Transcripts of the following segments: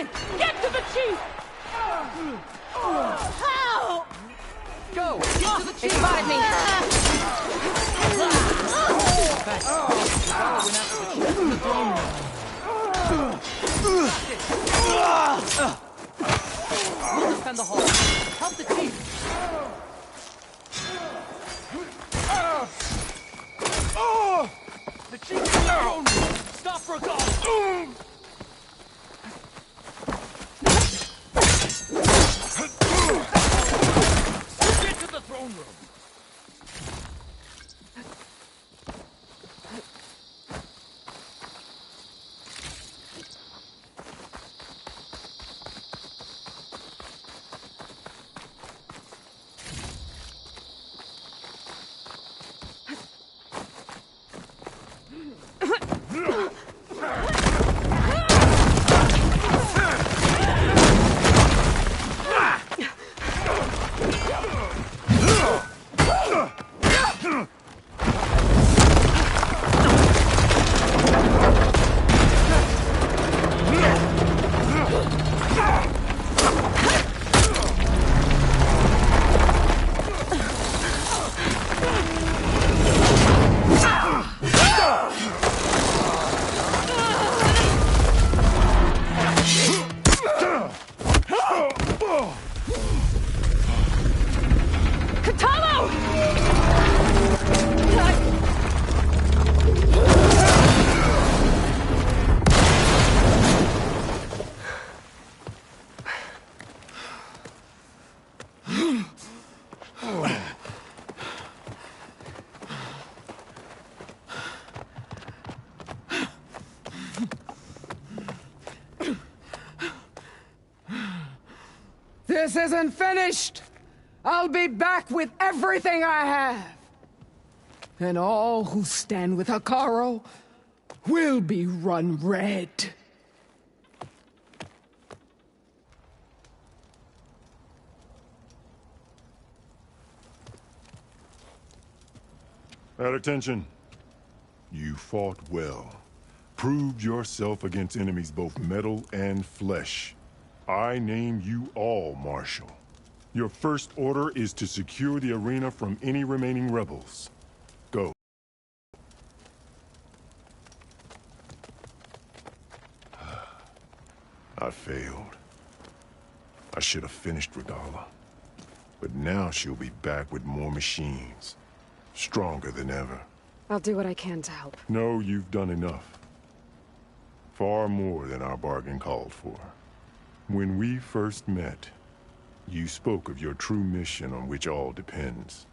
in! Get to the chief! How? Go! Get to the chief! It spotted me! Fast. Zavala went after the chief in the throne room. We'll defend the hall. Help the chief! The chief is in the throne room! Stop for a call! Get to the throne room! This isn't finished! I'll be back with everything I have! And all who stand with Hekarro will be run red. At attention. You fought well. Proved yourself against enemies both metal and flesh. I name you all Marshal. Your first order is to secure the arena from any remaining rebels. Go. I failed. I should have finished Regalla. But now she'll be back with more machines. Stronger than ever. I'll do what I can to help. No, you've done enough. Far more than our bargain called for. When we first met, you spoke of your true mission on which all depends.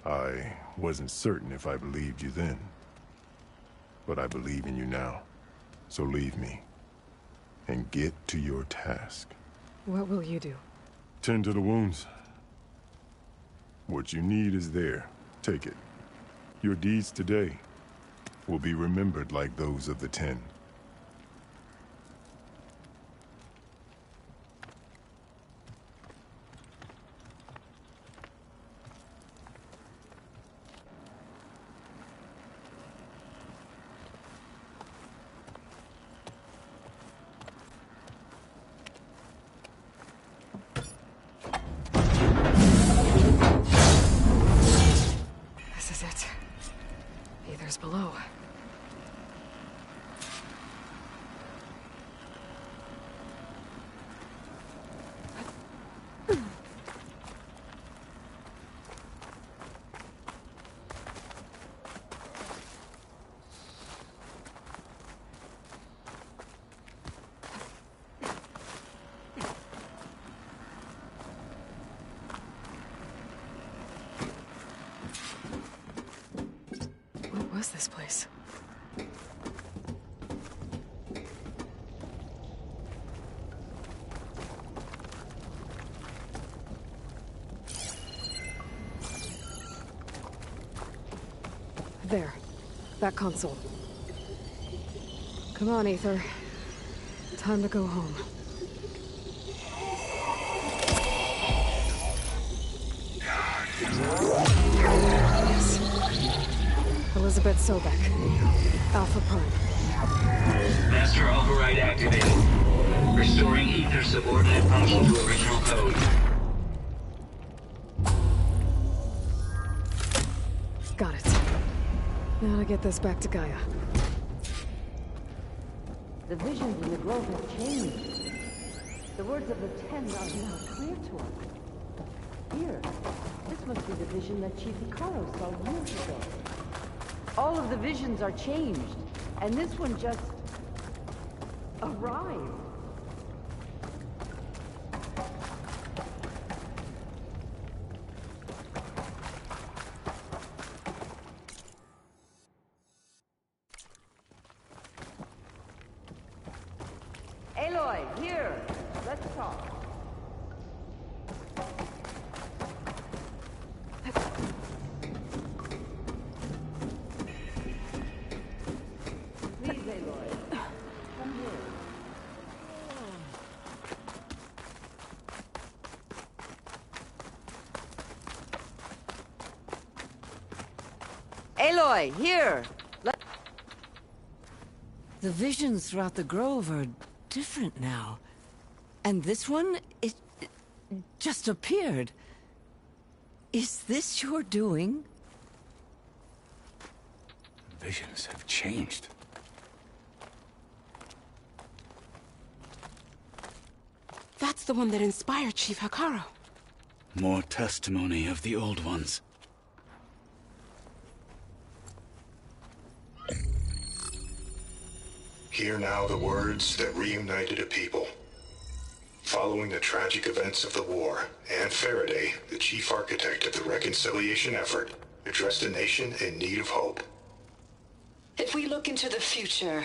I wasn't certain if I believed you then. But I believe in you now. So leave me. And get to your task. What will you do? Tend to the wounds. What you need is there. Take it. Your deeds today will be remembered like those of the Ten. Below. What was this place? There. That console. Come on, Aether. Time to go home. Yes. Elizabeth Sobek. Alpha Prime. Master override activated. Restoring Ether subordinate console to original code. Got it. Now to get this back to Gaia. The visions in the grove have changed. The words of the Ten are now clear to us. Here, this must be the vision that Chief Icaro saw years ago. All of the visions are changed, and this one just arrived. Aloy, here. Let's talk. Please, Aloy. Come here. Aloy, here. The visions throughout the grove are different now. And this one, it just appeared. Is this your doing? Visions have changed. That's the one that inspired Chief Icaro. More testimony of the old ones. Hear now the words that reunited a people. Following the tragic events of the war, Anne Faraday, the chief architect of the reconciliation effort, addressed a nation in need of hope. If we look into the future,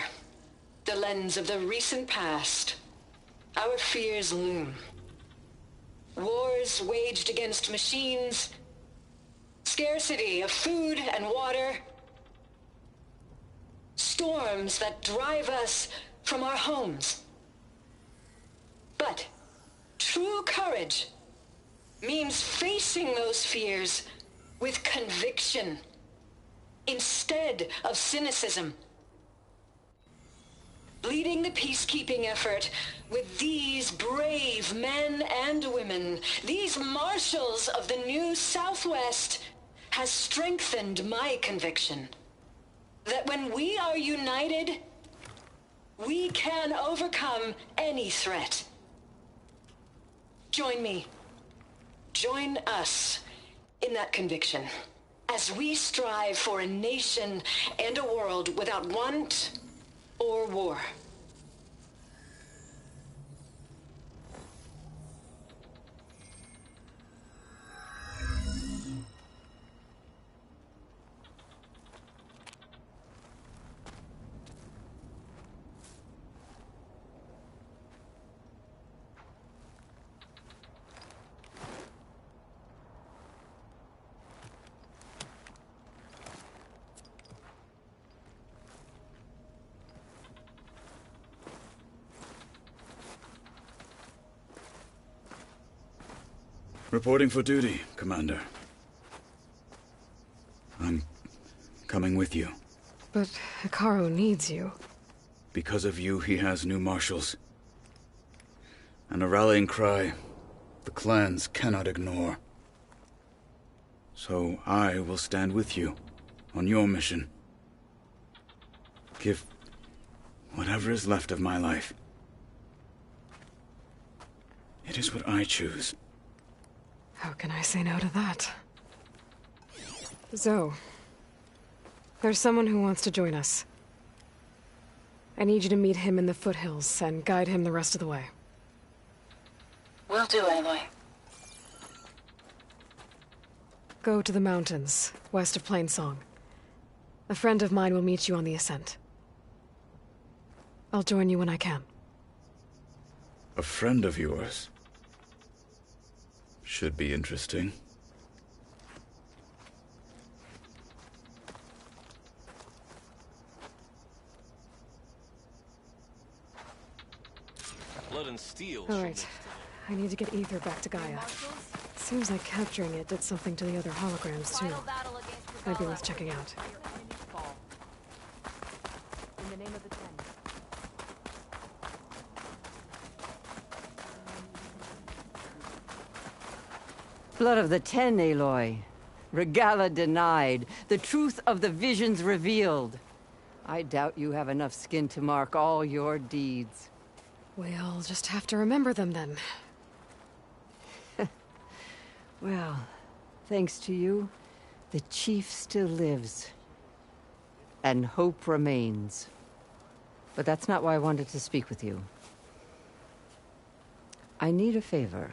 the lens of the recent past, our fears loom. Wars waged against machines, scarcity of food and water, storms that drive us from our homes. But true courage means facing those fears with conviction instead of cynicism. Leading the peacekeeping effort with these brave men and women, these marshals of the new Southwest, has strengthened my conviction that when we are united, we can overcome any threat. Join me. Join us in that conviction as we strive for a nation and a world without want or war. Reporting for duty, Commander. I'm coming with you. But Icaro needs you. Because of you, he has new marshals. And a rallying cry the clans cannot ignore. So I will stand with you on your mission. Give whatever is left of my life. It is what I choose. How can I say no to that? Zoe, there's someone who wants to join us. I need you to meet him in the foothills and guide him the rest of the way. Will do, Aloy. Go to the mountains, west of Plainsong. A friend of mine will meet you on the ascent. I'll join you when I can. A friend of yours? Should be interesting. Blood and steel. All right. I need to get Ether back to Gaia. Seems like capturing it did something to the other holograms, too. Might be worth checking out. In the name of the Ten. Blood of the Ten, Aloy. Regalla denied. The truth of the visions revealed. I doubt you have enough skin to mark all your deeds. We'll just have to remember them then. Well, thanks to you, the Chief still lives. And hope remains. But that's not why I wanted to speak with you. I need a favor.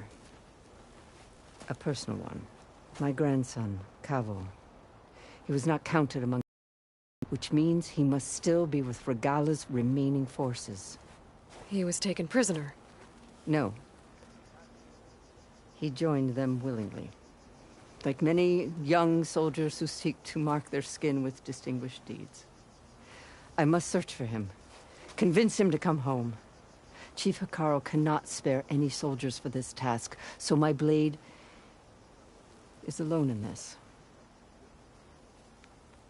A personal one. My grandson, Kavo. He was not counted among... which means he must still be with Regalla's remaining forces. He was taken prisoner. No. He joined them willingly. Like many young soldiers who seek to mark their skin with distinguished deeds. I must search for him. Convince him to come home. Chief Hekarro cannot spare any soldiers for this task, so my blade is alone in this.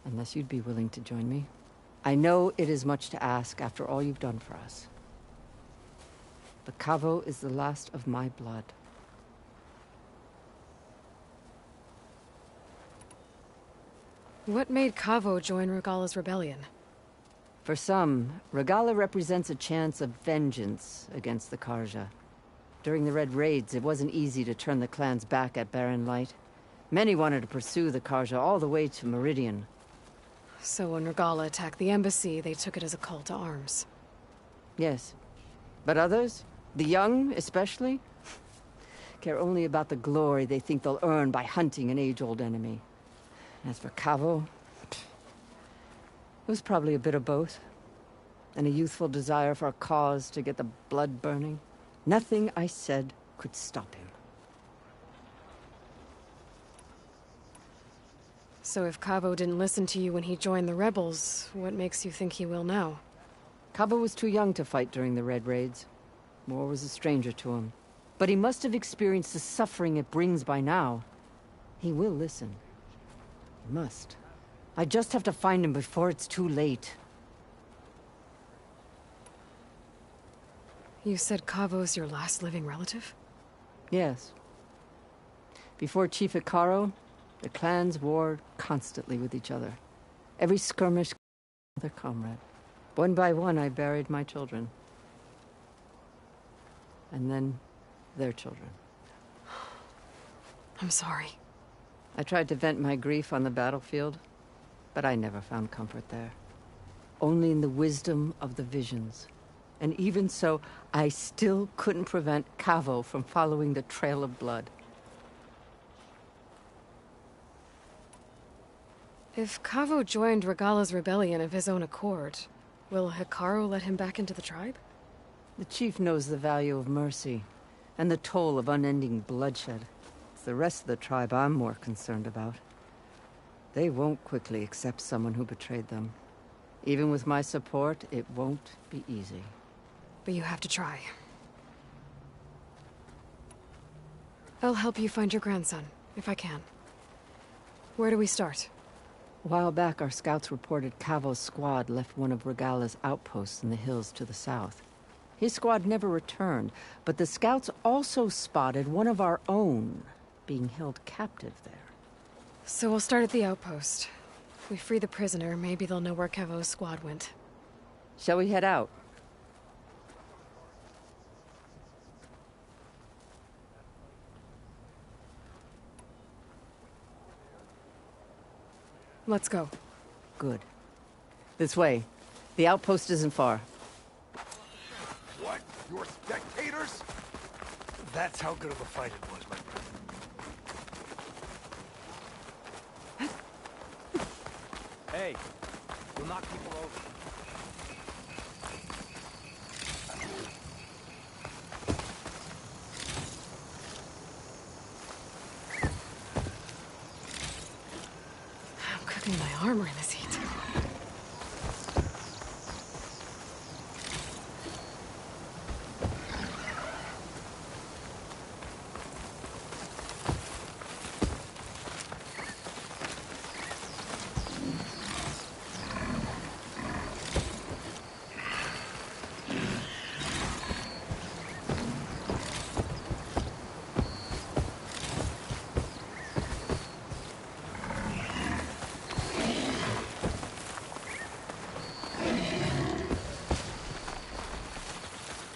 Unless you'd be willing to join me. I know it is much to ask after all you've done for us. But Kavo is the last of my blood. What made Kavo join Regalla's rebellion? For some, Regalla represents a chance of vengeance against the Carja. During the Red Raids, it wasn't easy to turn the clans back at Barren Light. Many wanted to pursue the Carja all the way to Meridian. So when Regalla attacked the embassy, they took it as a call to arms. Yes. But others, the young especially, care only about the glory they think they'll earn by hunting an age-old enemy. As for Kavo, it was probably a bit of both. And a youthful desire for a cause to get the blood burning. Nothing I said could stop him. So if Kavo didn't listen to you when he joined the rebels, what makes you think he will now? Kavo was too young to fight during the Red Raids. War was a stranger to him. But he must have experienced the suffering it brings by now. He will listen. He must. I just have to find him before it's too late. You said Kavo's your last living relative? Yes. Before Chief Hekarro, the clans warred constantly with each other. Every skirmish killed their comrade. One by one, I buried my children. And then, their children. I'm sorry. I tried to vent my grief on the battlefield, but I never found comfort there. Only in the wisdom of the visions. And even so, I still couldn't prevent Kavo from following the trail of blood. If Kavo joined Regalla's rebellion of his own accord, will Hekarro let him back into the tribe? The chief knows the value of mercy, and the toll of unending bloodshed. It's the rest of the tribe I'm more concerned about. They won't quickly accept someone who betrayed them. Even with my support, it won't be easy. But you have to try. I'll help you find your grandson, if I can. Where do we start? A while back, our scouts reported Kavo's squad left one of Regalla's outposts in the hills to the south. His squad never returned, but the scouts also spotted one of our own being held captive there. So we'll start at the outpost. If we free the prisoner, maybe they'll know where Kavo's squad went. Shall we head out? Let's go. Good. This way. The outpost isn't far. What? You're spectators? That's how good of a fight it was, my friend. Hey, you'll knock people over. I'm cooking my armor in this heat.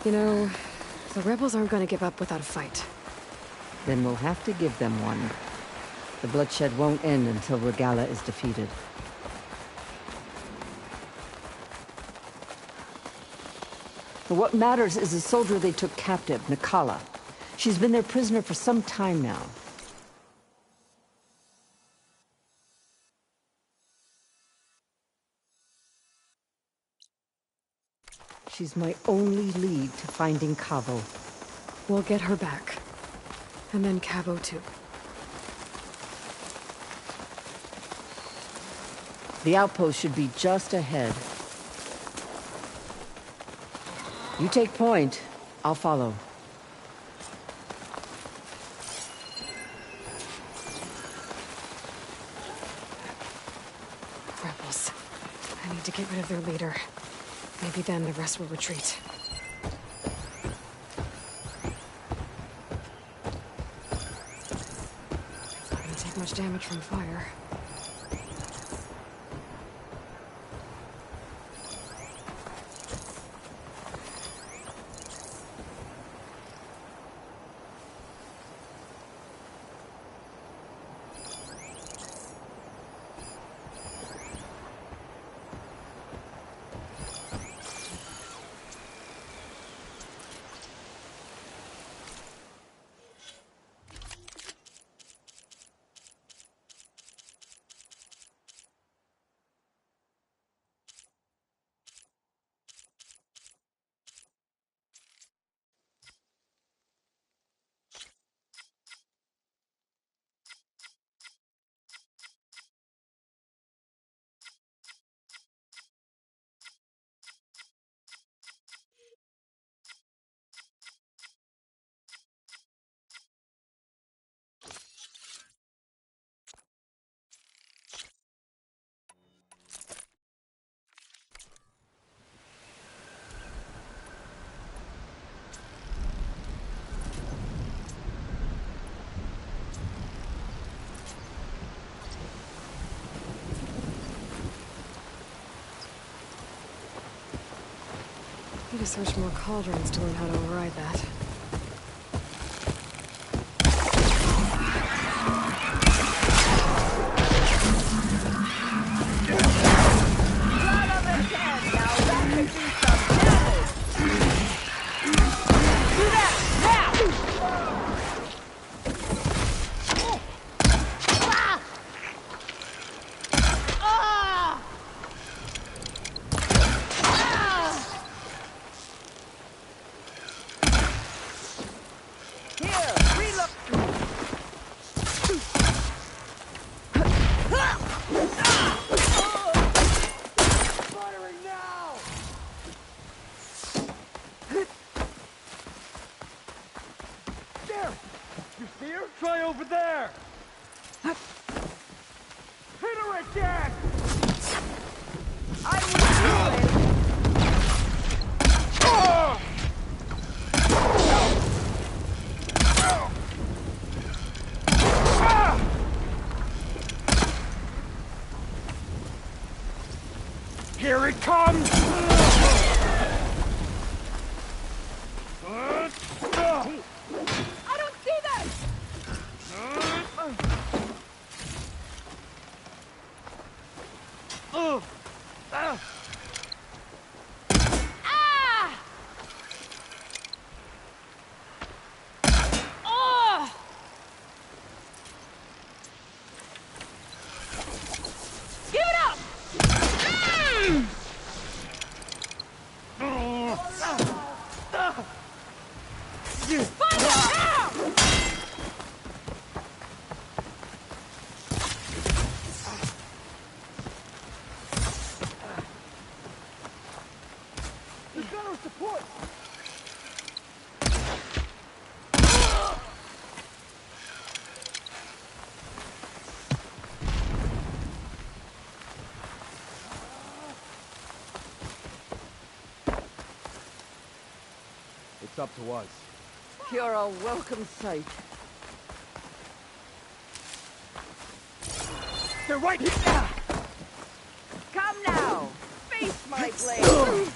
You know, the rebels aren't gonna give up without a fight. Then we'll have to give them one. The bloodshed won't end until Regalla is defeated. What matters is the soldier they took captive, Nikala. She's been their prisoner for some time now. She's my only lead to finding Cavo. We'll get her back. And then Cavo too. The outpost should be just ahead. You take point. I'll follow. Rebels. I need to get rid of their leader. Maybe then the rest will retreat. Not gonna take much damage from fire. Need to search more cauldrons to learn how to override that. Try over there! Hit her again! I will do it! Here it comes! I don't see them! Ah! Oh! Give it up! Find them now! There's gunner support! It's up to us. You're a welcome sight. They're right here! Come now! Face my blade!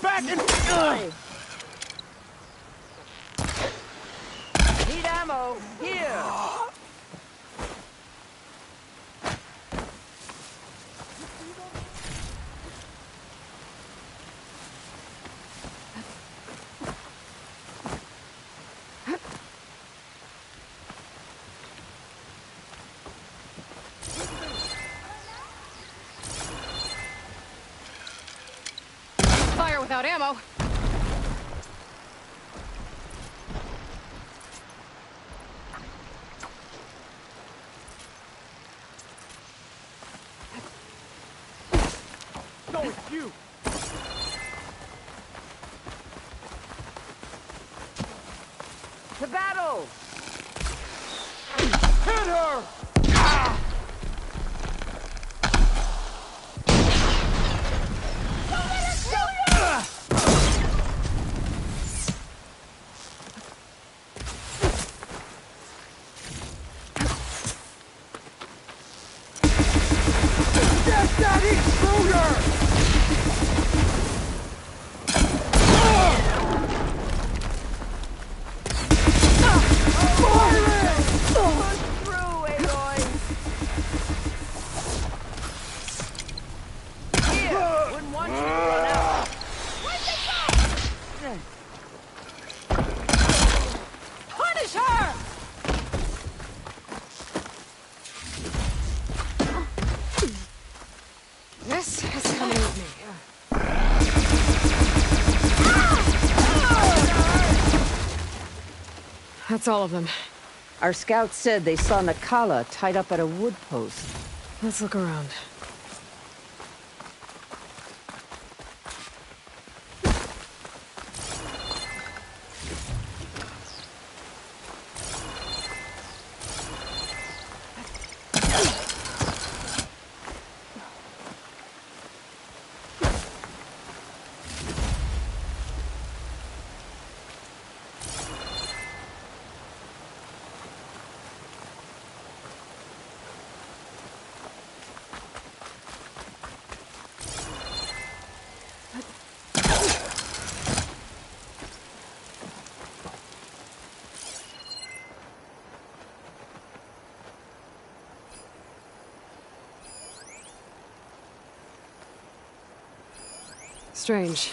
back and... Need ammo. Here. Fire without ammo. No, it's you! To battle! Hit her! Get that intruder! Punish her! This is coming with me. That's all of them. Our scouts said they saw Nakala tied up at a wood post. Let's look around. Strange.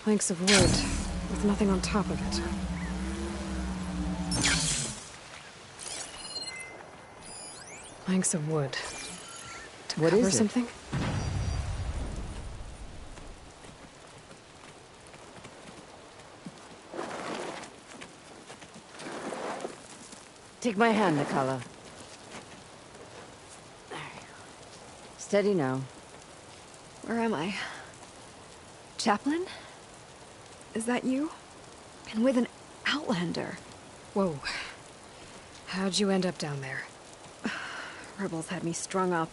Planks of wood, with nothing on top of it. Planks of wood. To What cover is it? something? Take my hand, Nakala. Steady now. Where am I? Chaplain? Is that you? And with an Outlander. Whoa. How'd you end up down there? Rebels had me strung up.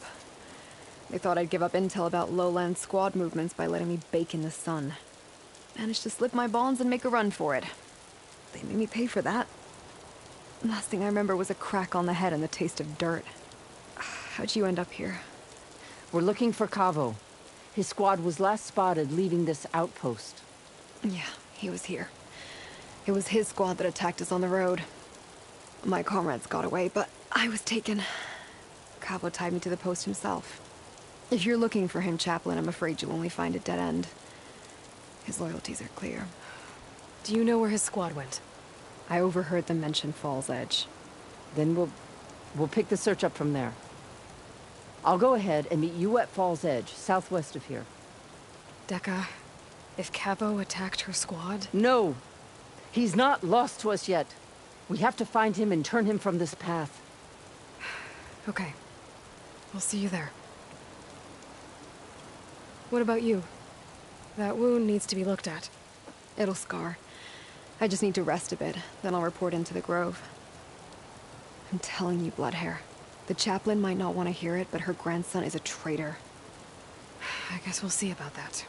They thought I'd give up intel about lowland squad movements by letting me bake in the sun. Managed to slip my bonds and make a run for it. They made me pay for that. Last thing I remember was a crack on the head and the taste of dirt. How'd you end up here? We're looking for Cavo. His squad was last spotted leaving this outpost. Yeah, he was here. It was his squad that attacked us on the road. My comrades got away, but I was taken. Cavo tied me to the post himself. If you're looking for him, Chaplain, I'm afraid you'll only find a dead end. His loyalties are clear. Do you know where his squad went? I overheard them mention Fall's Edge. Then we'll pick the search up from there. I'll go ahead and meet you at Fall's Edge, southwest of here. Dekka, if Cavo attacked her squad... No! He's not lost to us yet. We have to find him and turn him from this path. Okay. I'll see you there. What about you? That wound needs to be looked at. It'll scar. I just need to rest a bit, then I'll report into the Grove. I'm telling you, Bloodhair. The chaplain might not want to hear it, but her grandson is a traitor. I guess we'll see about that.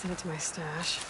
Send it to my stash.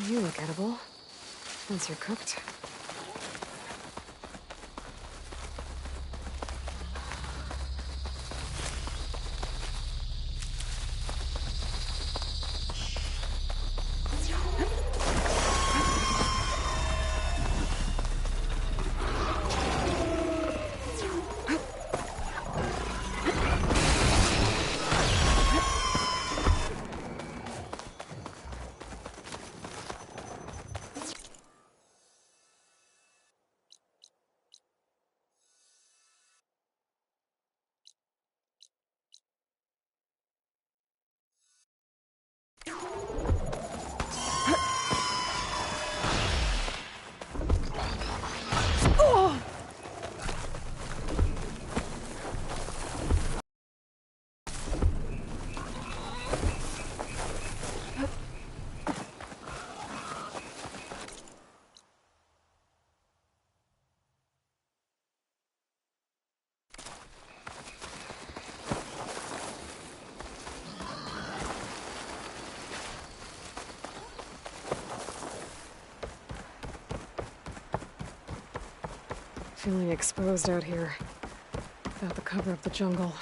You look edible. Once you're cooked. Feeling exposed out here, without the cover of the jungle.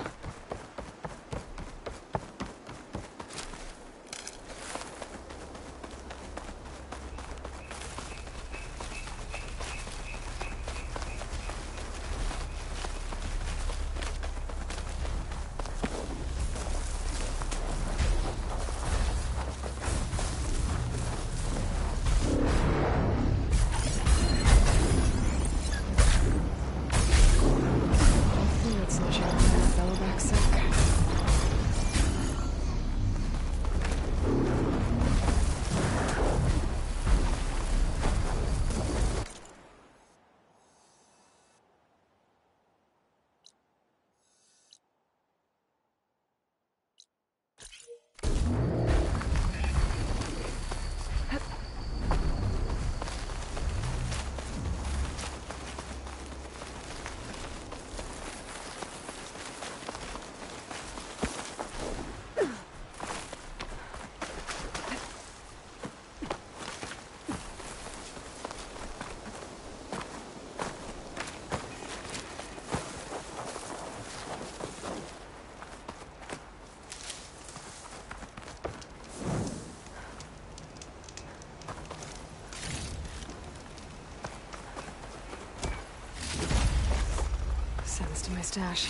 Sends to my stash.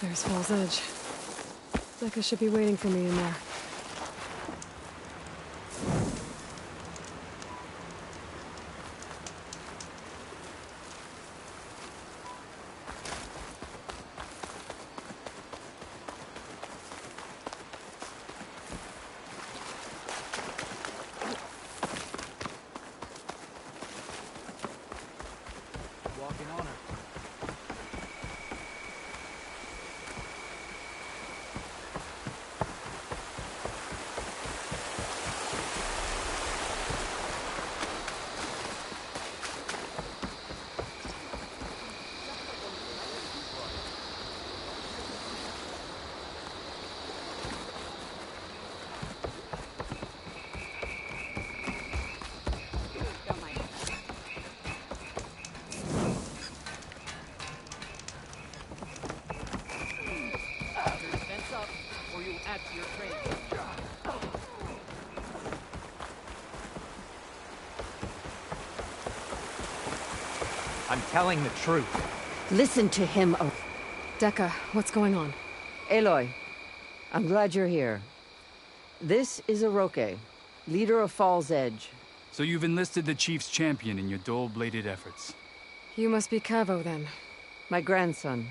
There's Fall's Edge. Becca should be waiting for me in there. Walking on her. I'm telling the truth. Listen to him, Dekka, what's going on? Aloy, I'm glad you're here. This is Oroke, leader of Fall's Edge. So you've enlisted the Chief's champion in your dull-bladed efforts. You must be Cavo, then. My grandson.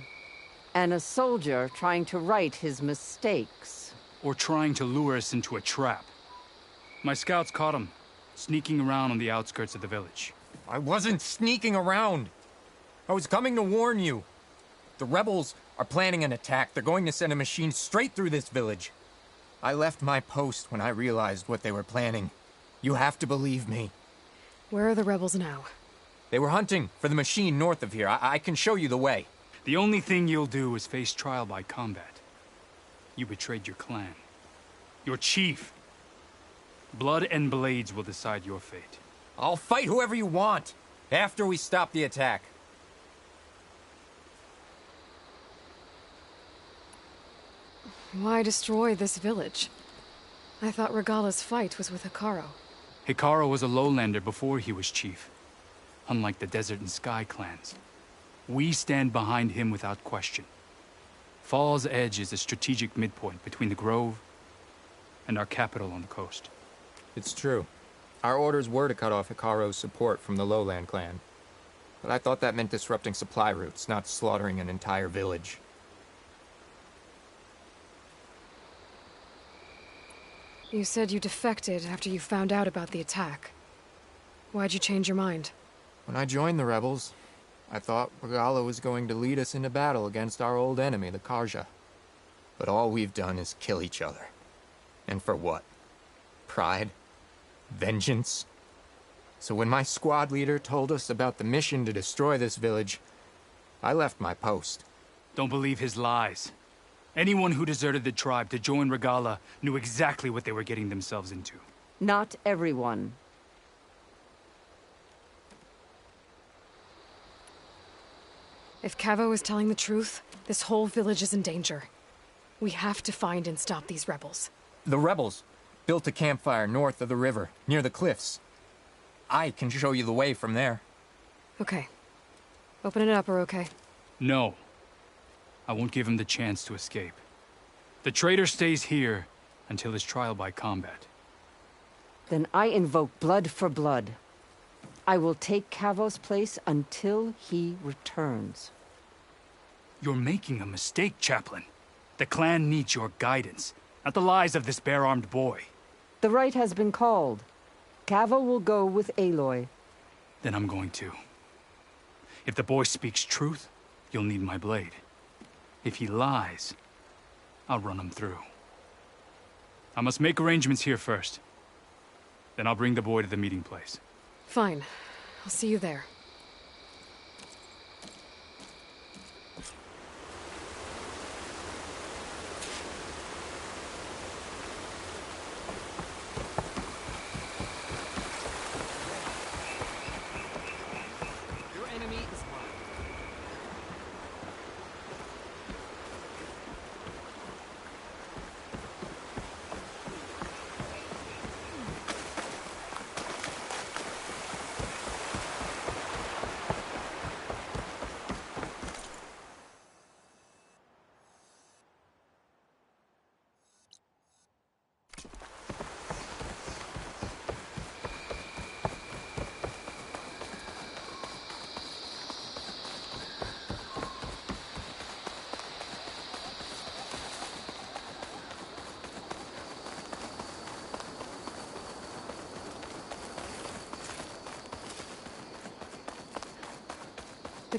And a soldier trying to right his mistakes. Or trying to lure us into a trap. My scouts caught him, sneaking around on the outskirts of the village. I wasn't sneaking around. I was coming to warn you. The rebels are planning an attack. They're going to send a machine straight through this village. I left my post when I realized what they were planning. You have to believe me. Where are the rebels now? They were hunting for the machine north of here. I can show you the way. The only thing you'll do is face trial by combat. You betrayed your clan. Your chief. Blood and blades will decide your fate. I'll fight whoever you want, after we stop the attack. Why destroy this village? I thought Regala's fight was with Hekarro. Hekarro was a lowlander before he was chief. Unlike the Desert and Sky clans. We stand behind him without question. Fall's Edge is a strategic midpoint between the Grove and our capital on the coast. It's true. Our orders were to cut off Hekarro's support from the Lowland clan. But I thought that meant disrupting supply routes, not slaughtering an entire village. You said you defected after you found out about the attack. Why'd you change your mind? When I joined the rebels, I thought Regala was going to lead us into battle against our old enemy, the Carja. But all we've done is kill each other. And for what? Pride? Vengeance? So when my squad leader told us about the mission to destroy this village, I left my post. Don't believe his lies. Anyone who deserted the tribe to join Regala knew exactly what they were getting themselves into. Not everyone. If Cavo is telling the truth, this whole village is in danger. We have to find and stop these rebels. The rebels built a campfire north of the river, near the cliffs. I can show you the way from there. Okay. Open it up, Oroke. No. I won't give him the chance to escape. The traitor stays here until his trial by combat. Then I invoke blood for blood. I will take Cavo's place until he returns. You're making a mistake, Chaplain. The clan needs your guidance, not the lies of this bare-armed boy. The right has been called. Cavo will go with Aloy. Then I'm going to. If the boy speaks truth, you'll need my blade. If he lies, I'll run him through. I must make arrangements here first. Then I'll bring the boy to the meeting place. Fine. I'll see you there. Your enemy is mine.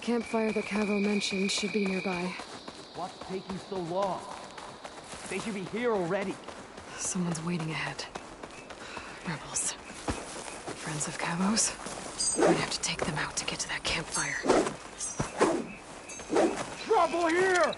campfire that Cavo mentioned should be nearby. What's taking so long? They should be here already. Someone's waiting ahead. Rebels. Friends of Cavo's? We're gonna have to take them out to get to that campfire. Trouble here!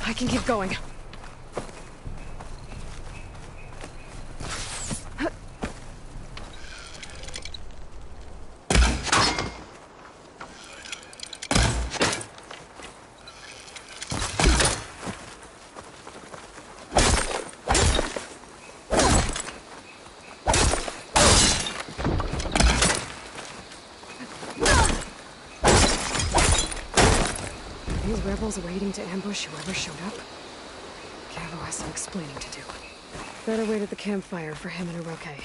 I can keep going. These rebels waiting to ambush whoever showed up? Cavo has some explaining to do. Better wait at the campfire for him and Oroke.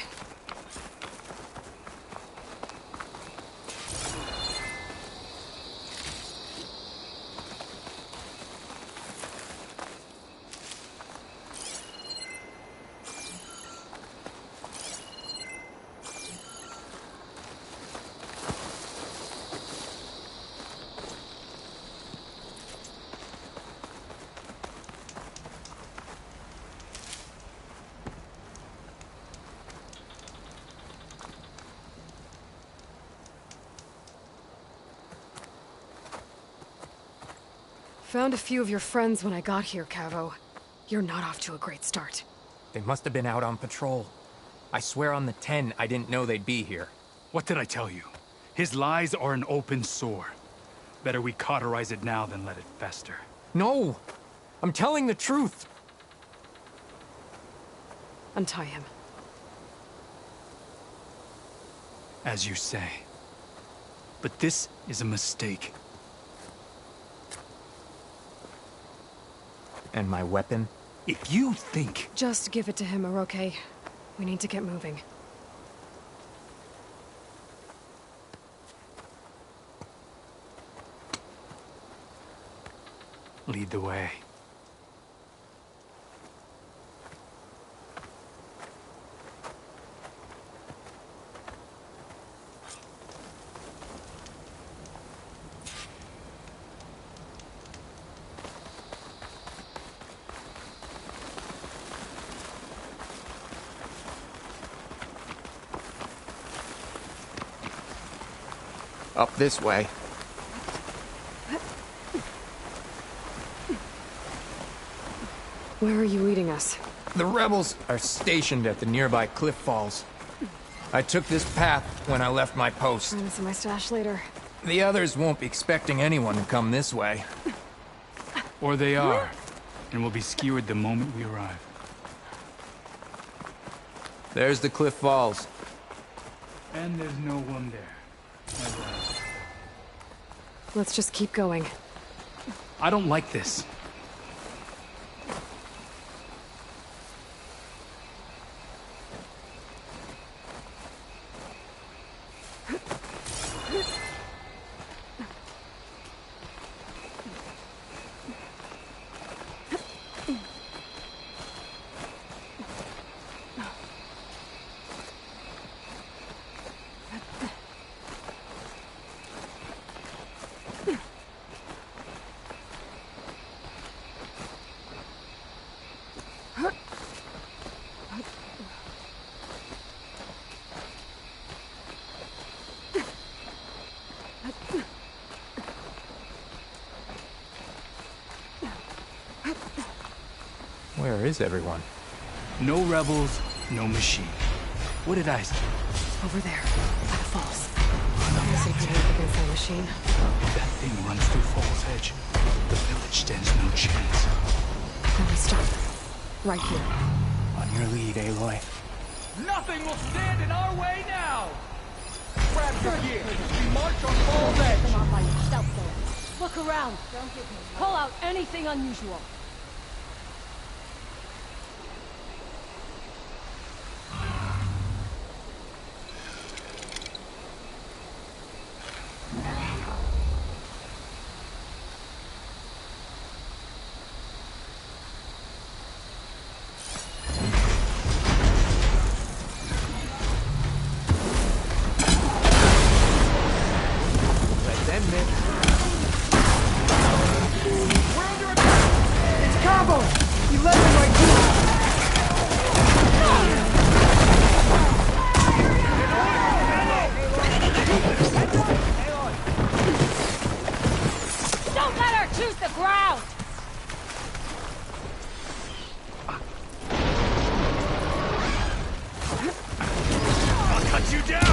Found a few of your friends when I got here, Cavo. You're not off to a great start. They must have been out on patrol. I swear on the 10, I didn't know they'd be here. What did I tell you? His lies are an open sore. Better we cauterize it now than let it fester. No! I'm telling the truth! Untie him. As you say. But this is a mistake. And my weapon? If you think... Just give it to him, Oroke. We need to get moving. Lead the way. Up this way. Where are you leading us? The rebels are stationed at the nearby cliff falls. I took this path when I left my post. I'm gonna see my stash later. The others won't be expecting anyone to come this way. Or they are, and will be skewered the moment we arrive. There's the cliff falls. And there's no one there. Let's just keep going. I don't like this. Where is everyone? No rebels, no machine. What did I say? Over there, by the falls. Listen for help against that machine. If that thing runs through Fall's Edge, the village stands no chance. Then we stop. Right here. On your lead, Aloy. Nothing will stand in our way now! Grab your gear. We march on Fall's Edge. Come on by yourself, though. Look around. Call out anything unusual. Don't let her choose the ground! I'll cut you down!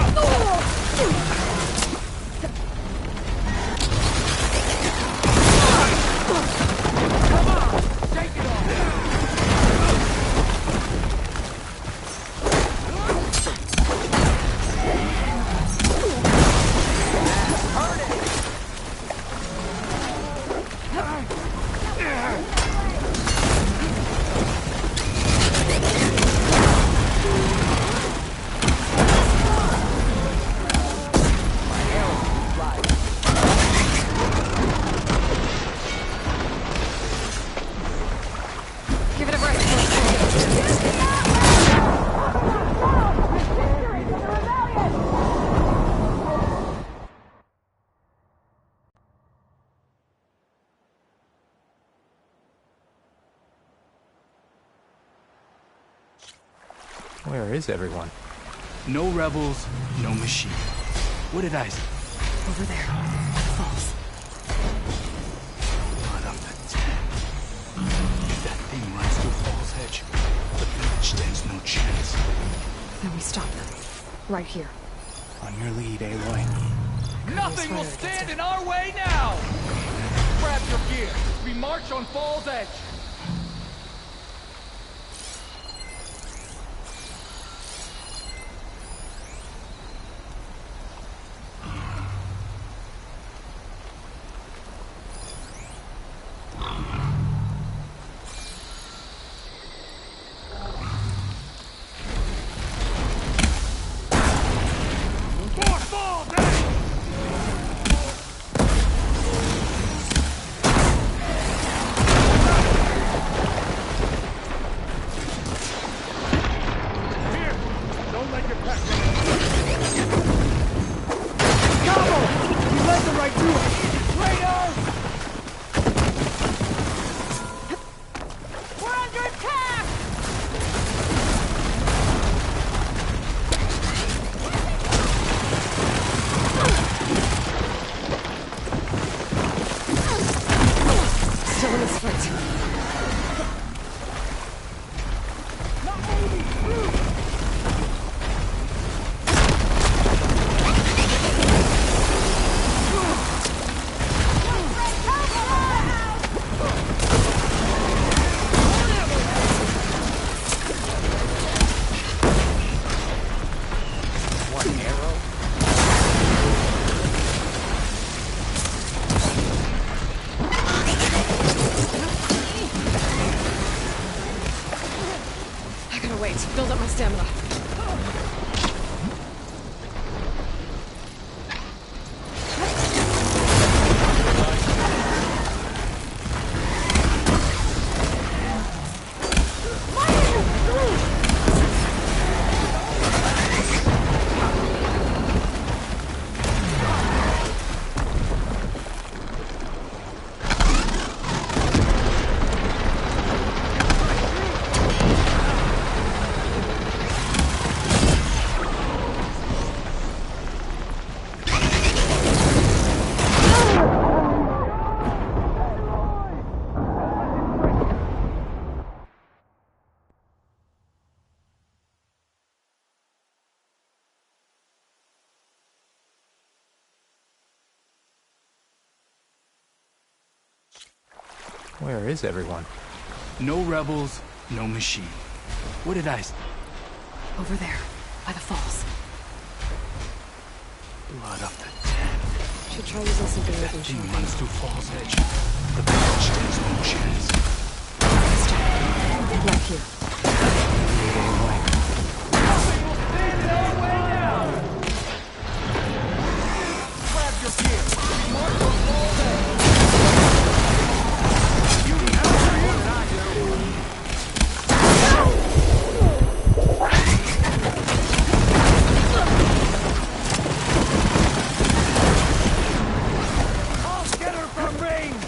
Where is everyone? No rebels, no machine. What did I say? Over there, by the falls. Blood of the Ten. If that thing runs through Fall's Edge, the village stands no chance. Then we stop them. Right here. On your lead, Aloy. Nothing will stand in our way now! Grab your gear. We march on Fall's Edge. Let's build up my stamina. Where is everyone? No rebels, no machine. What did I... Over there, by the falls. Blood of the Ten. Should try using something That like in thing shotgun. runs through Fall's Edge. The village stands no chance. Right here. Grab your gear. March on Fall's Edge. You know better than I do. I'll get her from range.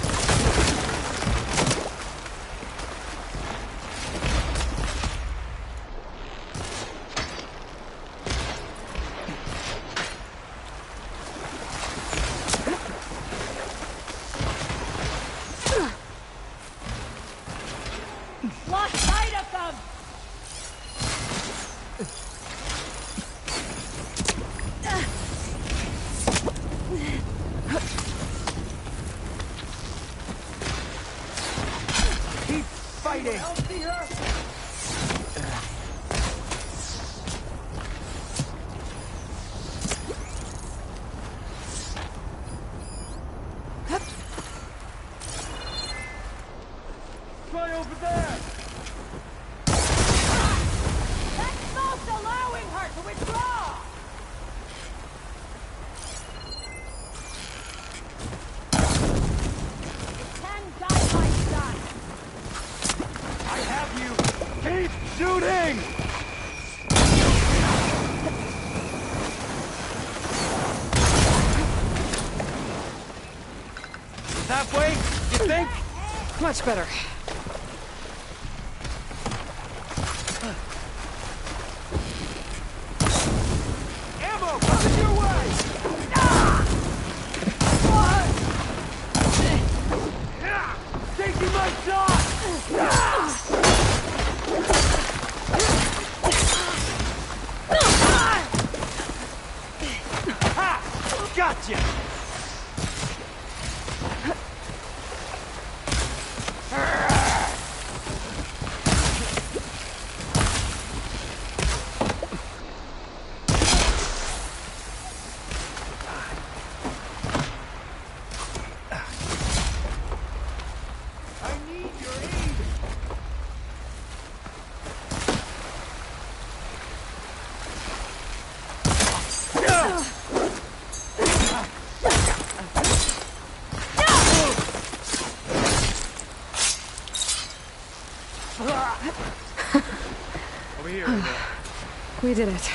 Lost sight of them! Keep fighting. Try over there. That smoke's allowing her to withdraw! It can die by stun. I have you. Keep shooting. Halfway, you think? Much better. Ammo coming your way. Taking my shot. Ha! Gotcha. I need your aid. Over here. We did it.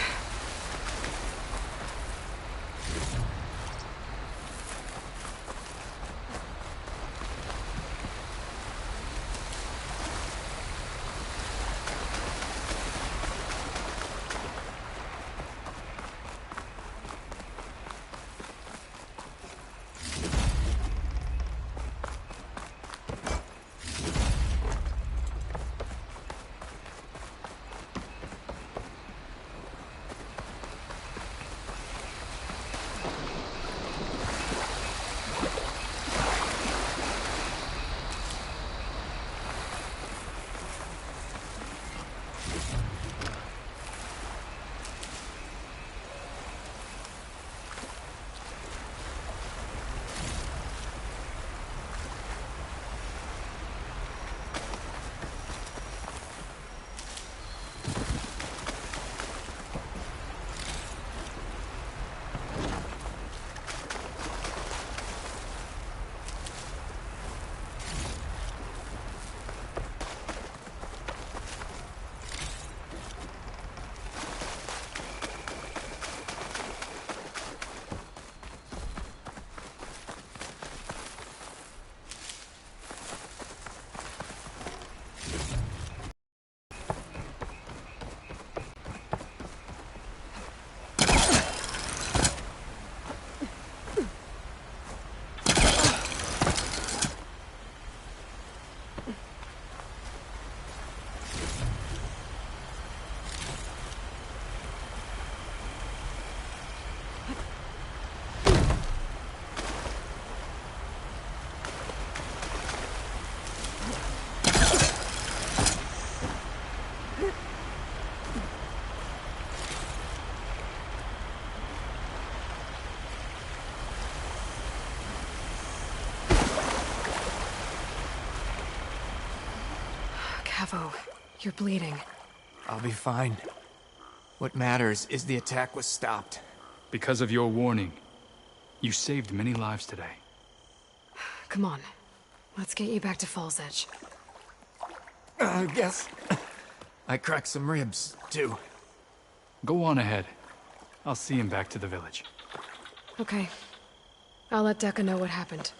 Cavo, you're bleeding. I'll be fine. What matters is the attack was stopped. Because of your warning, you saved many lives today. Come on. Let's get you back to Falls Edge. I guess I cracked some ribs, too. Go on ahead. I'll see him back to the village. Okay. I'll let Dekka know what happened.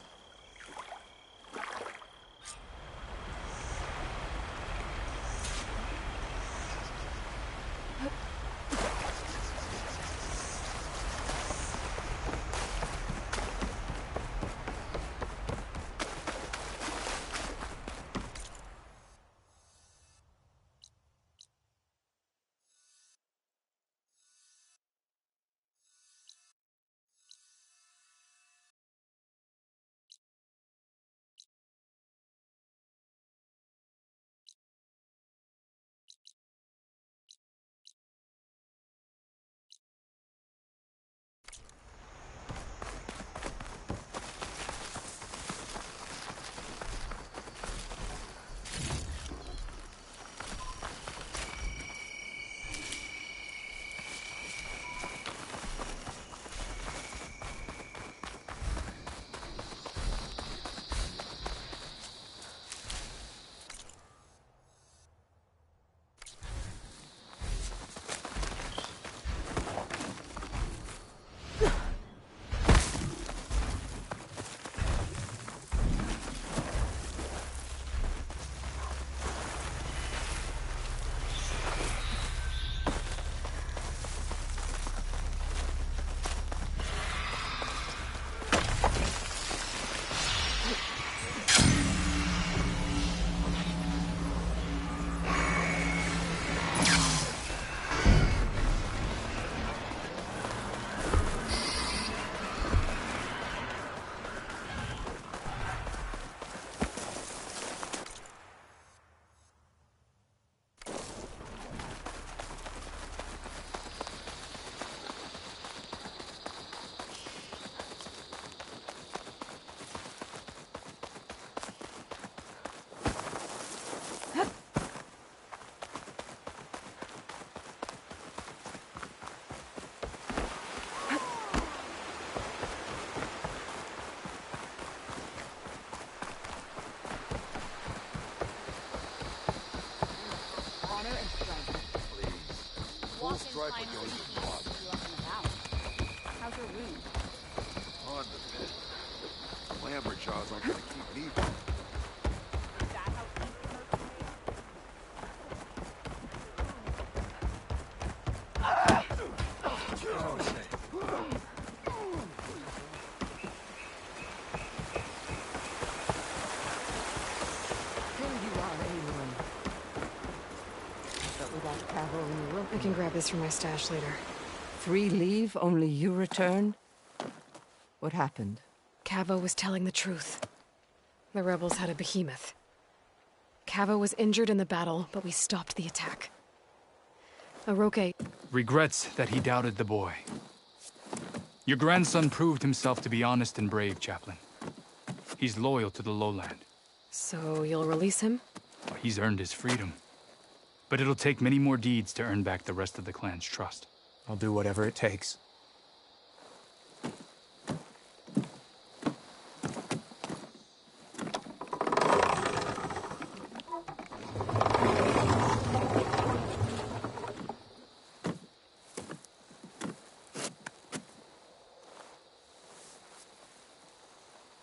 Strike with your squad. How's your wound? On the bed. Lambert jaws aren't gonna keep me. Is that how easy I can grab this from my stash later. 3 leave, only you return? What happened? Cavo was telling the truth. The rebels had a behemoth. Cavo was injured in the battle, but we stopped the attack. Aroke regrets that he doubted the boy. Your grandson proved himself to be honest and brave, Chaplain. He's loyal to the lowland. So you'll release him? He's earned his freedom. But it'll take many more deeds to earn back the rest of the clan's trust. I'll do whatever it takes.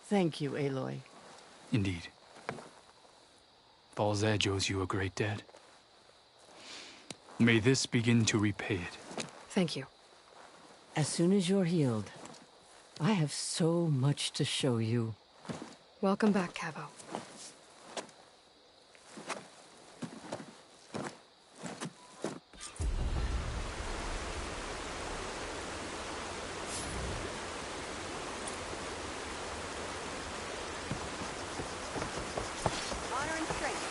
Thank you, Aloy. Indeed. Falls Edge owes you a great debt. May this begin to repay it. Thank you. As soon as you're healed, I have so much to show you. Welcome back, Cavo. honor and strength?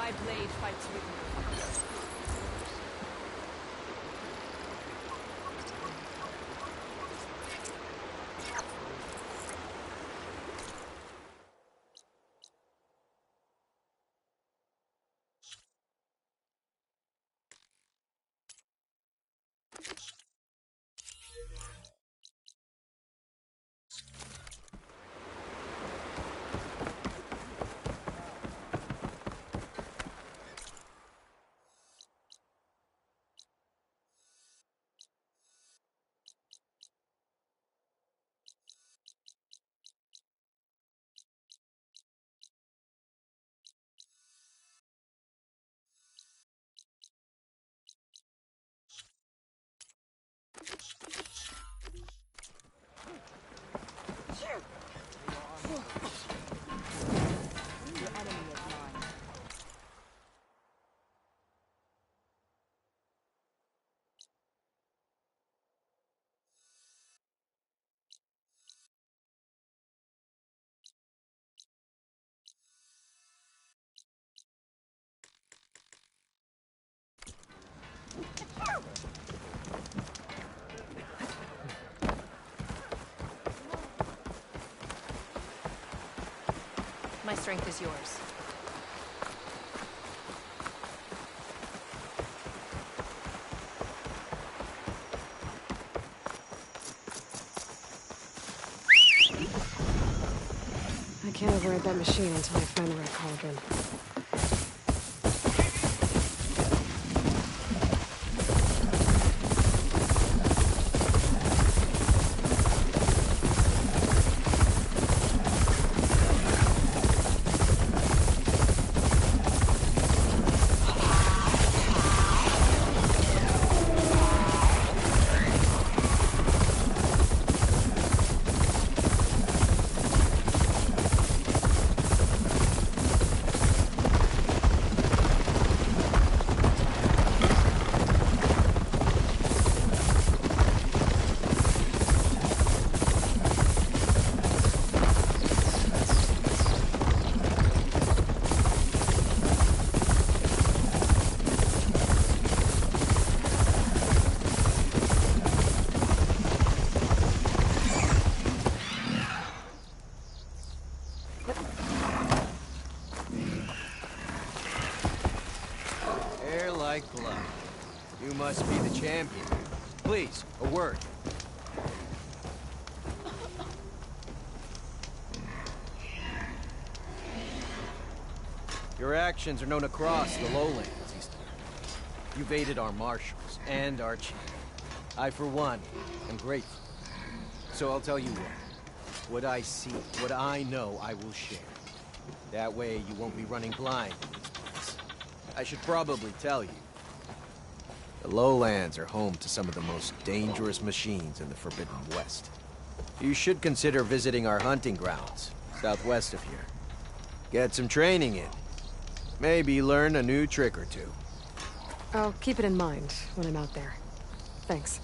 My blade fights with you. My strength is yours. I can't override that machine until I find the right cauldron. Air like blood. You must be the champion. Please, a word. Your actions are known across the lowlands, Easterner. You've aided our marshals and our chief. I, for one, am grateful. So I'll tell you what. What I see, what I know, I will share. That way you won't be running blind in this place. I should probably tell you. The lowlands are home to some of the most dangerous machines in the Forbidden West. You should consider visiting our hunting grounds, southwest of here. Get some training in. Maybe learn a new trick or two. I'll keep it in mind when I'm out there. Thanks.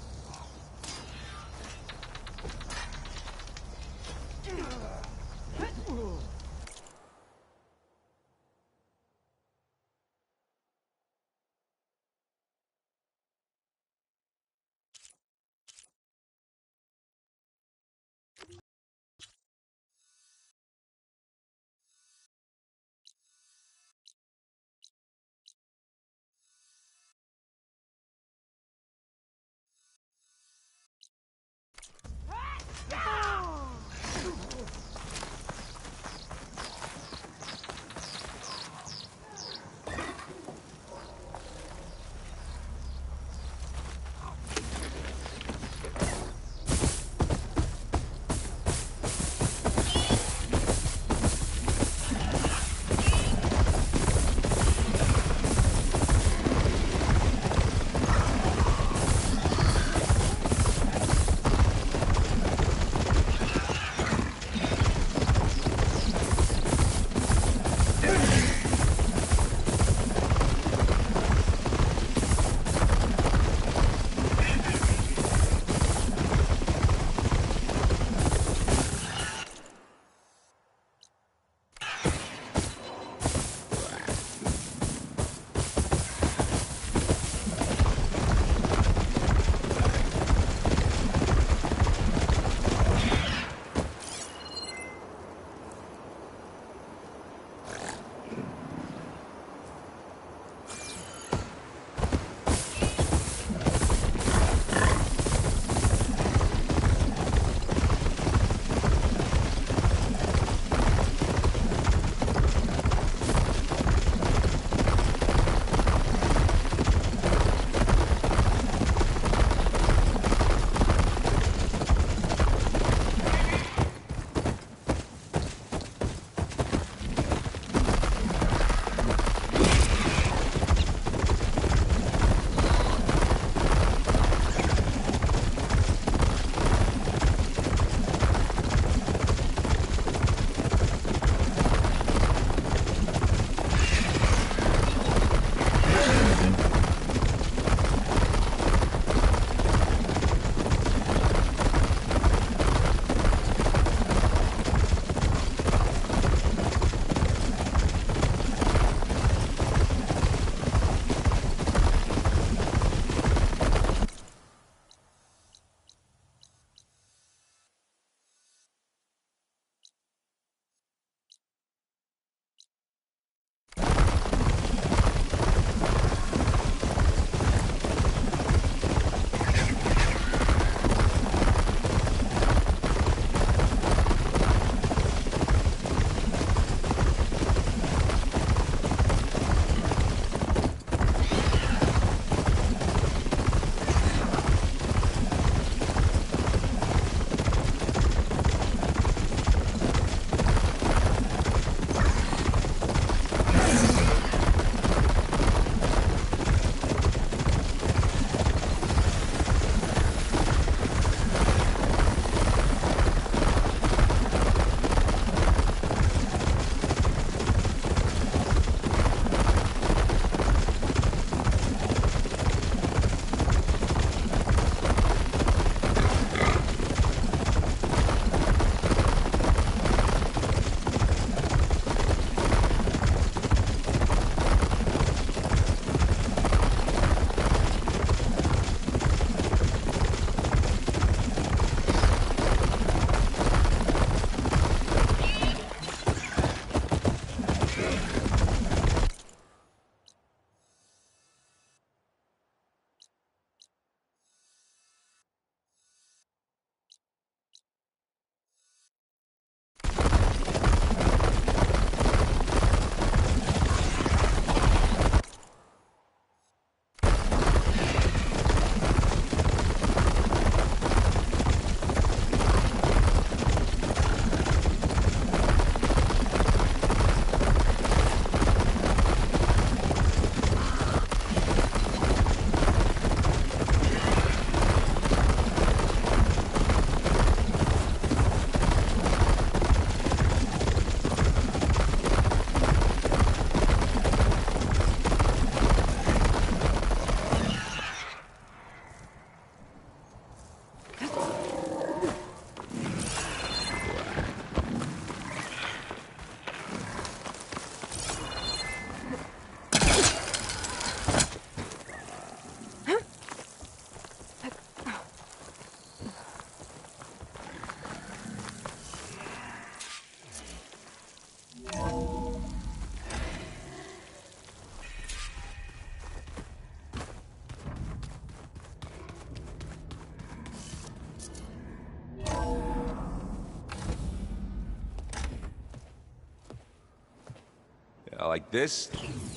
Like this?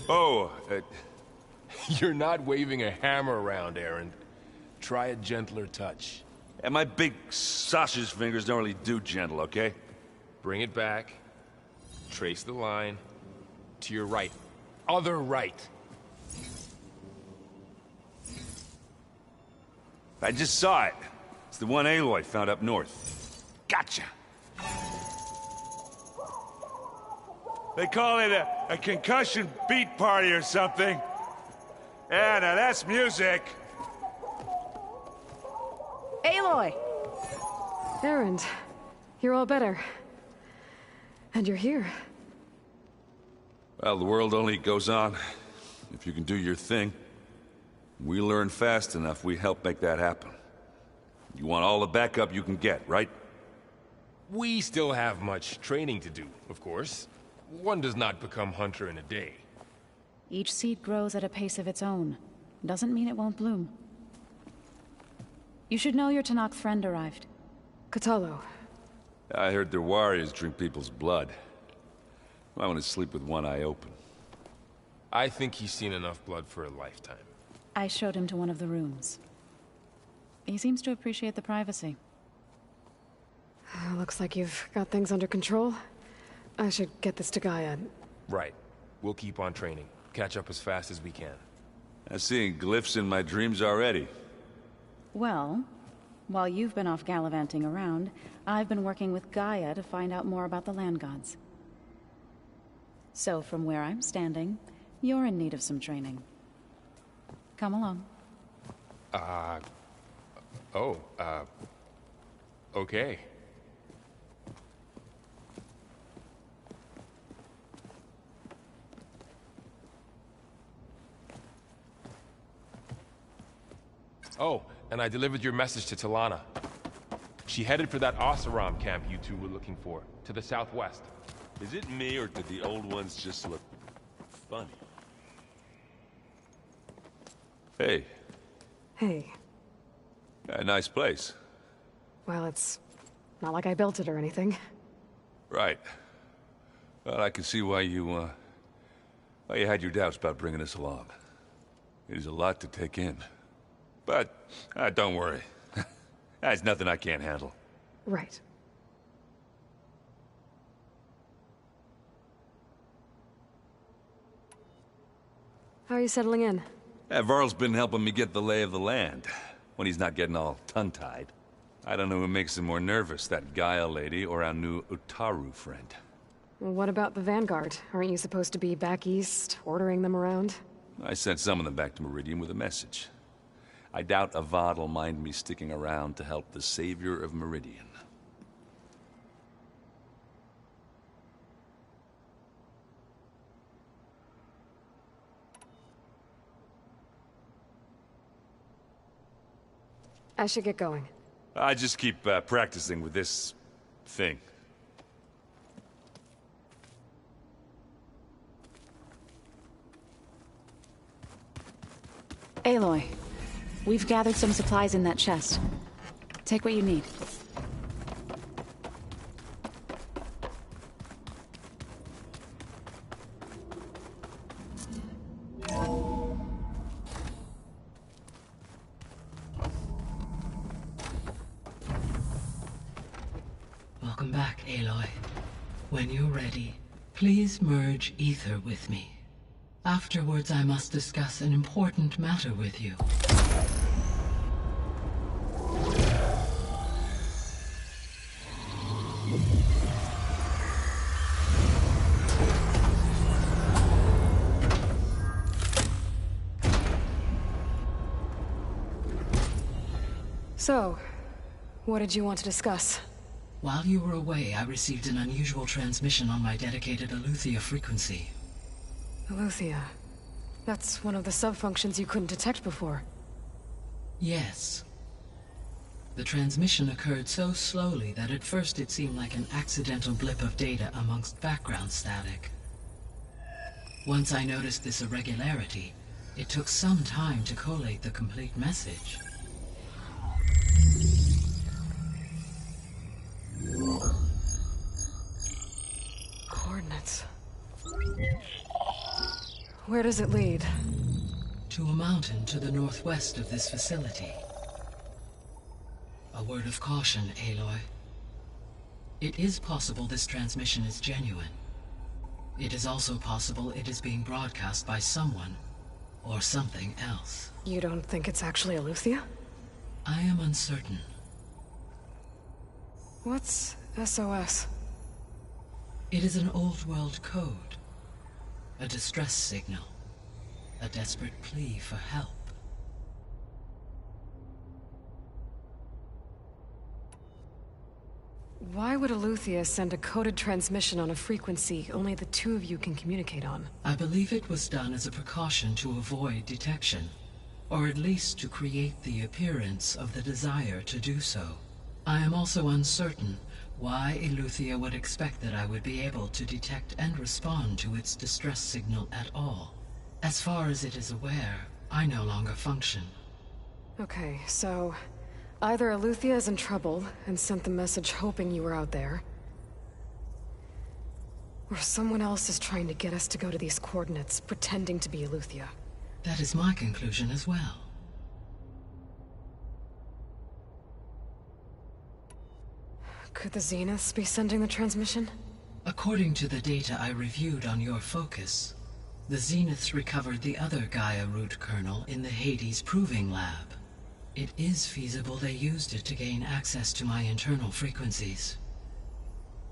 Oh, you're not waving a hammer around, Aaron. Try a gentler touch. And my big sausage fingers don't really do gentle, okay? Bring it back. Trace the line. To your right. Other right. I just saw it. It's the one Aloy found up north. Gotcha! They call it a concussion beat party or something. Yeah, now that's music. Aloy! Erend, you're all better. And you're here. Well, the world only goes on if you can do your thing. We learn fast enough, we help make that happen. You want all the backup you can get, right? We still have much training to do, of course. One does not become hunter in a day. Each seed grows at a pace of its own. Doesn't mean it won't bloom. You should know your Tenakth friend arrived. Kotallo. I heard their warriors drink people's blood. I want to sleep with one eye open. I think he's seen enough blood for a lifetime. I showed him to one of the rooms. He seems to appreciate the privacy. Looks like you've got things under control. I should get this to Gaia. Right. We'll keep on training. Catch up as fast as we can. I'm seeing glyphs in my dreams already. Well, while you've been off gallivanting around, I've been working with Gaia to find out more about the land gods. So from where I'm standing, you're in need of some training. Come along. Okay. Oh, and I delivered your message to Talana. She headed for that Oseram camp you two were looking for, to the southwest. Is it me, or did the old ones just look funny? Hey. Hey. A nice place. Well, it's not like I built it or anything. Right. Well, I can see why you had your doubts about bringing us along. It is a lot to take in. But, don't worry. That's nothing I can't handle. Right. How are you settling in? Varl's been helping me get the lay of the land, when he's not getting all tongue-tied. I don't know who makes him more nervous, that Gaia lady or our new Utaru friend. Well, what about the Vanguard? Aren't you supposed to be back east, ordering them around? I sent some of them back to Meridian with a message. I doubt Avad will mind me sticking around to help the savior of Meridian. I should get going. I just keep practicing with this thing. Aloy, we've gathered some supplies in that chest. Take what you need. Welcome back, Aloy. When you're ready, please merge ether with me. Afterwards, I must discuss an important matter with you. So, what did you want to discuss? While you were away, I received an unusual transmission on my dedicated Eleuthia frequency. Eleuthia. That's one of the sub-functions you couldn't detect before. Yes. The transmission occurred so slowly that at first it seemed like an accidental blip of data amongst background static. Once I noticed this irregularity, it took some time to collate the complete message. Coordinates. Where does it lead? To a mountain to the northwest of this facility. A word of caution, Aloy. It is possible this transmission is genuine. It is also possible it is being broadcast by someone or something else. You don't think it's actually Eleuthia? I am uncertain. What's SOS? It is an old world code. A distress signal. A desperate plea for help. Why would Eleuthia send a coded transmission on a frequency only the two of you can communicate on? I believe it was done as a precaution to avoid detection, or at least to create the appearance of the desire to do so. I am also uncertain why Eleuthia would expect that I would be able to detect and respond to its distress signal at all. As far as it is aware, I no longer function. Okay, so either Eleuthia is in trouble and sent the message hoping you were out there, or someone else is trying to get us to go to these coordinates, pretending to be Eleuthia. That is my conclusion as well. Could the Zeniths be sending the transmission? According to the data I reviewed on your focus, the Zeniths recovered the other Gaia root kernel in the Hades Proving Lab. It is feasible they used it to gain access to my internal frequencies.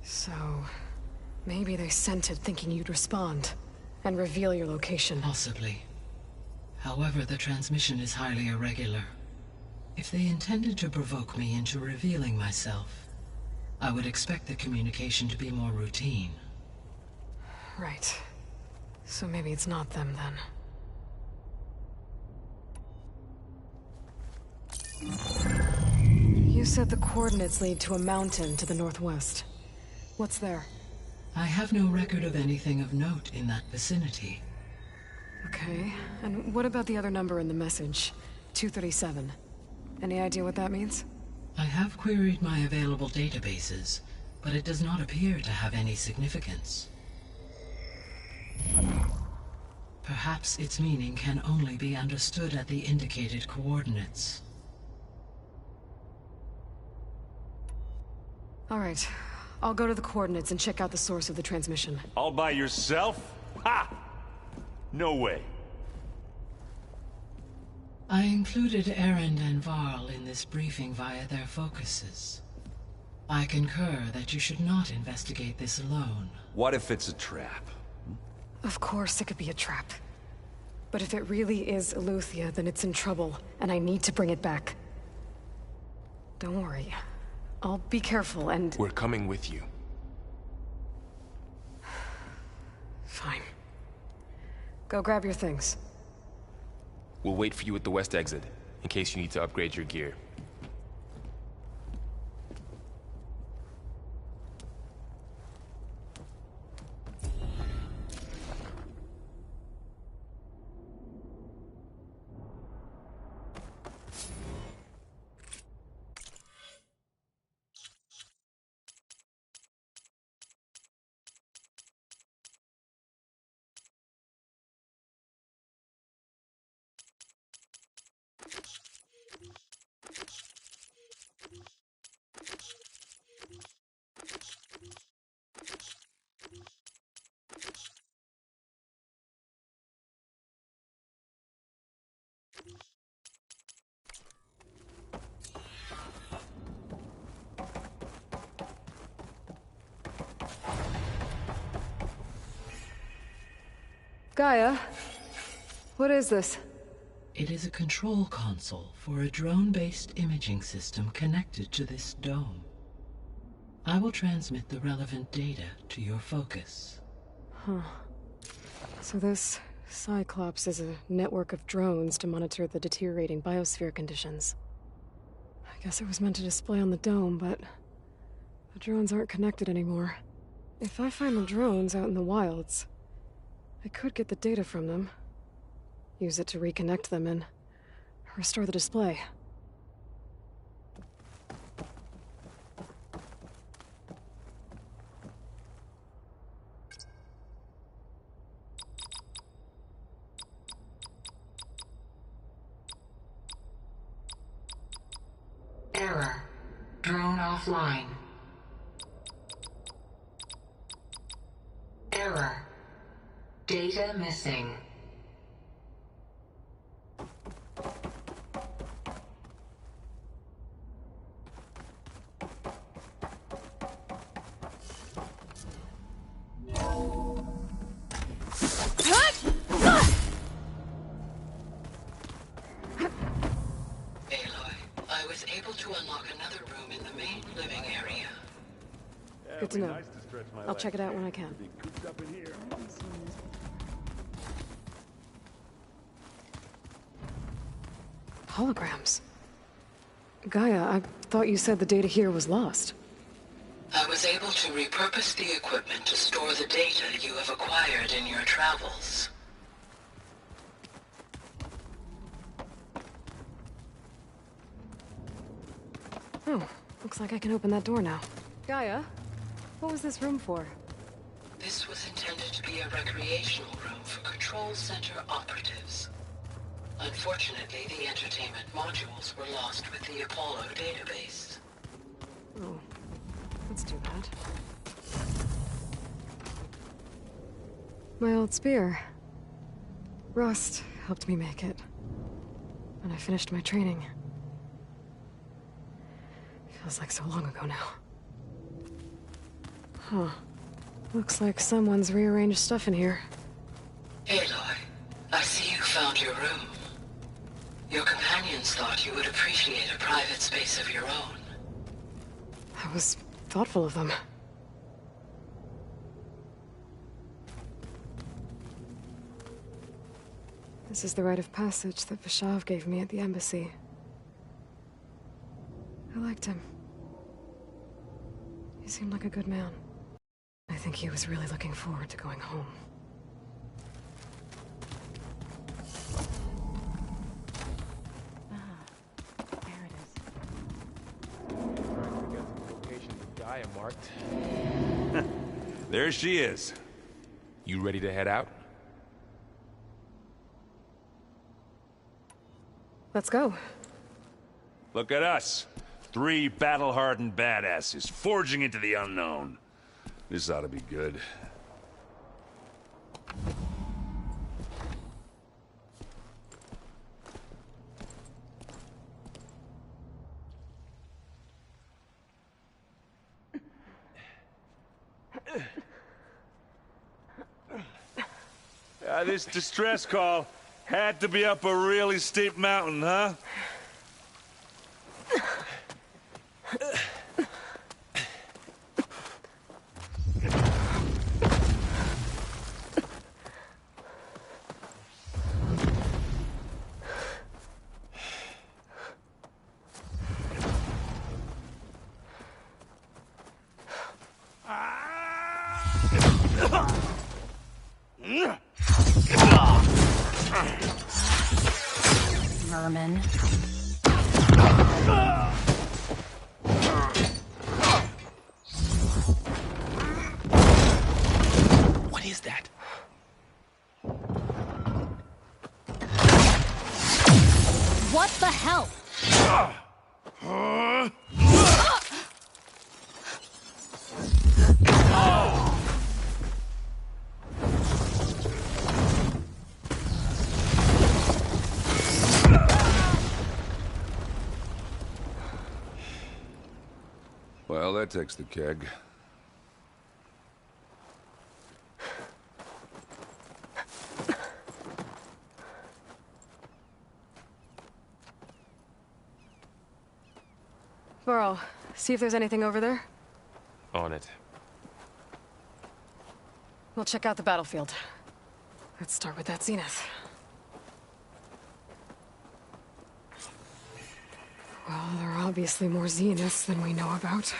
So, maybe they sent it thinking you'd respond, and reveal your location. Possibly. However, the transmission is highly irregular. If they intended to provoke me into revealing myself, I would expect the communication to be more routine. Right. So maybe it's not them, then. You said the coordinates lead to a mountain to the northwest. What's there? I have no record of anything of note in that vicinity. Okay, and what about the other number in the message? 237. Any idea what that means? I have queried my available databases, but it does not appear to have any significance. Perhaps its meaning can only be understood at the indicated coordinates. All right. I'll go to the coordinates and check out the source of the transmission. All by yourself? Ha! No way. I included Erend and Varl in this briefing via their focuses. I concur that you should not investigate this alone. What if it's a trap? Of course it could be a trap. But if it really is Eleuthia, then it's in trouble, and I need to bring it back. Don't worry. I'll be careful and... We're coming with you. Fine. Go grab your things. We'll wait for you at the west exit, in case you need to upgrade your gear. Gaia, what is this? It is a control console for a drone-based imaging system connected to this dome. I will transmit the relevant data to your focus. Huh. So this Cyclops is a network of drones to monitor the deteriorating biosphere conditions. Guess it was meant to display on the dome, but the drones aren't connected anymore. If I find the drones out in the wilds, I could get the data from them, use it to reconnect them, and restore the display. Error. Drone offline. Error. Data missing. Good to know. I'll check it out when I can. Holograms. Gaia, I thought you said the data here was lost. I was able to repurpose the equipment to store the data you have acquired in your travels. Oh, looks like I can open that door now. Gaia, what was this room for? This was intended to be a recreational room for Control Center operatives. Unfortunately, the entertainment modules were lost with the Apollo database. Oh, that's too bad. My old spear. Rust helped me make it. When I finished my training. Feels like so long ago now. Huh. Looks like someone's rearranged stuff in here. Aloy, I see you found your room. Your companions thought you would appreciate a private space of your own. That was thoughtful of them. This is the rite of passage that Vashav gave me at the embassy. I liked him. He seemed like a good man. I think he was really looking forward to going home. There it is. We got some locations with Gaia marked. There she is. You ready to head out? Let's go. Look at us. 3 battle-hardened badasses forging into the unknown. This ought to be good. This distress call had to be up a really steep mountain, huh? Merman. What is that? What the hell? Well, that takes the keg. Burrow, see if there's anything over there. On it. We'll check out the battlefield. Let's start with that Zenith. Well, there are obviously more Zeniths than we know about.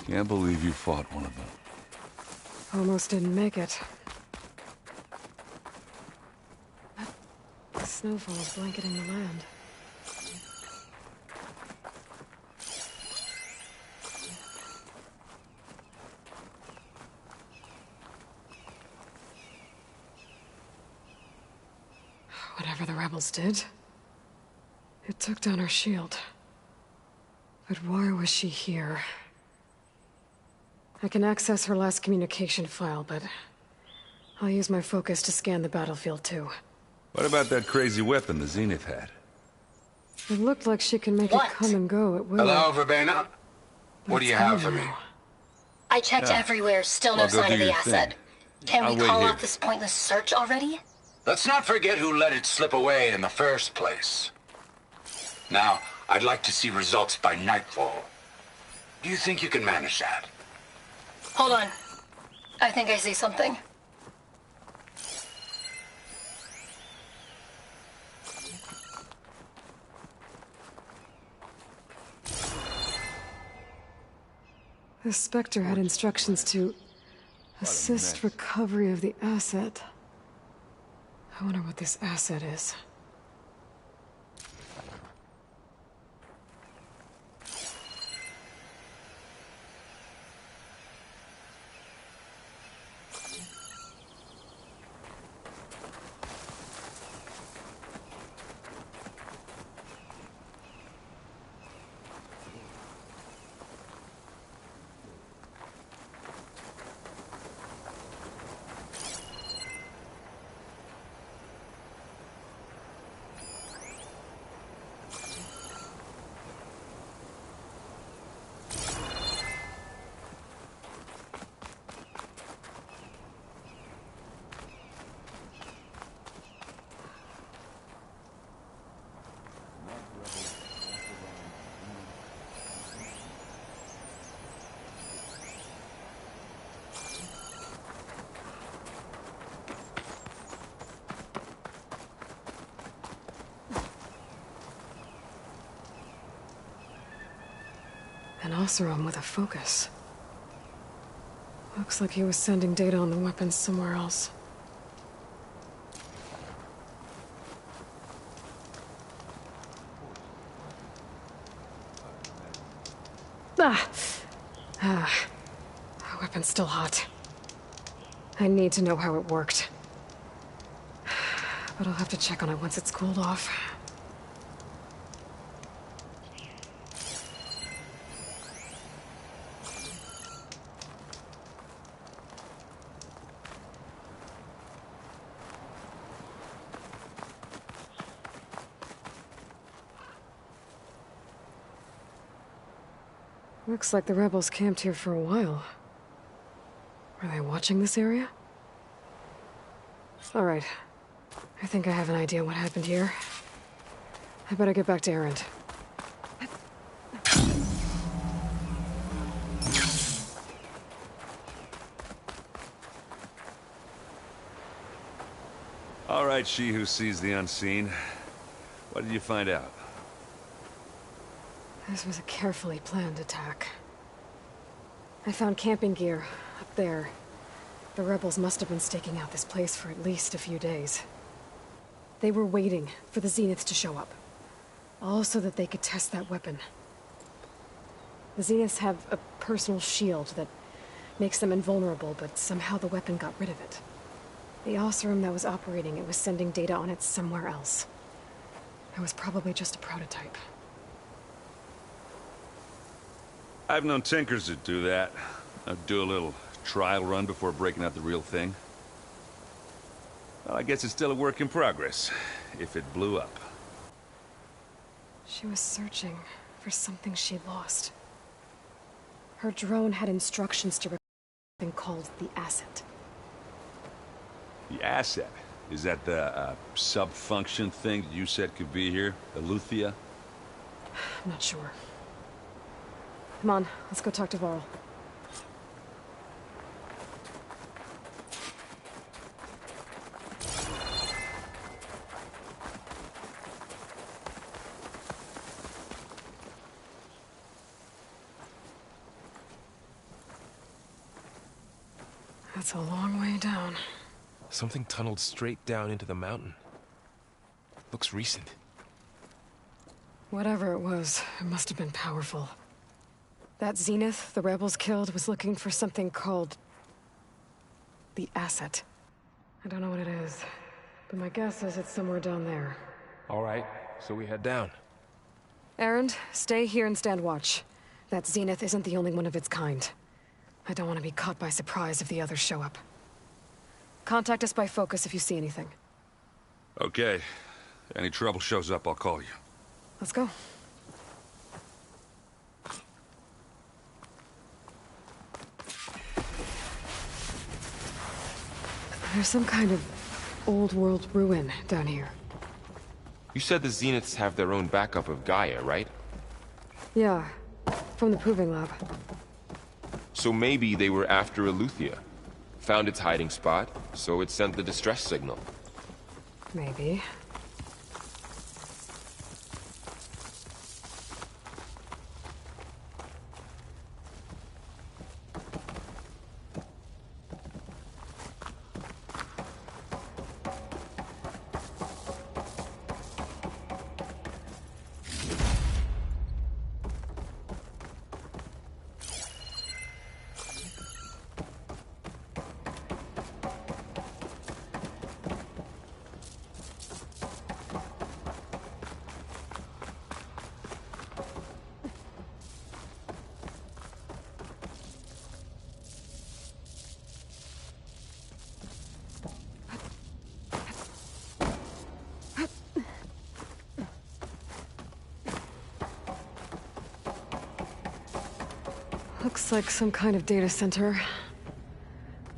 Can't believe you fought one of them. Almost didn't make it. The snowfall is blanketing the land. Whatever the rebels did, it took down our shield. But why was she here? I can access her last communication file, but I'll use my focus to scan the battlefield too. What about that crazy weapon the Zenith had? It looked like she can make it come and go at will. Hello, Verbena? What do you have for me? I checked everywhere, still no sign of the asset. Can we call off this pointless search already? Let's not forget who let it slip away in the first place. Now, I'd like to see results by nightfall. Do you think you can manage that? Hold on. I think I see something. The Spectre had instructions to assist recovery of the asset. I wonder what this asset is. An Oseram with a focus. Looks like he was sending data on the weapons somewhere else. The weapon's still hot. I need to know how it worked. But I'll have to check on it once it's cooled off. Looks like the rebels camped here for a while. Were they watching this area? All right. I think I have an idea what happened here. I better get back to Erend. All right, she who sees the unseen. What did you find out? This was a carefully planned attack. I found camping gear up there. The rebels must have been staking out this place for at least a few days. They were waiting for the Zeniths to show up. All so that they could test that weapon. The Zeniths have a personal shield that makes them invulnerable, but somehow the weapon got rid of it. The Oseram that was operating it was sending data on it somewhere else. It was probably just a prototype. I've known tinkers that do that. I'd do a little trial run before breaking out the real thing. Well, I guess it's still a work in progress, if it blew up. She was searching for something she lost. Her drone had instructions to recover something called the Asset. The Asset? Is that the sub-function thing that you said could be here? Eleuthia? I'm not sure. Come on, let's go talk to Varl. That's a long way down. Something tunneled straight down into the mountain. Looks recent. Whatever it was, it must have been powerful. That Zenith the rebels killed was looking for something called the Asset. I don't know what it is, but my guess is it's somewhere down there. All right, so we head down. Erend, stay here and stand watch. That Zenith isn't the only one of its kind. I don't want to be caught by surprise if the others show up. Contact us by focus if you see anything. Okay. Any trouble shows up, I'll call you. Let's go. There's some kind of old-world ruin down here. You said the Zeniths have their own backup of Gaia, right? Yeah, from the Proving Lab. So maybe they were after Eleuthia. Found its hiding spot, so it sent the distress signal. Maybe. Looks like some kind of data center.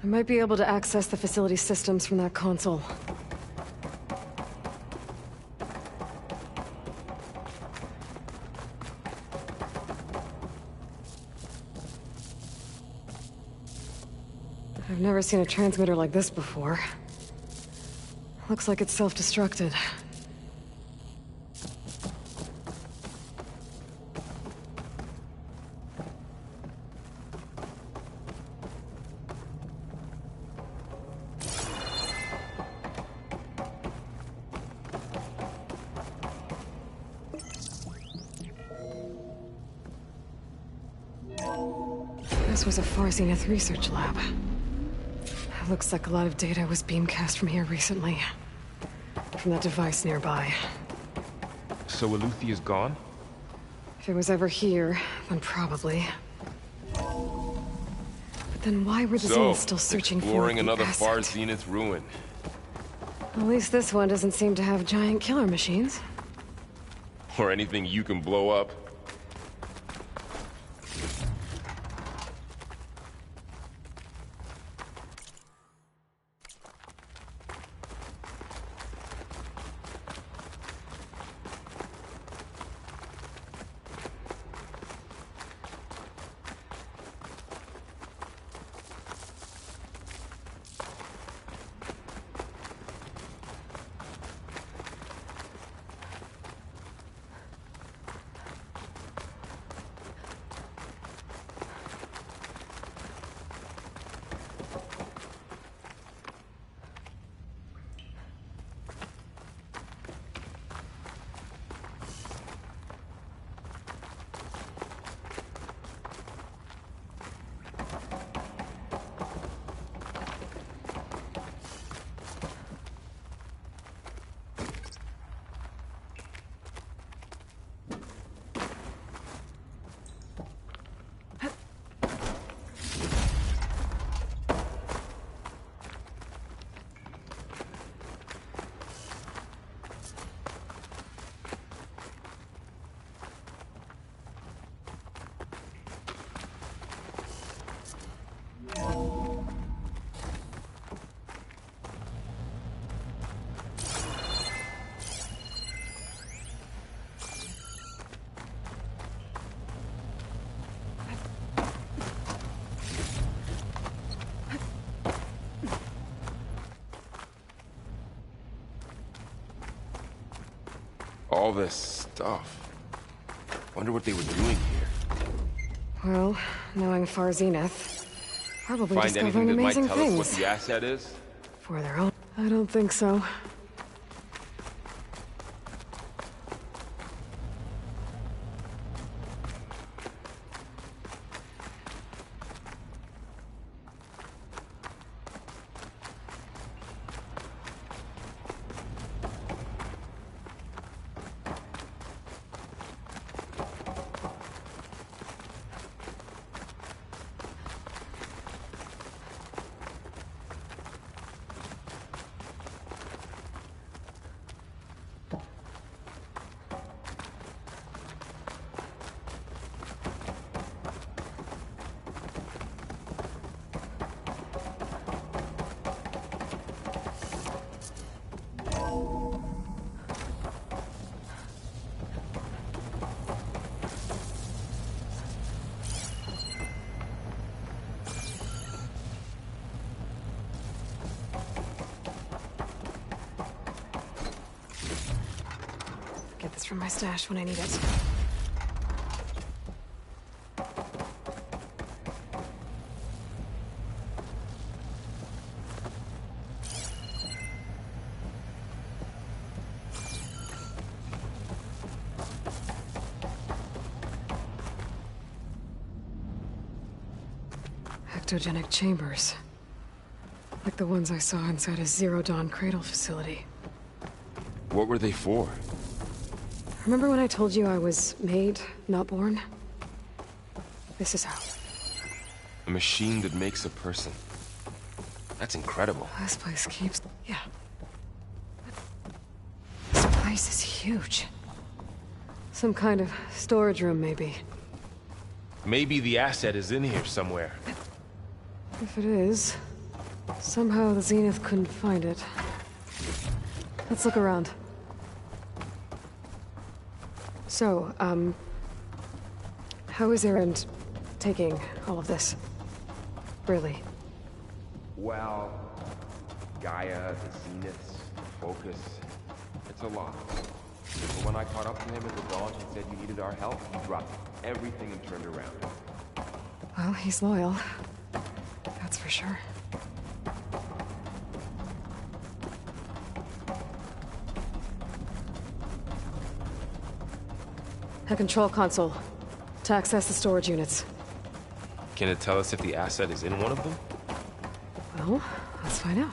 I might be able to access the facility systems from that console. I've never seen a transmitter like this before. Looks like it's self-destructed. This was a Far Zenith research lab. Looks like a lot of data was beamcast from here recently. From that device nearby. So Eleuthia's gone? If it was ever here, then probably. But then why were the Zeniths still searching for exploring the another Asset? Far Zenith ruin. At least this one doesn't seem to have giant killer machines. Or anything you can blow up. All this stuff. Wonder what they were doing here. Well, knowing Far Zenith, Probably Find anything discovering that might amazing tell us what things. the asset is? For their own. I don't think so. Get this from my stash when I need it. Ectogenic chambers. Like the ones I saw inside a Zero Dawn cradle facility. What were they for? Remember when I told you I was made, not born? This is how. A machine that makes a person. That's incredible. This place keeps... Yeah. This place is huge. Some kind of storage room, maybe. Maybe the asset is in here somewhere. If it is, somehow the Zenith couldn't find it. Let's look around. So, how is Erend taking all of this? Really? Well, Gaia, the Zeniths, Focus, it's a lot. But when I caught up to him at the Dawn and said you needed our help, he dropped everything and turned around. Well, he's loyal. That's for sure. A control console. To access the storage units. Can it tell us if the asset is in one of them? Well, let's find out.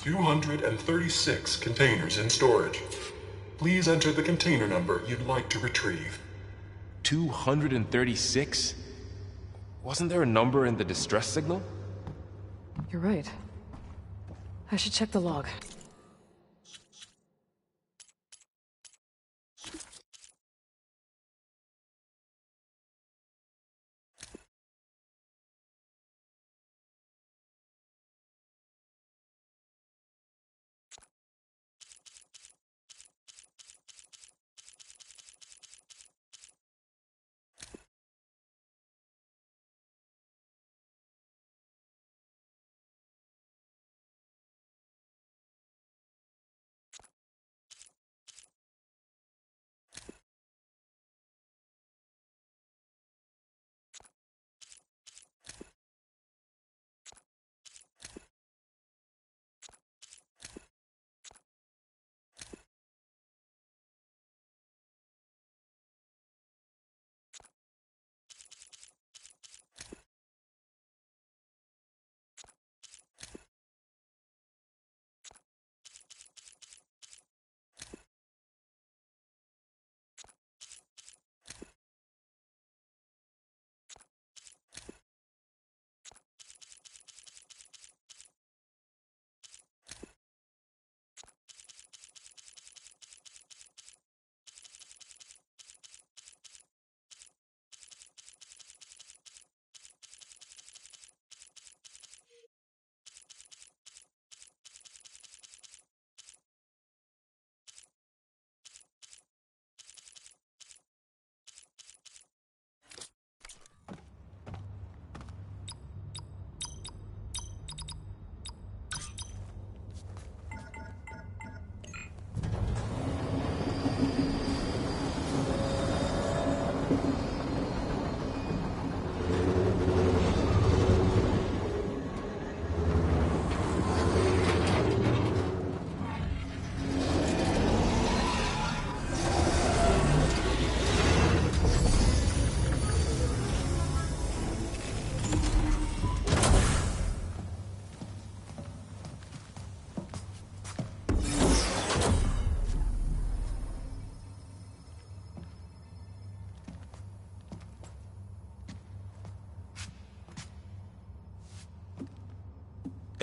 $236 containers in storage. Please enter the container number you'd like to retrieve. 236? Wasn't there a number in the distress signal? You're right. I should check the log.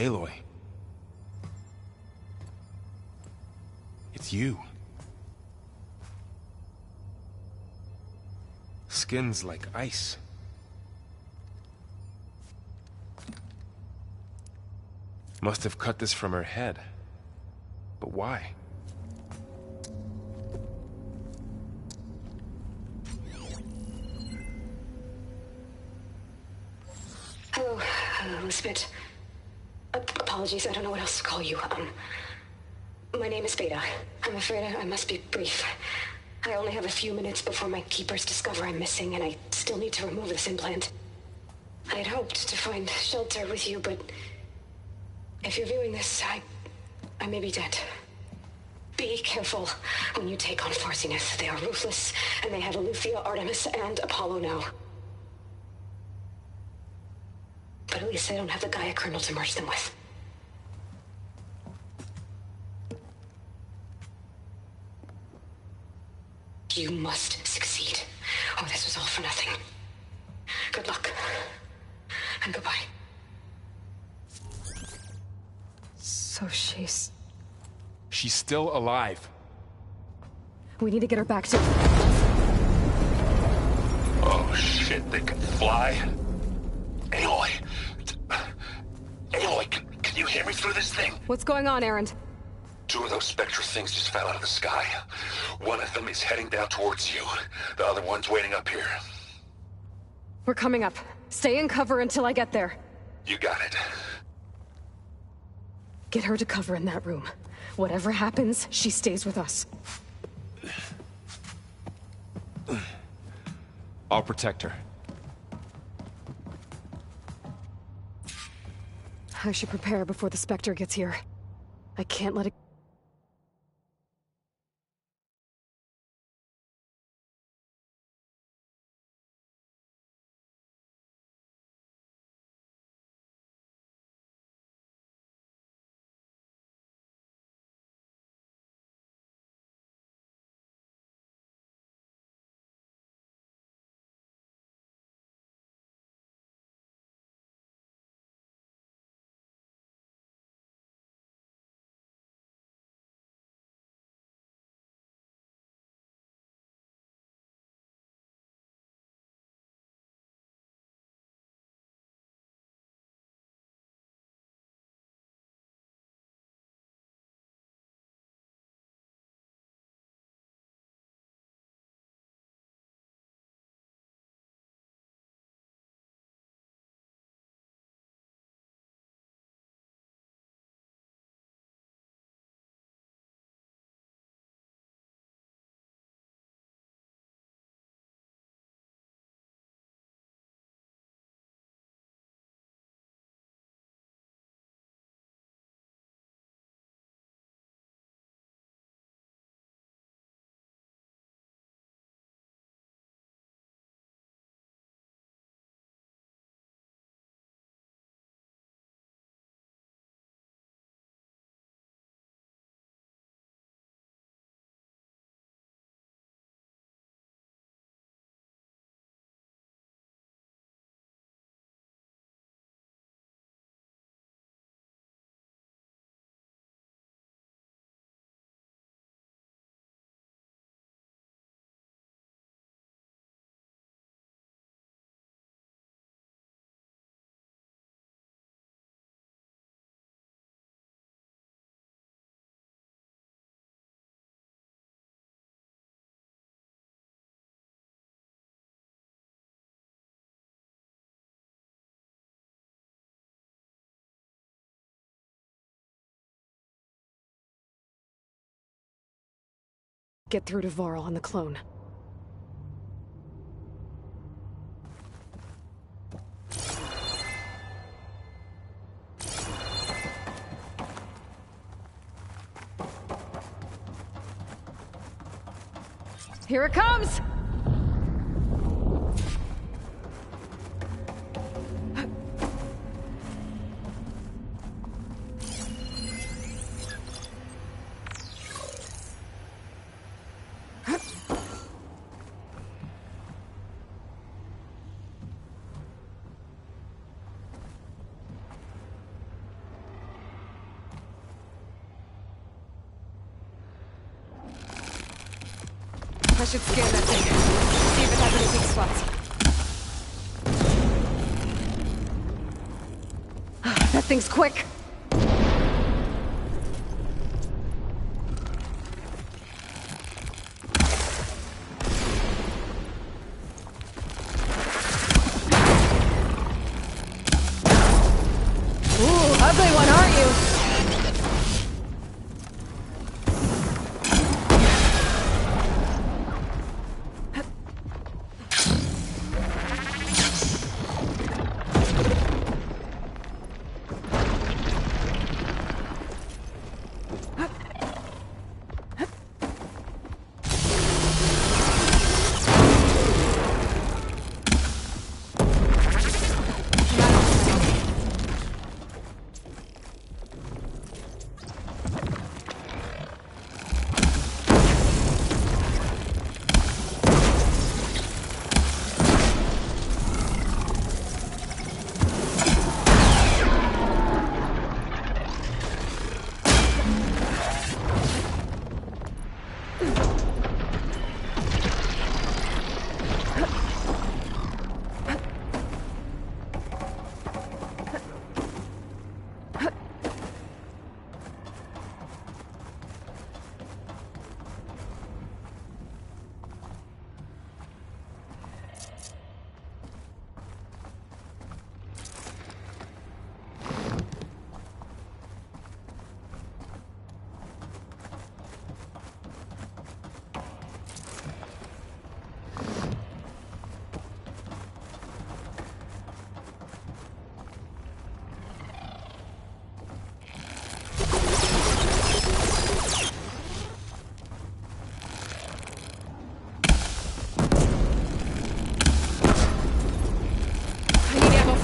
Aloy. It's you. Skin's like ice. Must have cut this from her head. But why? Hello, Elizabeth. Apologies, I don't know what else to call you. My name is Beta. I'm afraid I must be brief. I only have a few minutes before my keepers discover I'm missing, and I still need to remove this implant. I had hoped to find shelter with you, but if you're viewing this, I may be dead. Be careful when you take on Far Zenith. They are ruthless, and they have Eleuthia, Artemis, and Apollo now. But at least they don't have the Gaia kernel to merge them with. You must succeed, or this was all for nothing. Good luck, and goodbye. So she's still alive. We need to get her back to... Oh shit, they can fly? Aloy! Aloy, can you hear me through this thing? What's going on, Erend? 2 of those Spectre things just fell out of the sky. One of them is heading down towards you. The other one's waiting up here. We're coming up. Stay in cover until I get there. You got it. Get her to cover in that room. Whatever happens, she stays with us. I'll protect her. I should prepare before the Spectre gets here. I can't let it... Get through to Varl on the clone. Here it comes! I should scan that thing. See if it has any weak spots. That thing's quick. Ooh, ugly one, aren't you?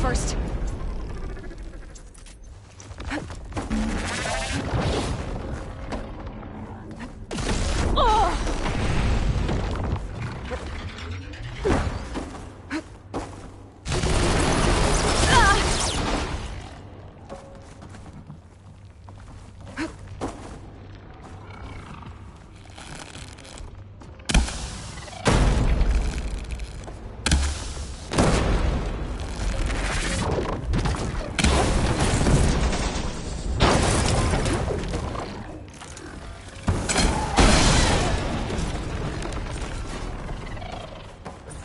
First.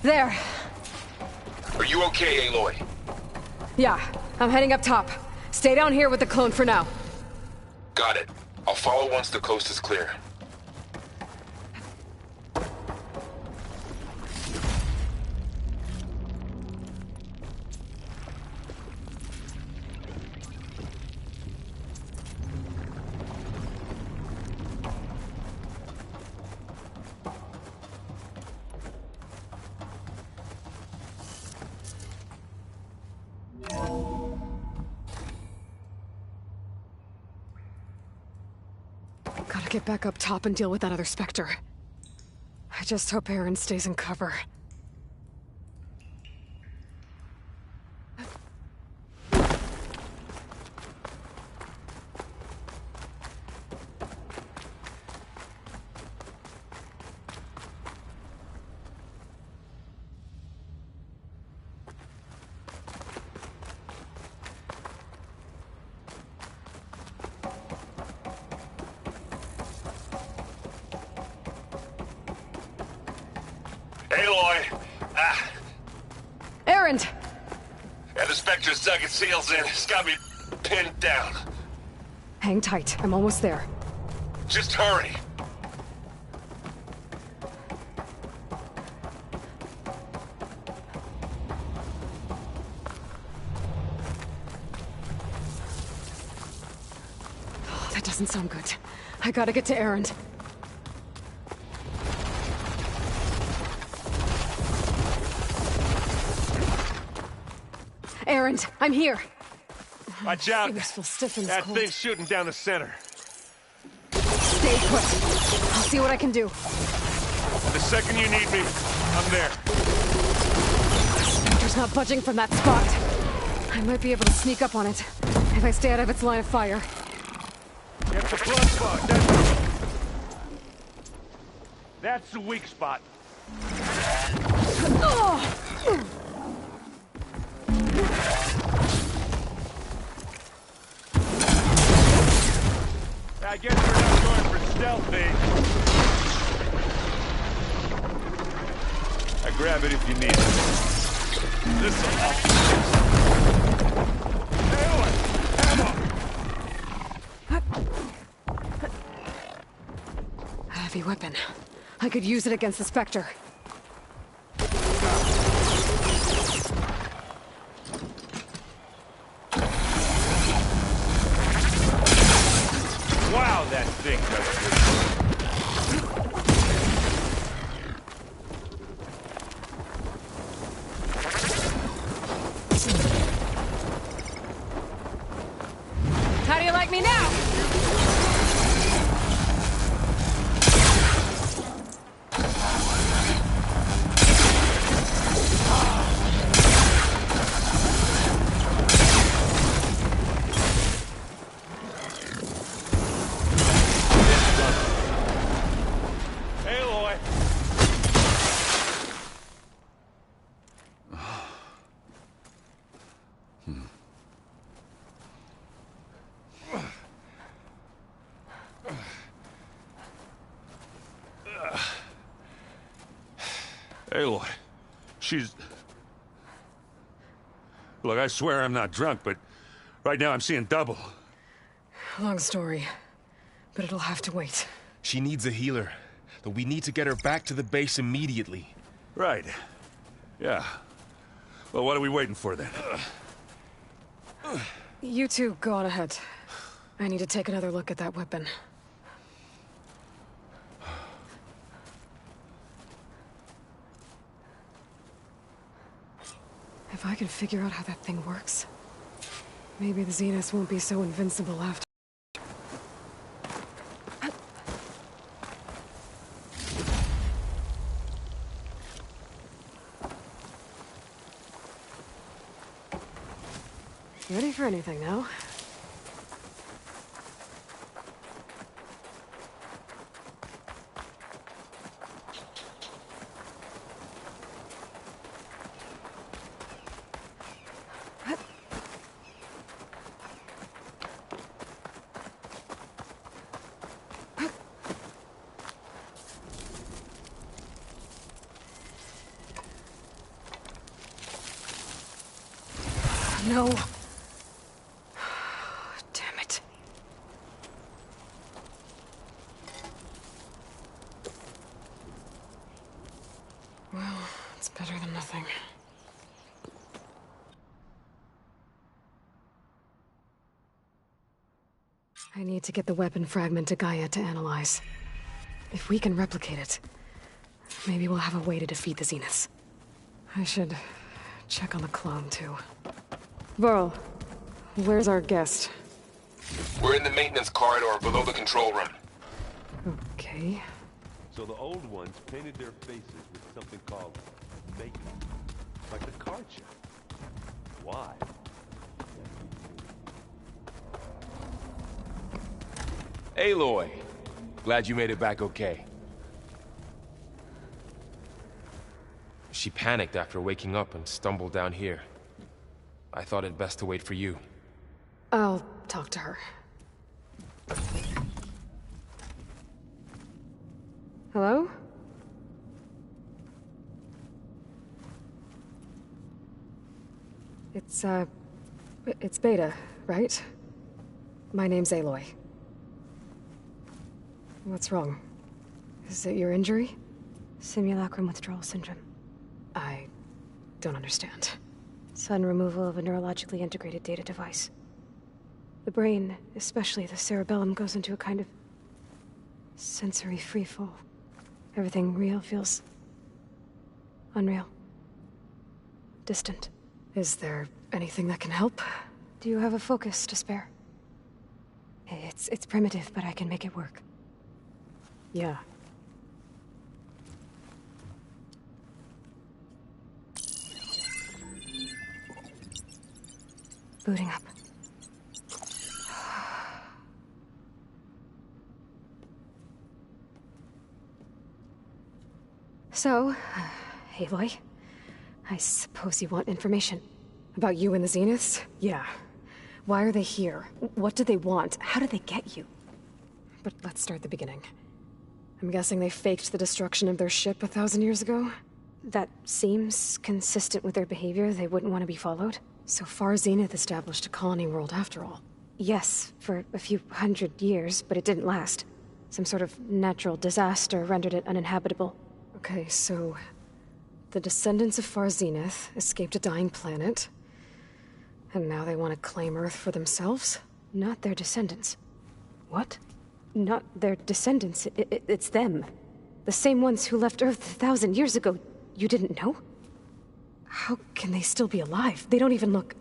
There. Are you okay, Aloy? Yeah, I'm heading up top. Stay down here with the clone for now. Got it. I'll follow once the coast is clear. Gotta get back up top and deal with that other Spectre. I just hope Aaron stays in cover. Aloy! Aaron! Yeah, the Spectre's dug its heels in. It's got me pinned down. Hang tight. I'm almost there. Just hurry. Oh, that doesn't sound good. I gotta get to Aaron. Aaron, I'm here. Watch out. Fingers feel stiff in this That cold. thing's shooting down the center. Stay put. I'll see what I can do. The second you need me, I'm there. Spectre's not budging from that spot. I might be able to sneak up on it if I stay out of its line of fire. Get the blood spot. That's That's the weak spot. I guess we're not going for stealth, eh? I grab it if you need it. This'll help. Aloy! A heavy weapon. I could use it against the Spectre. Wow, that thing does good. How do you like me now? Aloy! Aloy, she's... Look, I swear I'm not drunk, but right now I'm seeing double. Long story, but it'll have to wait. She needs a healer, but we need to get her back to the base immediately. Right. Yeah. Well, what are we waiting for then? You two go on ahead. I need to take another look at that weapon. If I can figure out how that thing works, maybe the Zeniths won't be so invincible after. Ready for anything now? No. Damn it. Well, it's better than nothing. I need to get the weapon fragment to Gaia to analyze. If we can replicate it, maybe we'll have a way to defeat the Zeniths. I should check on the clone, too. Varl, where's our guest? We're in the maintenance corridor below the control room. Okay. So the old ones painted their faces with something called makeup. Like the card show. Why? Aloy! Glad you made it back okay. She panicked after waking up and stumbled down here. I thought it best to wait for you. I'll talk to her. Hello? It's Beta, right? My name's Aloy. What's wrong? Is it your injury? Simulacrum withdrawal syndrome. I don't understand. Sudden removal of a neurologically integrated data device. The brain, especially the cerebellum, goes into a kind of sensory freefall. Everything real feels unreal. Distant. Is there anything that can help? Do you have a focus to spare? It's primitive, but I can make it work. Yeah. Booting up. So, Aloy, I suppose you want information. About you and the Zeniths? Yeah. Why are they here? What do they want? How did they get you? But let's start at the beginning. I'm guessing they faked the destruction of their ship 1,000 years ago? That seems consistent with their behavior. They wouldn't want to be followed. So Far Zenith established a colony world after all. Yes, for a few hundred years, but it didn't last. Some sort of natural disaster rendered it uninhabitable. Okay, so the descendants of Far Zenith escaped a dying planet, and now they want to claim Earth for themselves? Not their descendants. What? Not their descendants. It's them. The same ones who left Earth 1,000 years ago. You didn't know? How can they still be alive? They don't even look...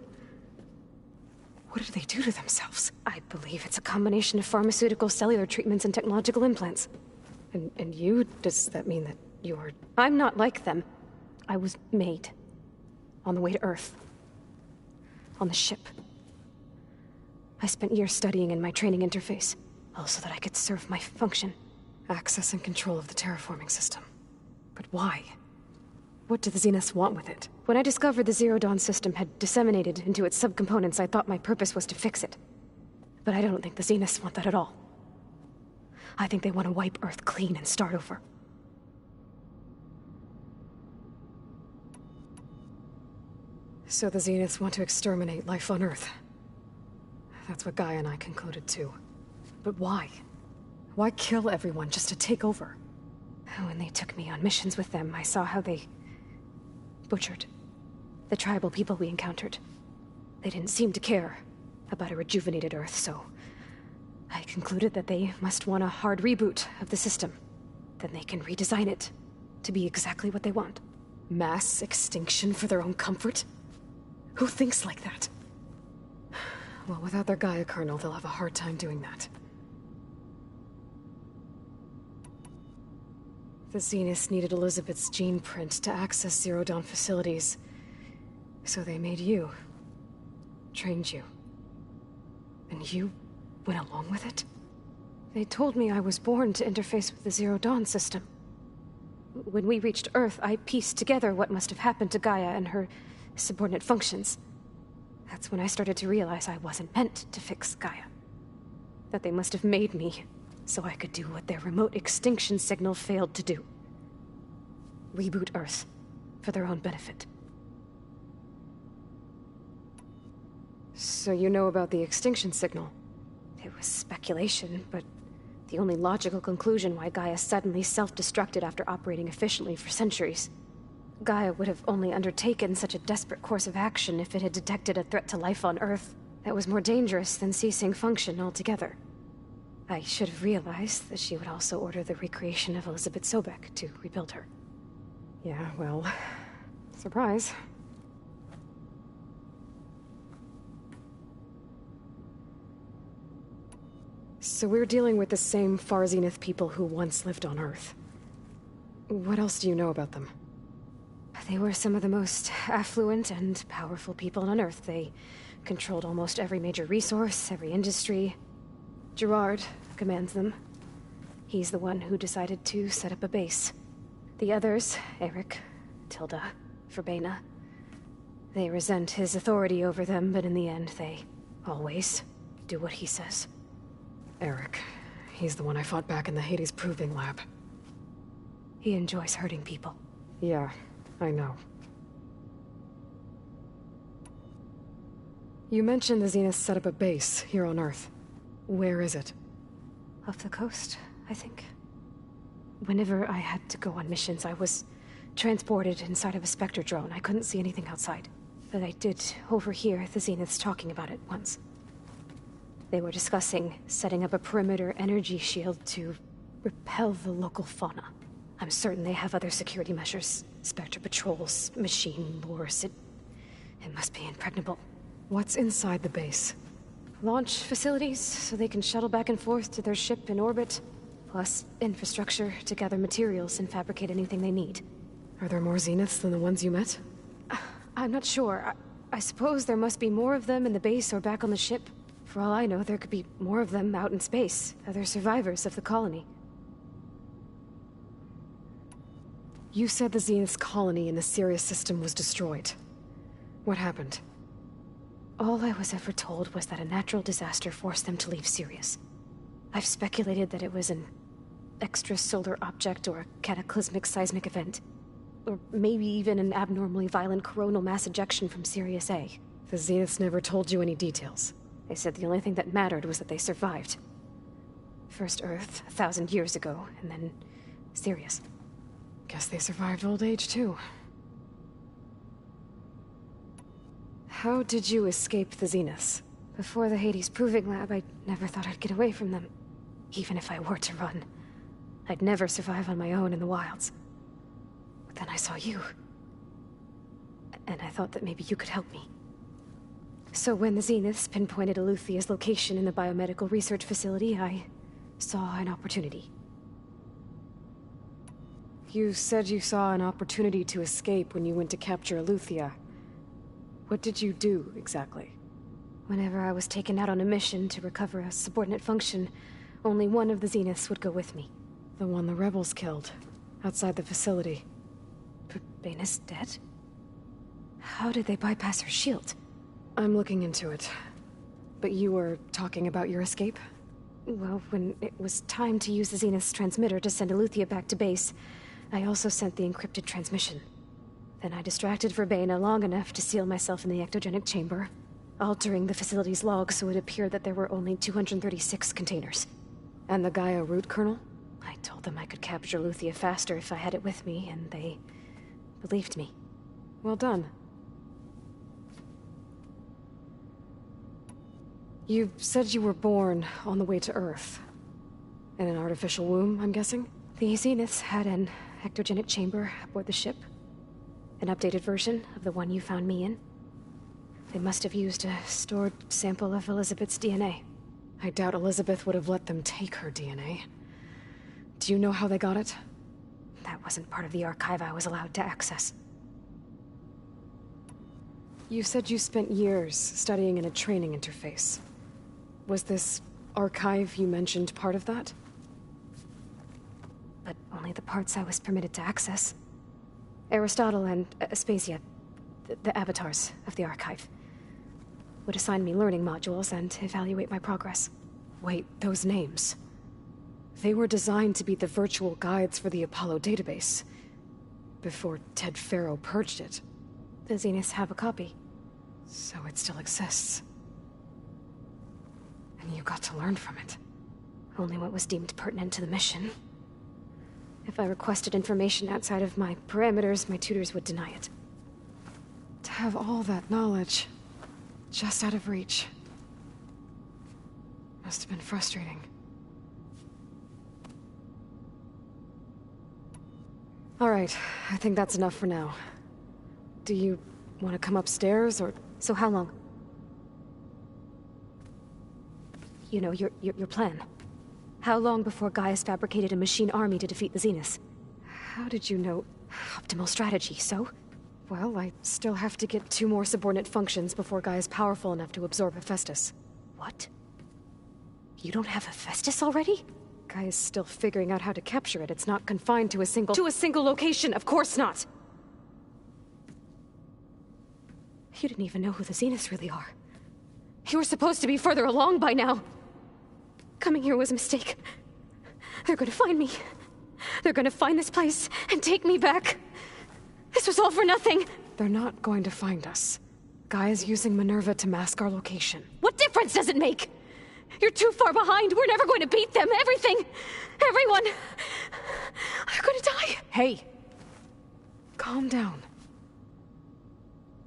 What did they do to themselves? I believe it's a combination of pharmaceutical, cellular treatments, and technological implants. And you? Does that mean that you're... I'm not like them. I was made. On the way to Earth. On the ship. I spent years studying in my training interface, all so that I could serve my function. Access and control of the terraforming system. But why? What do the Zeniths want with it? When I discovered the Zero Dawn system had disseminated into its subcomponents, I thought my purpose was to fix it. But I don't think the Zeniths want that at all. I think they want to wipe Earth clean and start over. So the Zeniths want to exterminate life on Earth. That's what Gaia and I concluded too. But why? Why kill everyone just to take over? When they took me on missions with them, I saw how they butchered the tribal people we encountered. They didn't seem to care about a rejuvenated Earth, so I concluded that they must want a hard reboot of the system. Then they can redesign it to be exactly what they want. Mass extinction for their own comfort? Who thinks like that? Well, without their Gaia kernel, they'll have a hard time doing that. The Zeniths needed Elizabeth's gene print to access Zero Dawn facilities. So they made you. Trained you. And you went along with it? They told me I was born to interface with the Zero Dawn system. When we reached Earth, I pieced together what must have happened to Gaia and her subordinate functions. That's when I started to realize I wasn't meant to fix Gaia. That they must have made me so I could do what their remote extinction signal failed to do. Reboot Earth, for their own benefit. So you know about the extinction signal? It was speculation, but the only logical conclusion why Gaia suddenly self-destructed after operating efficiently for centuries. Gaia would have only undertaken such a desperate course of action if it had detected a threat to life on Earth that was more dangerous than ceasing function altogether. I should have realized that she would also order the recreation of Elizabeth Sobek to rebuild her. Yeah, well... surprise. So we're dealing with the same Far Zenith people who once lived on Earth. What else do you know about them? They were some of the most affluent and powerful people on Earth. They controlled almost every major resource, every industry. Gerard commands them. He's the one who decided to set up a base. The others, Eric, Tilda, Verbena, they resent his authority over them, but in the end, they always do what he says. Eric. He's the one I fought back in the Hades Proving Lab. He enjoys hurting people. Yeah, I know. You mentioned the Zeniths set up a base here on Earth. Where is it? Off the coast, I think. Whenever I had to go on missions, I was transported inside of a Spectre drone. I couldn't see anything outside. But I did overhear the Zeniths talking about it once. They were discussing setting up a perimeter energy shield to repel the local fauna. I'm certain they have other security measures. Spectre patrols, machine lures. It must be impregnable. What's inside the base? Launch facilities, so they can shuttle back and forth to their ship in orbit. Plus, infrastructure to gather materials and fabricate anything they need. Are there more Zeniths than the ones you met? I'm not sure. I suppose there must be more of them in the base or back on the ship. For all I know, there could be more of them out in space, other survivors of the colony. You said the Zenith's colony in the Sirius system was destroyed. What happened? All I was ever told was that a natural disaster forced them to leave Sirius. I've speculated that it was an extrasolar object or a cataclysmic seismic event. Or maybe even an abnormally violent coronal mass ejection from Sirius A. The Zeniths never told you any details. They said the only thing that mattered was that they survived. First Earth, 1,000 years ago, and then Sirius. Guess they survived old age, too. How did you escape the Zeniths? Before the Hades Proving Lab, I never thought I'd get away from them. Even if I were to run. I'd never survive on my own in the wilds. But then I saw you. And I thought that maybe you could help me. So when the Zeniths pinpointed Eluthia's location in the biomedical research facility, I saw an opportunity. You said you saw an opportunity to escape when you went to capture Eluthia. What did you do, exactly? Whenever I was taken out on a mission to recover a subordinate function, only one of the Zeniths would go with me. The one the rebels killed, outside the facility. But Baina's dead? How did they bypass her shield? I'm looking into it. But you were talking about your escape? Well, when it was time to use the Zenith's transmitter to send Eluthia back to base, I also sent the encrypted transmission. Then I distracted Verbena long enough to seal myself in the ectogenic chamber, altering the facility's log so it appeared that there were only 236 containers. And the Gaia root kernel? I told them I could capture Eluthia faster if I had it with me, and they believed me. Well done. You said you were born on the way to Earth. In an artificial womb, I'm guessing? The Zeniths had an ectogenic chamber aboard the ship. An updated version of the one you found me in. They must have used a stored sample of Elizabeth's DNA. I doubt Elizabeth would have let them take her DNA. Do you know how they got it? That wasn't part of the archive I was allowed to access. You said you spent years studying in a training interface. Was this archive you mentioned part of that? But only the parts I was permitted to access. Aristotle and Aspasia, the avatars of the archive, would assign me learning modules and evaluate my progress. Wait, those names. They were designed to be the virtual guides for the Apollo database. Before Ted Faro purged it. The Zeniths have a copy. So it still exists. And you got to learn from it. Only what was deemed pertinent to the mission. If I requested information outside of my parameters, my tutors would deny it. To have all that knowledge, just out of reach. Must have been frustrating. All right, I think that's enough for now. Do you want to come upstairs, or... So how long? You know, your plan. How long before Gaius fabricated a machine army to defeat the Zeniths? How did you know? Optimal strategy, so? Well, I still have to get 2 more subordinate functions before Gaia's powerful enough to absorb Hephaestus. What? You don't have Hephaestus already? Gaia's still figuring out how to capture it. It's not confined to a single... To a single location! Of course not! You didn't even know who the Zeniths really are. You were supposed to be further along by now. Coming here was a mistake. They're gonna find me. They're gonna find this place and take me back. This was all for nothing. They're not going to find us. Gaia's using Minerva to mask our location. What difference does it make? You're too far behind. We're never going to beat them. Everything. Everyone. They're gonna die. Hey. Calm down.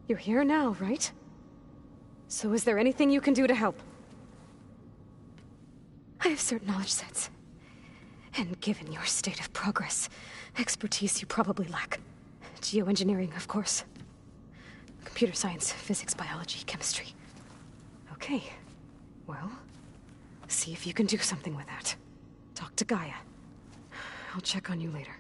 You're here now, right? So is there anything you can do to help? I have certain knowledge sets. And given your state of progress, expertise you probably lack. Geoengineering, of course. Computer science, physics, biology, chemistry. Okay. Well, see if you can do something with that. Talk to Gaia. I'll check on you later.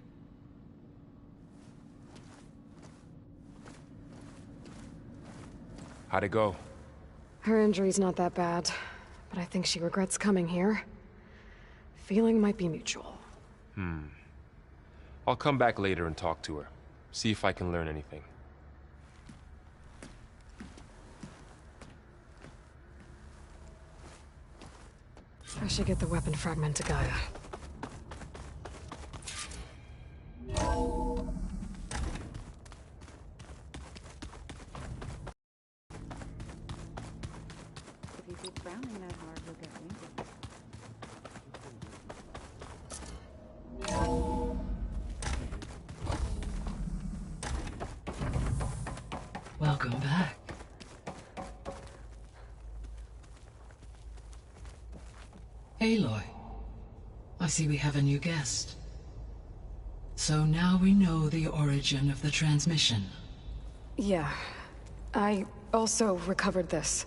How'd it go? Her injury's not that bad, but I think she regrets coming here. Feeling might be mutual. I'll come back later and talk to her. See if I can learn anything. I should get the weapon fragment to Gaia. If you keep frowning that hard, we'll get wrinkles. Welcome back. Aloy, I see we have a new guest. So now we know the origin of the transmission. Yeah. I also recovered this.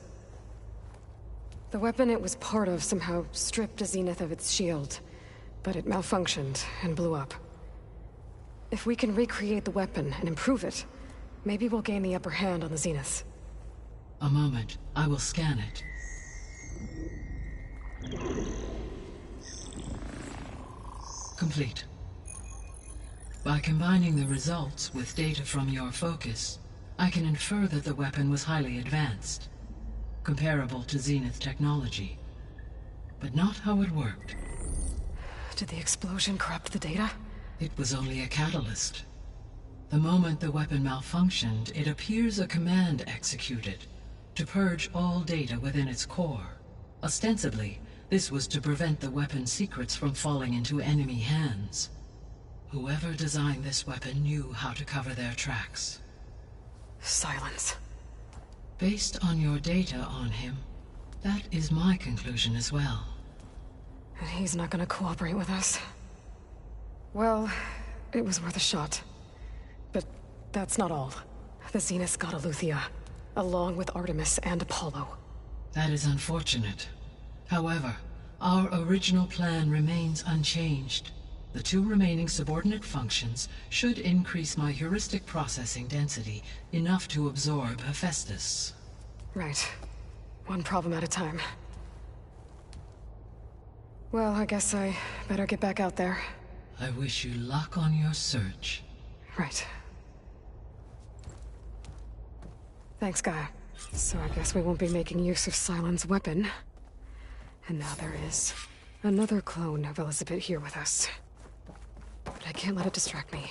The weapon it was part of somehow stripped Zenith of its shield, but it malfunctioned and blew up. If we can recreate the weapon and improve it, maybe we'll gain the upper hand on the Zeniths. A moment. I will scan it. Complete. By combining the results with data from your focus, I can infer that the weapon was highly advanced, comparable to Zenith technology, but not how it worked. Did the explosion corrupt the data? It was only a catalyst. The moment the weapon malfunctioned, it appears a command executed to purge all data within its core. Ostensibly, this was to prevent the weapon's secrets from falling into enemy hands. Whoever designed this weapon knew how to cover their tracks. Silence. Based on your data on him, that is my conclusion as well. And he's not gonna cooperate with us. Well, it was worth a shot. But that's not all. The Zeniths got Eleuthia, along with Artemis and Apollo. That is unfortunate. However, our original plan remains unchanged. The 2 remaining subordinate functions should increase my heuristic processing density enough to absorb Hephaestus. Right. One problem at a time. Well, I guess I better get back out there. I wish you luck on your search. Right. Thanks, Gaia. So I guess we won't be making use of Cylon's weapon. And now there is another clone of Elizabeth here with us. But I can't let it distract me.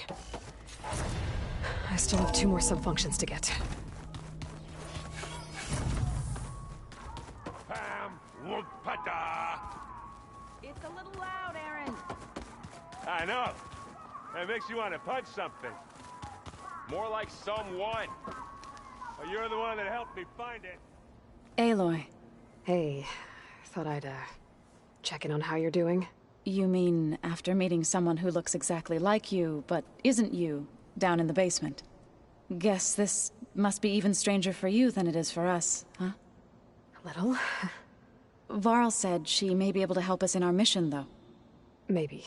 I still have 2 more sub-functions to get. It's a little loud, Aaron. I know. That makes you want to punch something. More like someone. Well, you're the one that helped me find it. Aloy. Hey, thought I'd, check in on how you're doing. You mean after meeting someone who looks exactly like you, but isn't you, down in the basement? Guess this must be even stranger for you than it is for us, huh? A little. Varl said she may be able to help us in our mission, though. Maybe.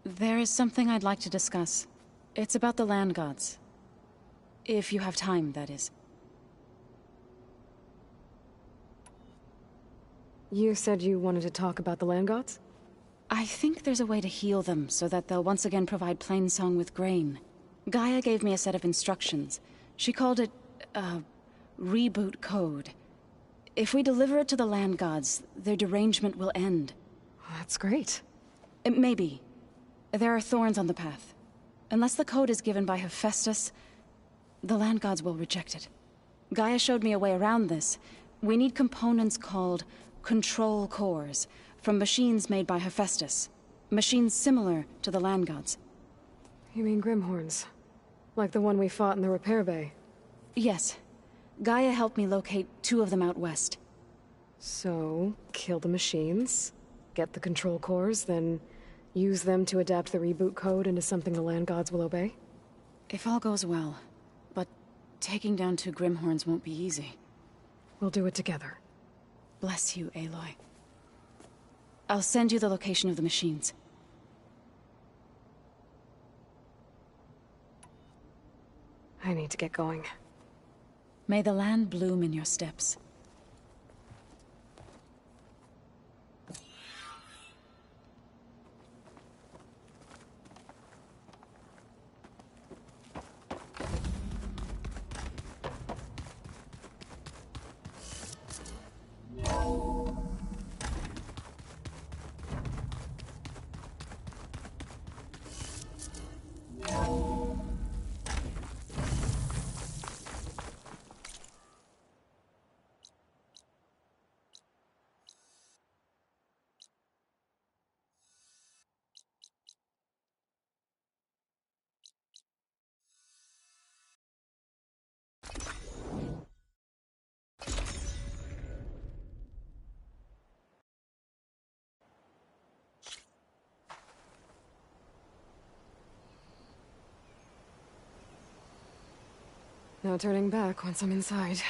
There is something I'd like to discuss. It's about the land gods. If you have time, that is. You said you wanted to talk about the land gods? I think there's a way to heal them so that they'll once again provide Plainsong with grain. Gaia gave me a set of instructions. She called it, reboot code. If we deliver it to the land gods, their derangement will end. That's great. Maybe. There are thorns on the path. Unless the code is given by Hephaestus, the land gods will reject it. Gaia showed me a way around this. We need components called control cores, from machines made by Hephaestus. Machines similar to the land gods. You mean Grimhorns? Like the one we fought in the repair bay? Yes. Gaia helped me locate 2 of them out west. So, kill the machines, get the control cores, then use them to adapt the reboot code into something the land gods will obey? If all goes well. But taking down 2 Grimhorns won't be easy. We'll do it together. Bless you, Aloy. I'll send you the location of the machines. I need to get going. May the land bloom in your steps. No turning back once I'm inside.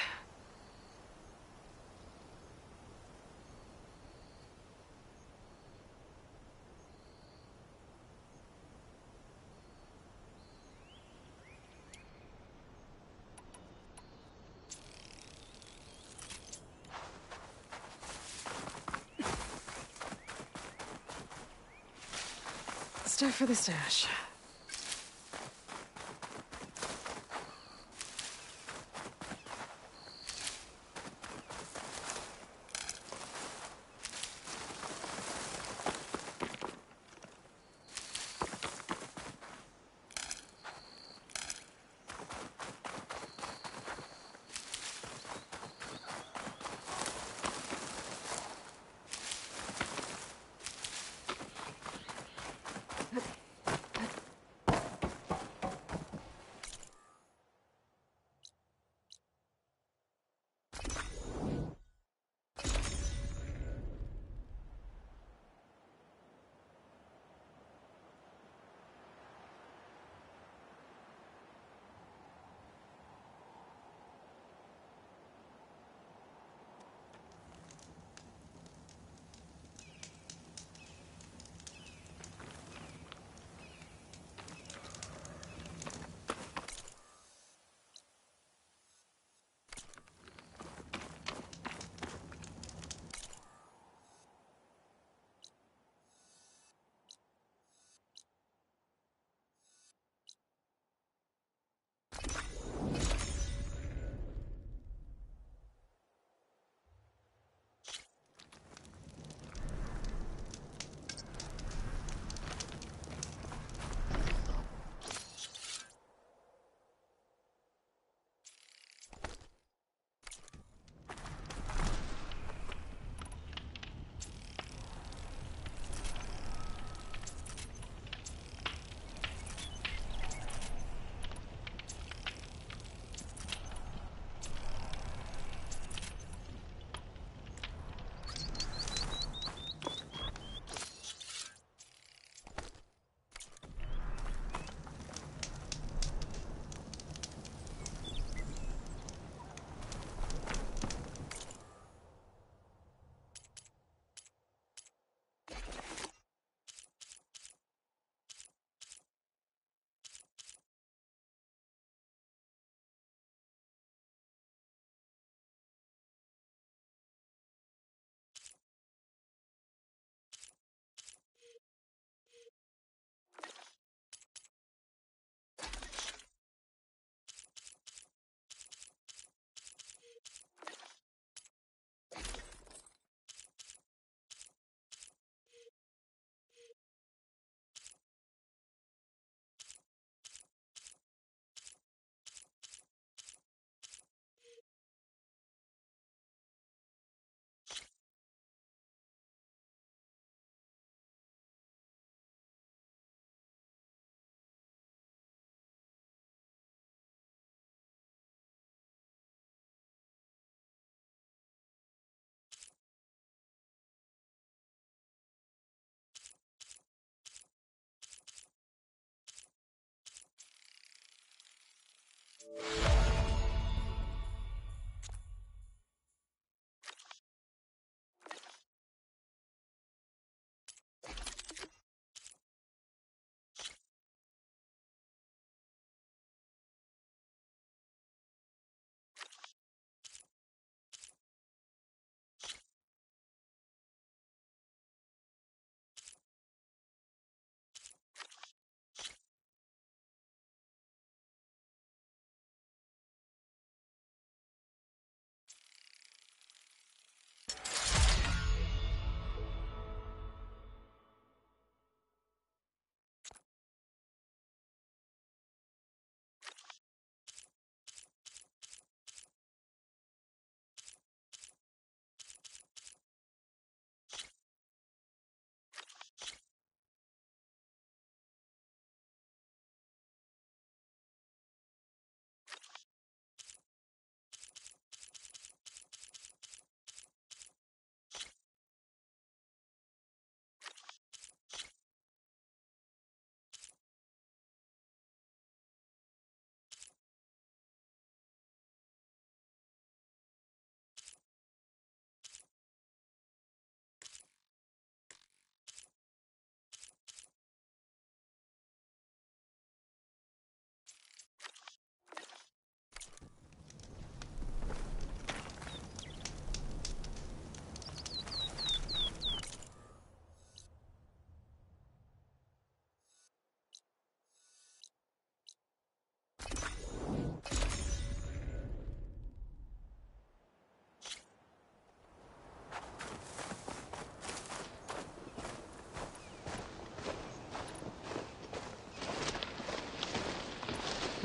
Stuff for the stash.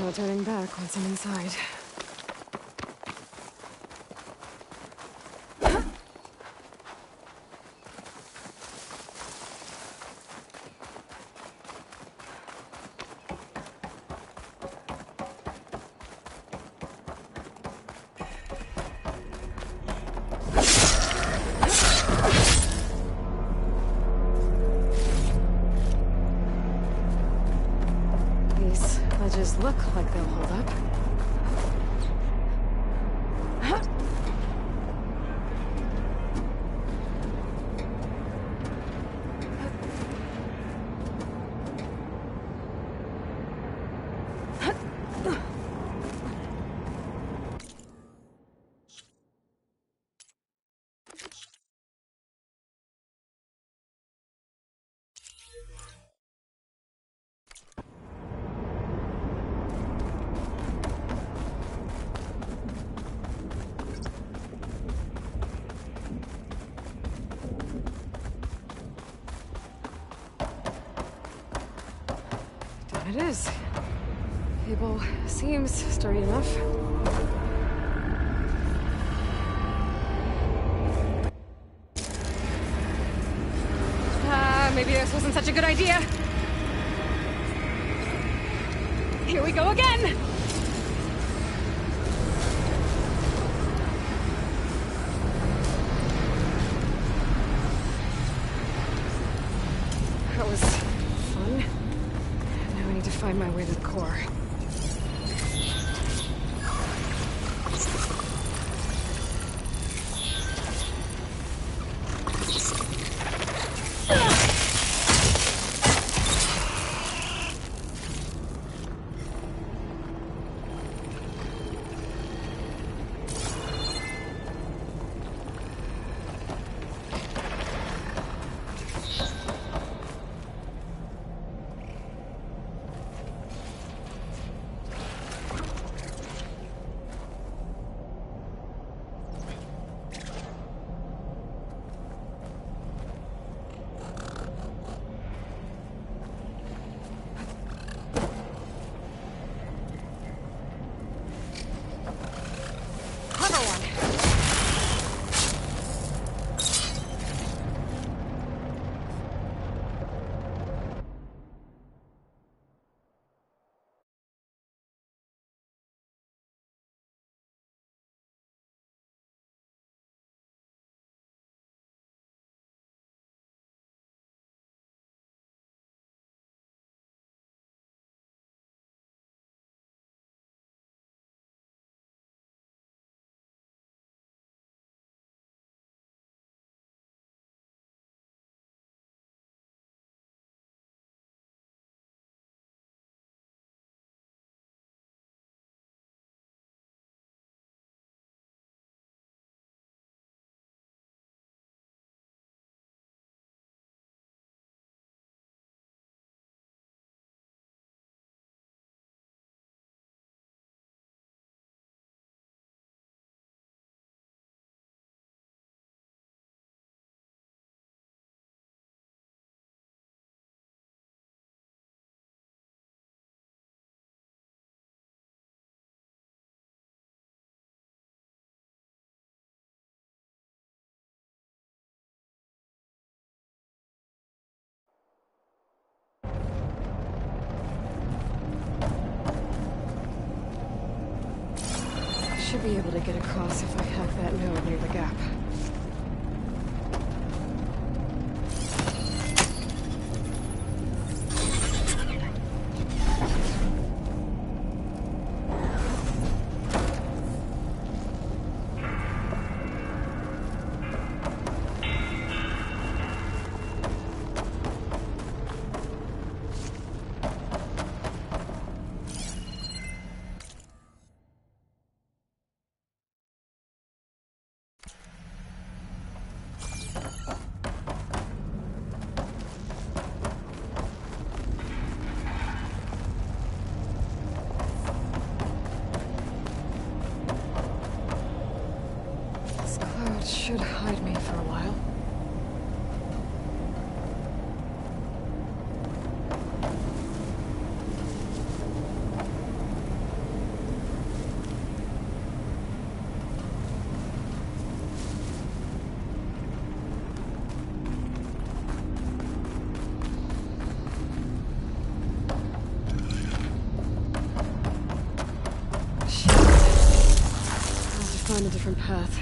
No turning back once I'm inside. These ledges look like they'll hold up. It is. Cable seems sturdy enough. Maybe this wasn't such a good idea. Here we go again! That was fun. Now I need to find my way to the core. Should be able to get across if I hack that node near the gap. Should hide me for a while. different path.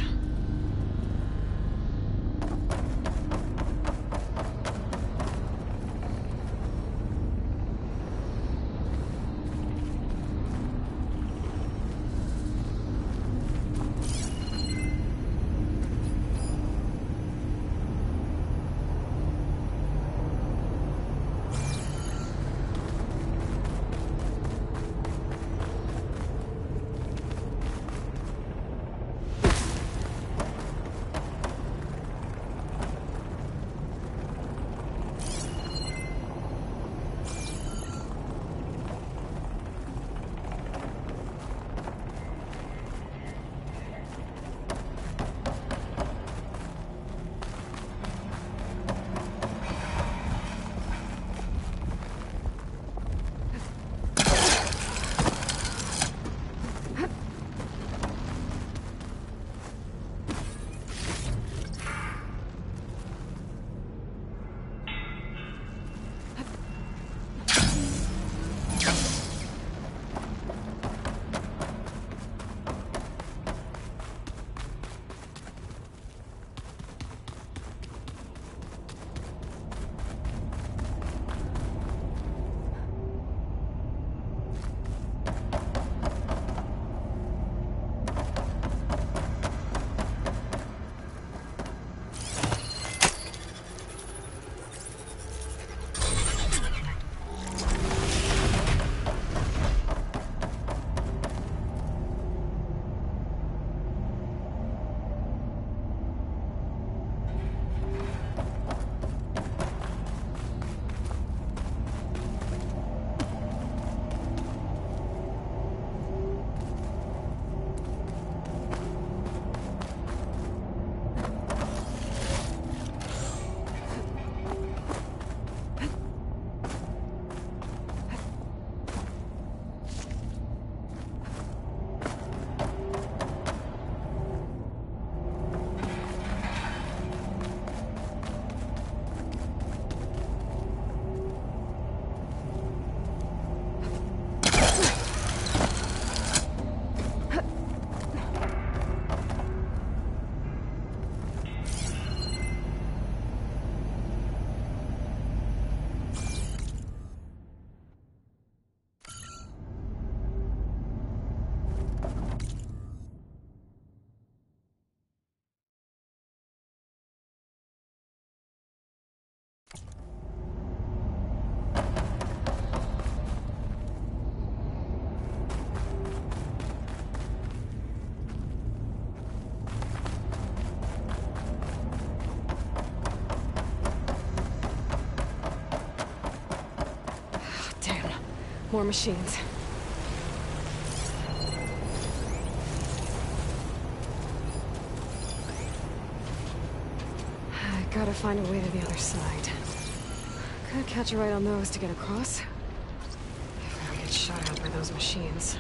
More machines. I gotta find a way to the other side. Could catch a ride on those to get across. If I don't get shot out by those machines.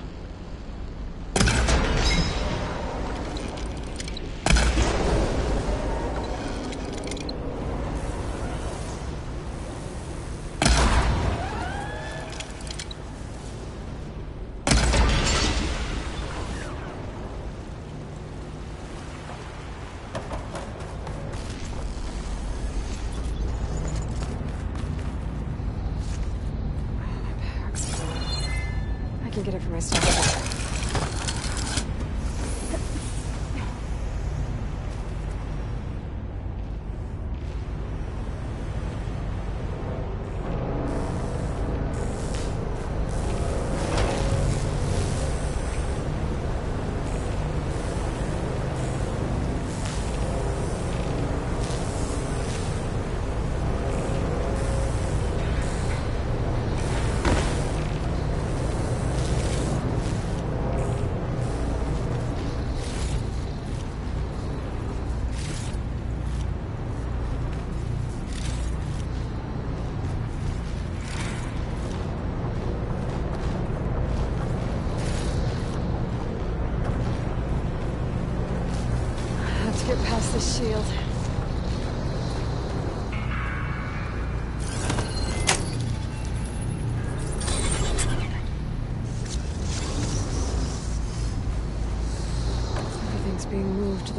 I can get it for my stuff.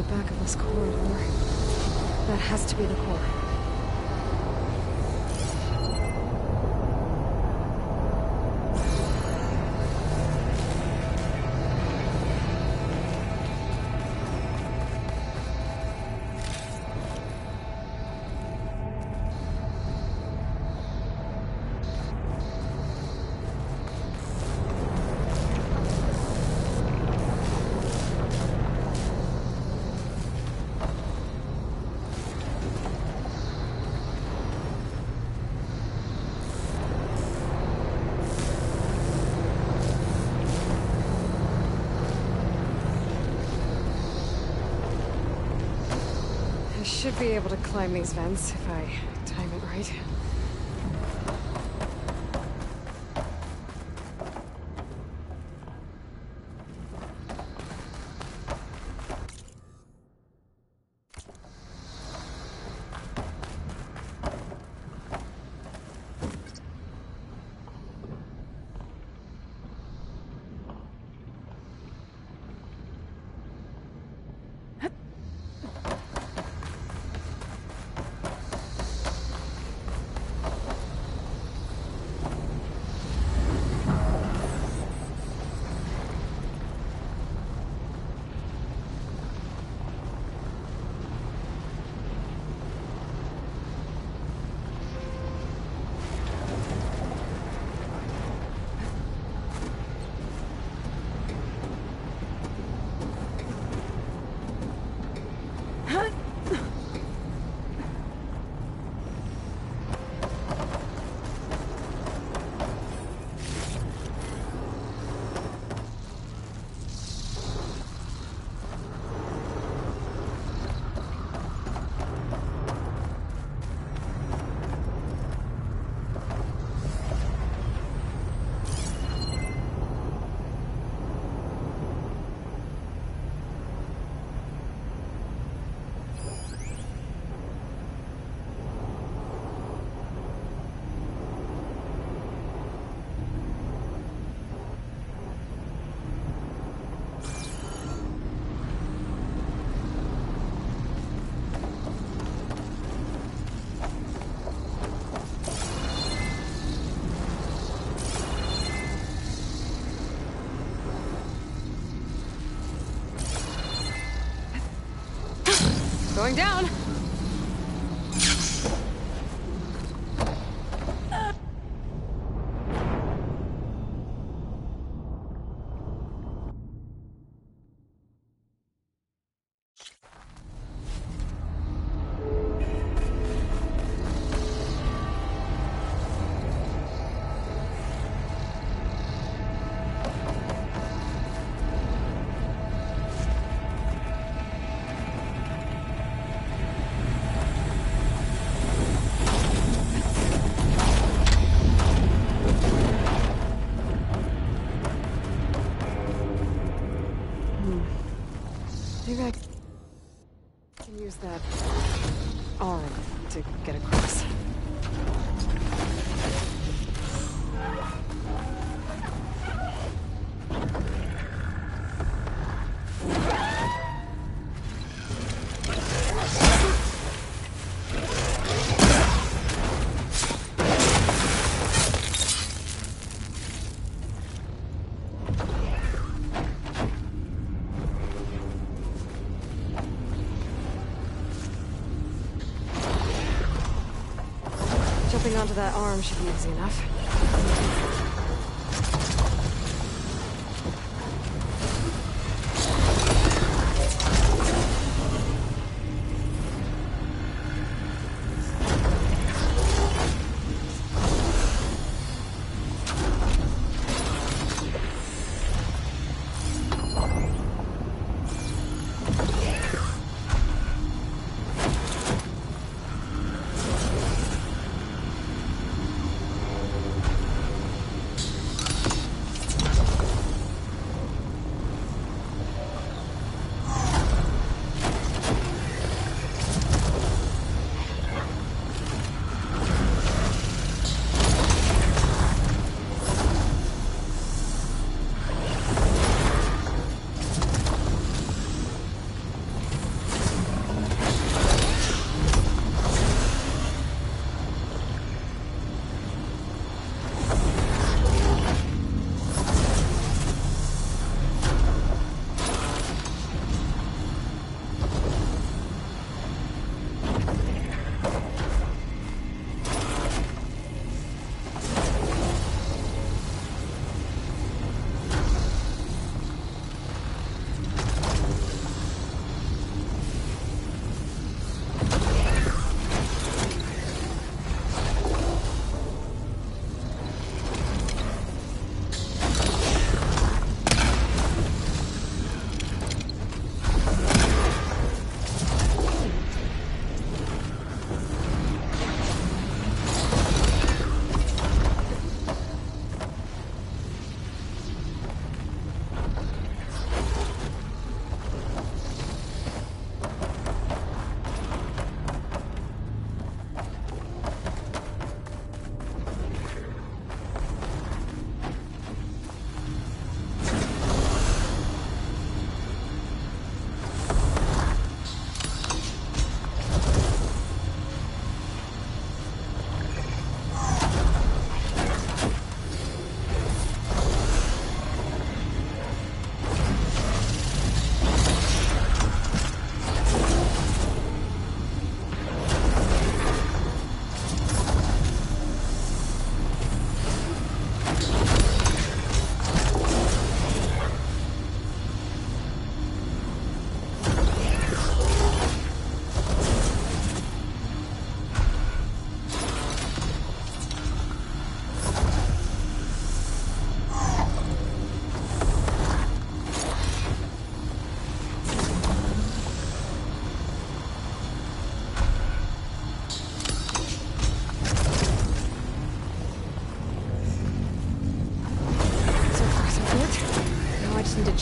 the back of this corridor. That has to be the core. I should be able to climb these vents if I time it right. Going down! Maybe I can use that arm to get across. Jumping onto that arm should be easy enough.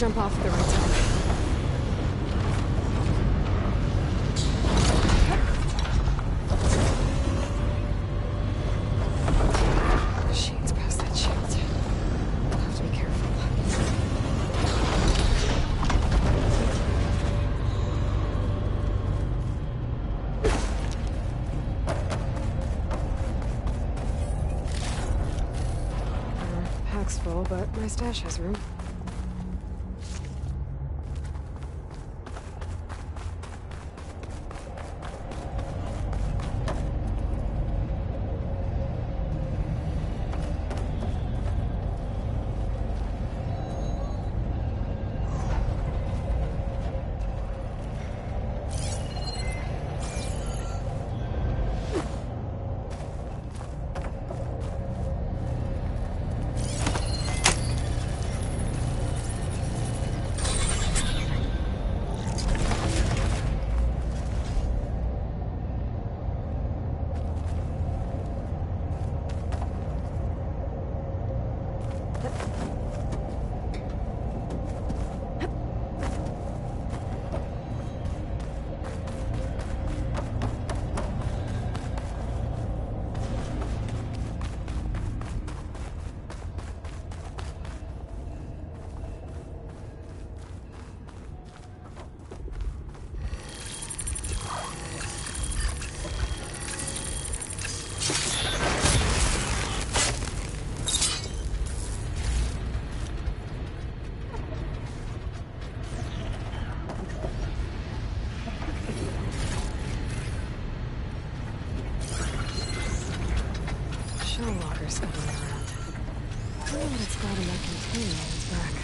jump off at the right time. Shane's past that shield. I'll have to be careful. Pack's full, but my stash has room. Lockers everywhere around. I wonder what it's got in that container on its back.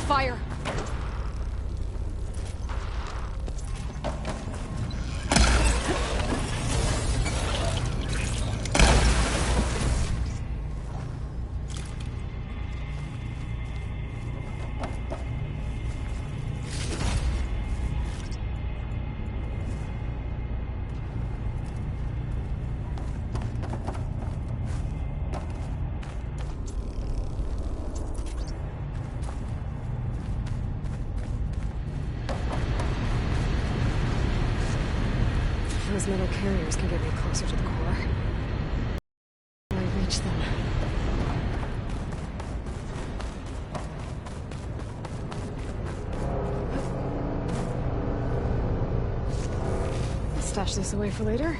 Fire! Those metal carriers can get me closer to the core. Will I reach them? I'll stash this away for later.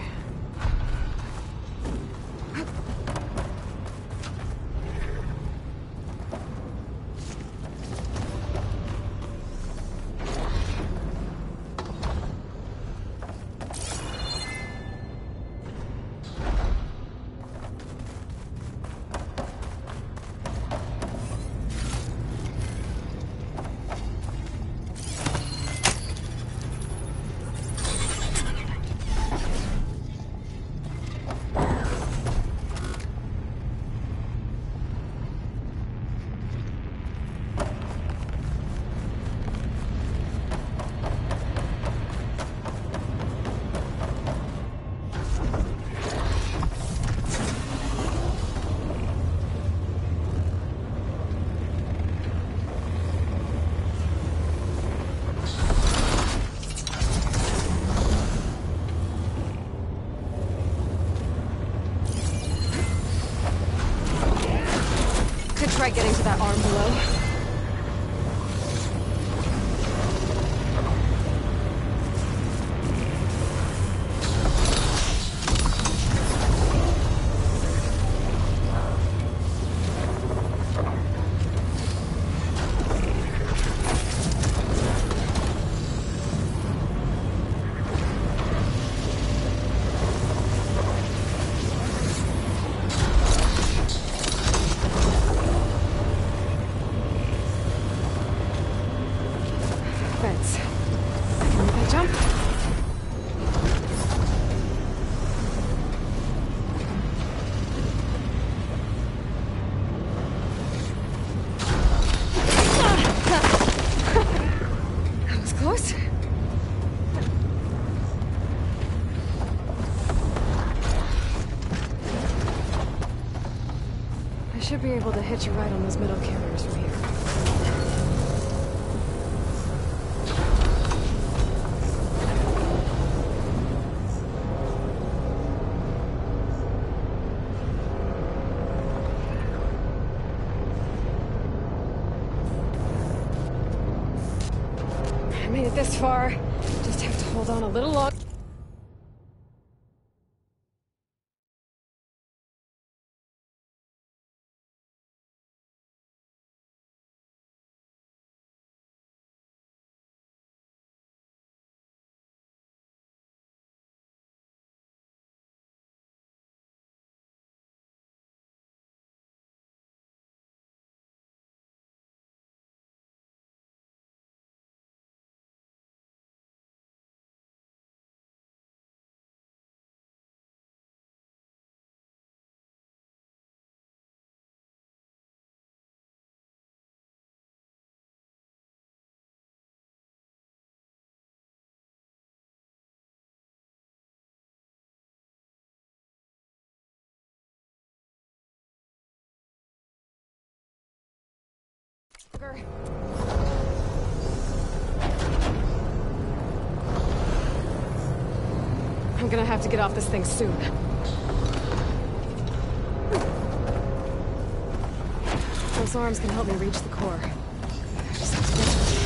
Could try getting to that arm below. Should be able to hitch a ride on those metal carriers from here. I made it this far. Just have to hold on a little longer. I'm gonna have to get off this thing soon. Those arms can help me reach the core. I just have to get to it.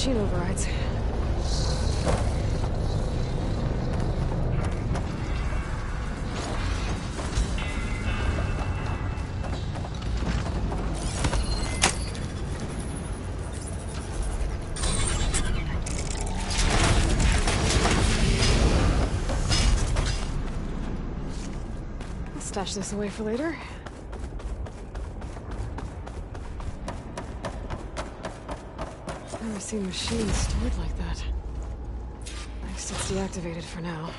machine overrides. I'll stash this away for later. Never seen machines stored like that. I guess it's deactivated for now.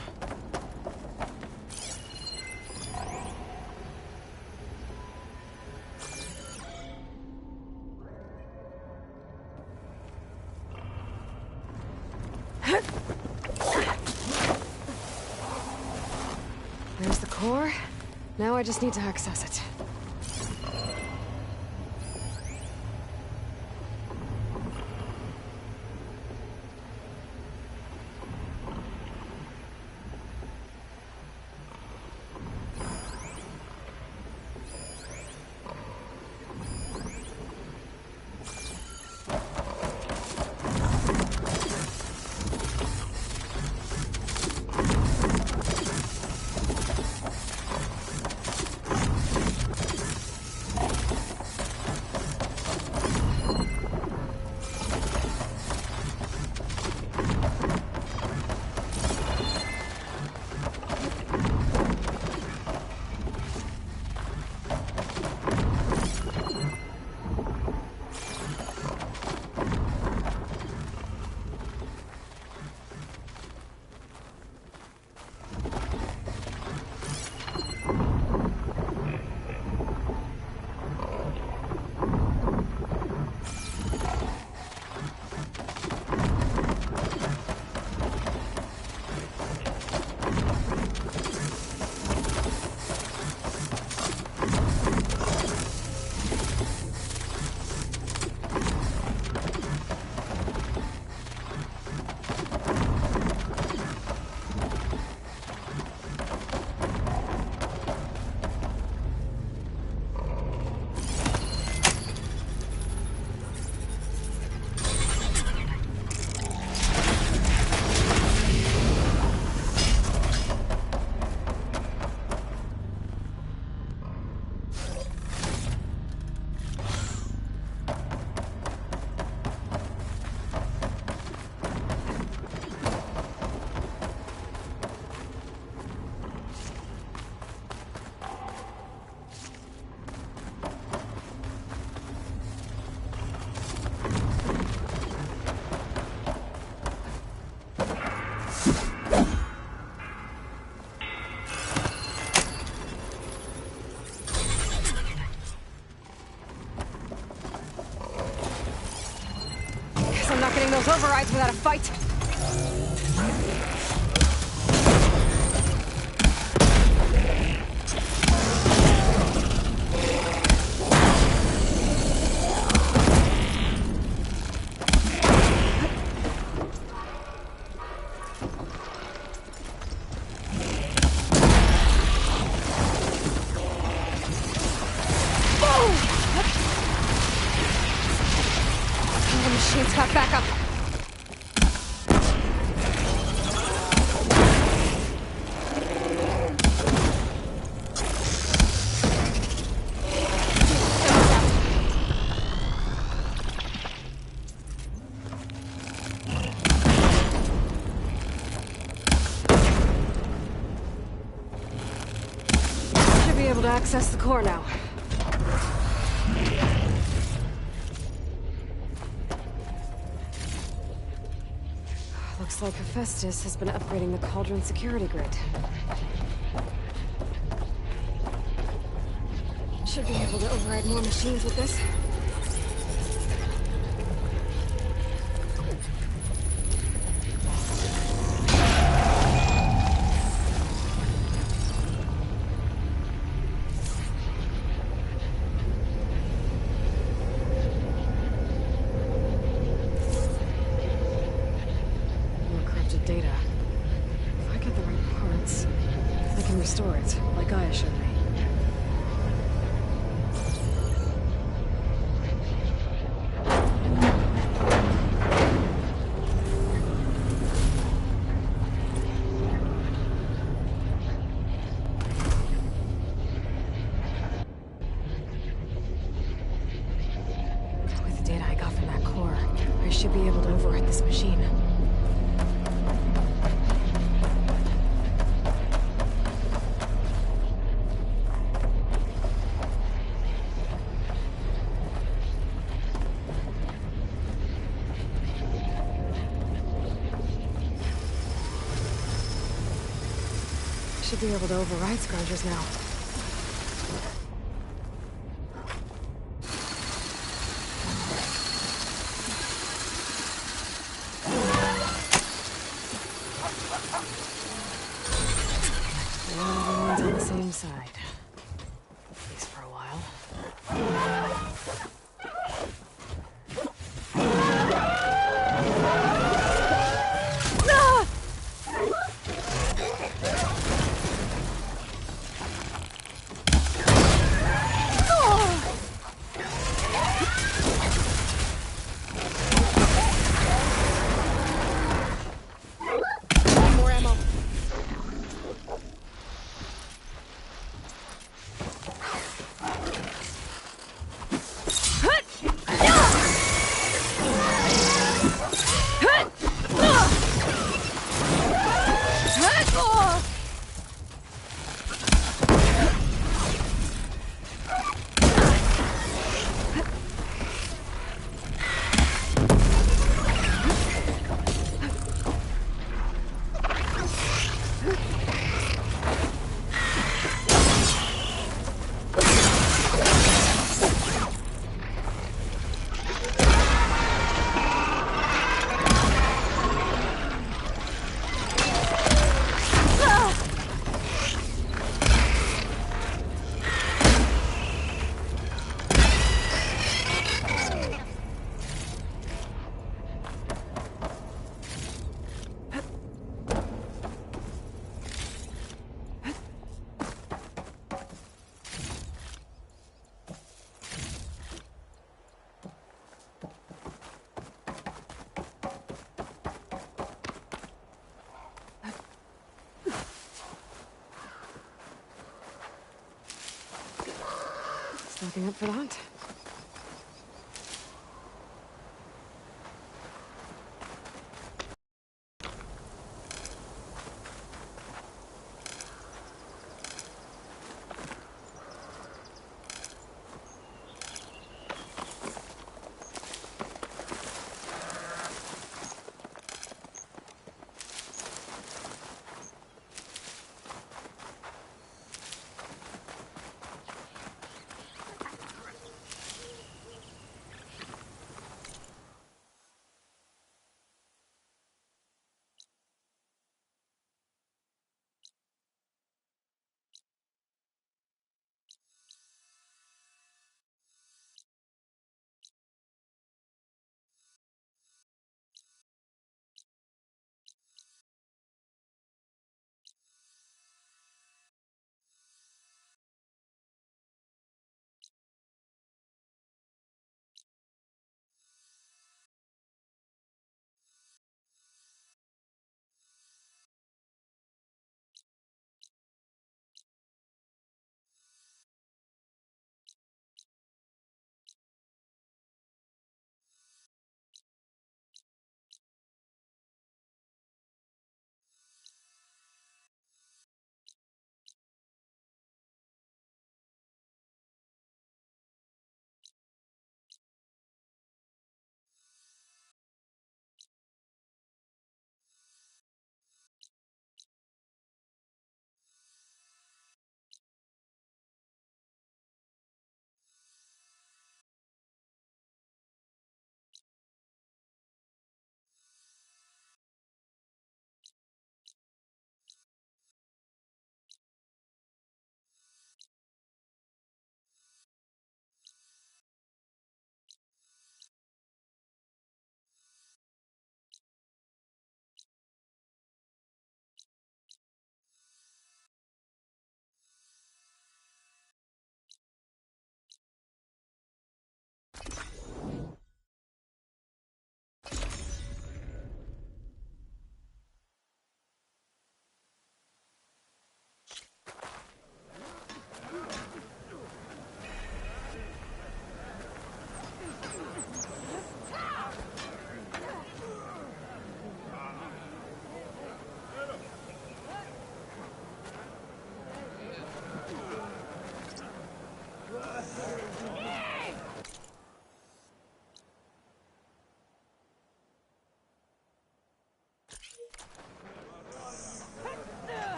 There's the core. Now I just need to access it. Those overrides without a fight. The machine's got backup. To access the core now. Looks like Hephaestus has been upgrading the Cauldron security grid. Should be able to override more machines with this. Data. If I get the right parts, I can restore it, like Gaia showed me. should be able to override Scourgers now. Everyone's on the same side. At least for a while. More ammo. Stocking up for the hunt.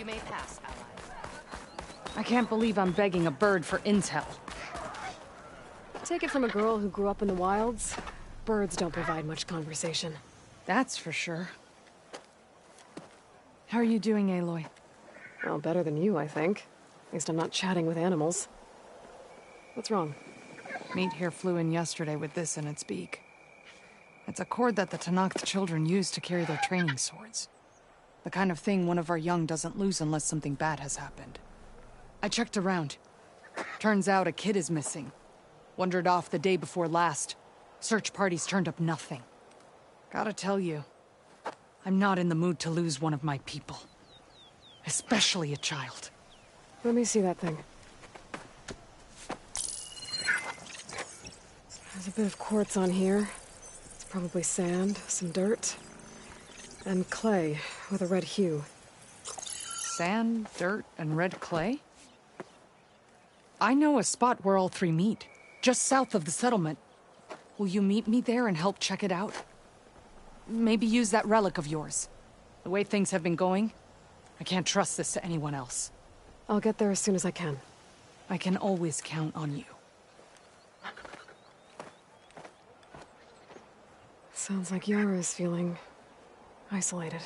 may pass, ally. I can't believe I'm begging a bird for intel. Take it from a girl who grew up in the wilds. Birds don't provide much conversation. That's for sure. How are you doing, Aloy? Well, better than you, I think. At least I'm not chatting with animals. What's wrong? Meat here flew in yesterday with this in its beak. It's a cord that the Tenakth children use to carry their training swords. The kind of thing one of our young doesn't lose unless something bad has happened. I checked around. Turns out a kid is missing. Wandered off the day before last. Search parties turned up nothing. Gotta tell you, I'm not in the mood to lose one of my people. Especially a child. Let me see that thing. There's a bit of quartz on here. It's probably sand, some dirt, and clay with a red hue. Sand, dirt, and red clay? I know a spot where all three meet, just south of the settlement. Will you meet me there and help check it out? Maybe use that relic of yours. The way things have been going, I can't trust this to anyone else. I'll get there as soon as I can. I can always count on you. Sounds like Yara is feeling isolated.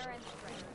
and strength.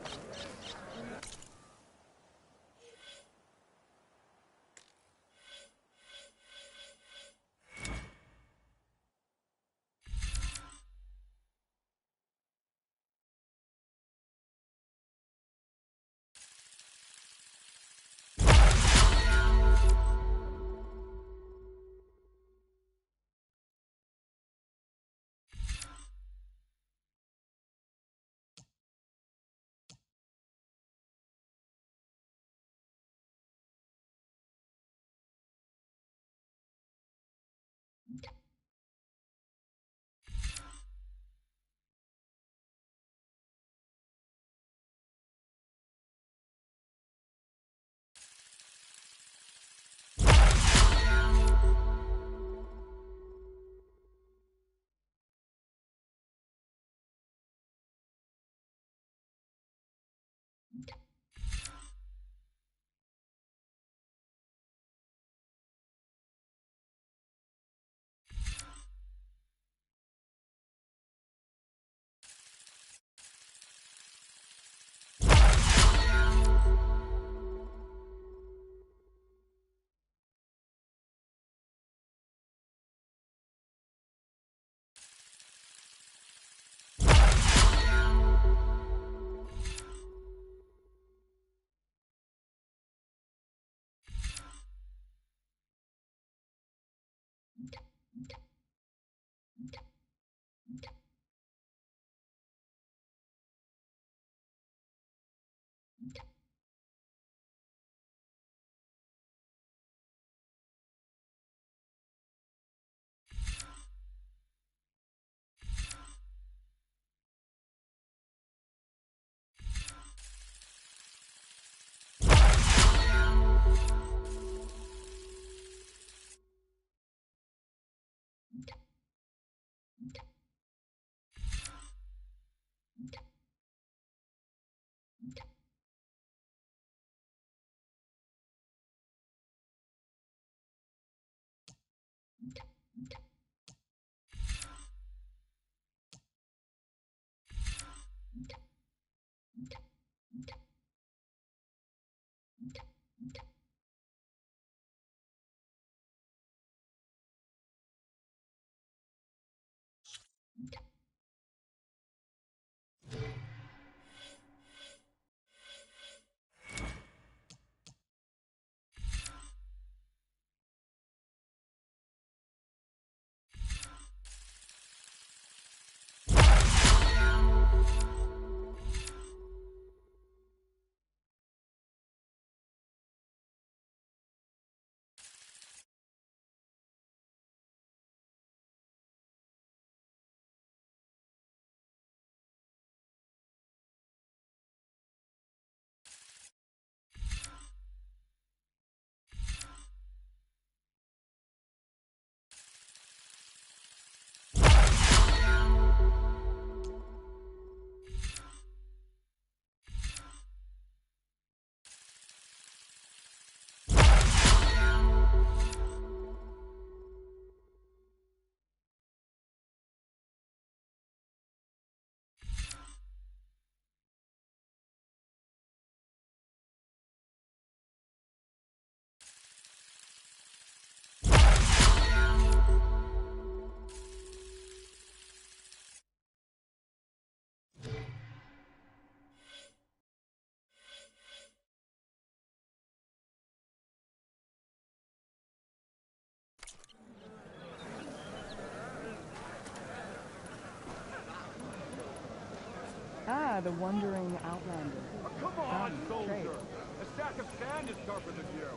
Ah, the wandering outlander. Come on, soldier! A sack of sand is tougher than you!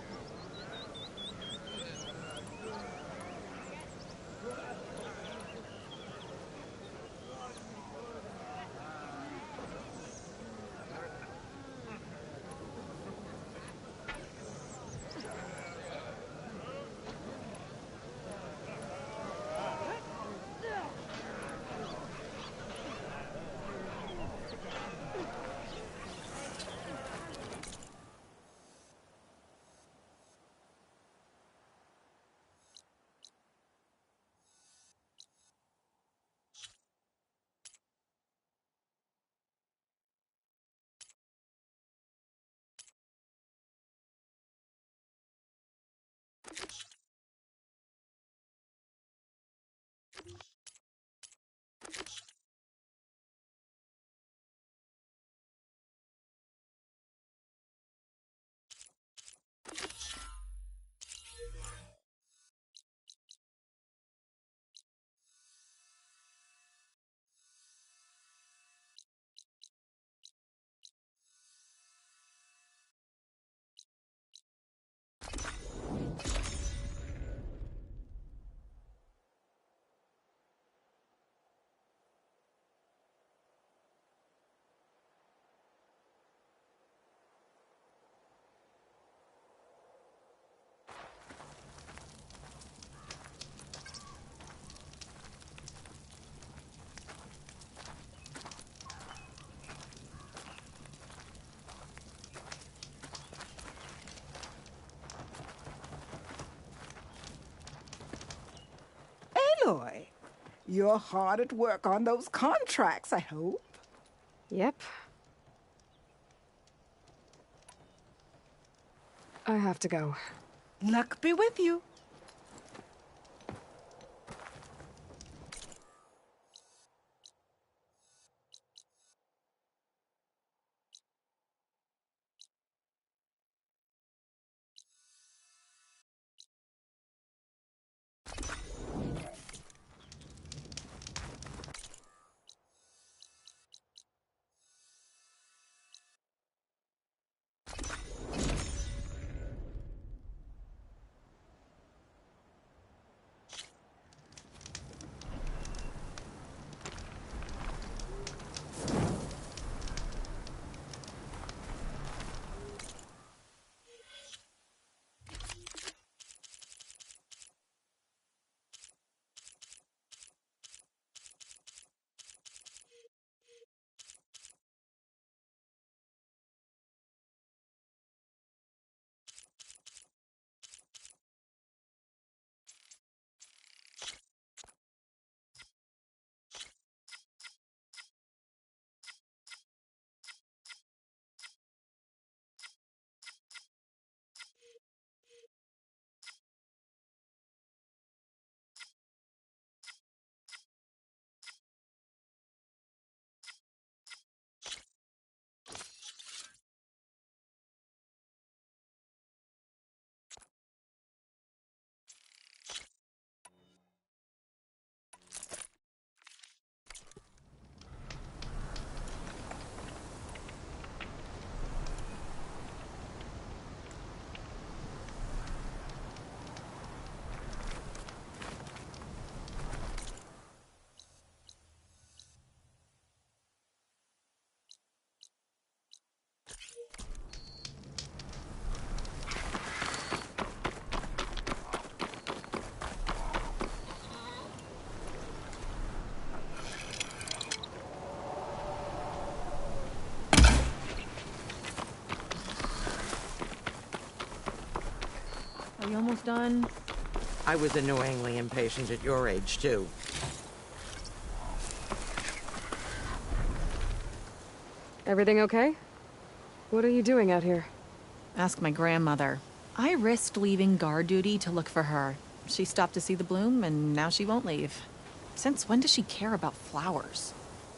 Aloy, you're hard at work on those contracts, I hope. Yep. I have to go. Luck be with you. Are you almost done? I was annoyingly impatient at your age, too. Everything okay? What are you doing out here? Ask my grandmother. I risked leaving guard duty to look for her. She stopped to see the bloom, and now she won't leave. Since when does she care about flowers?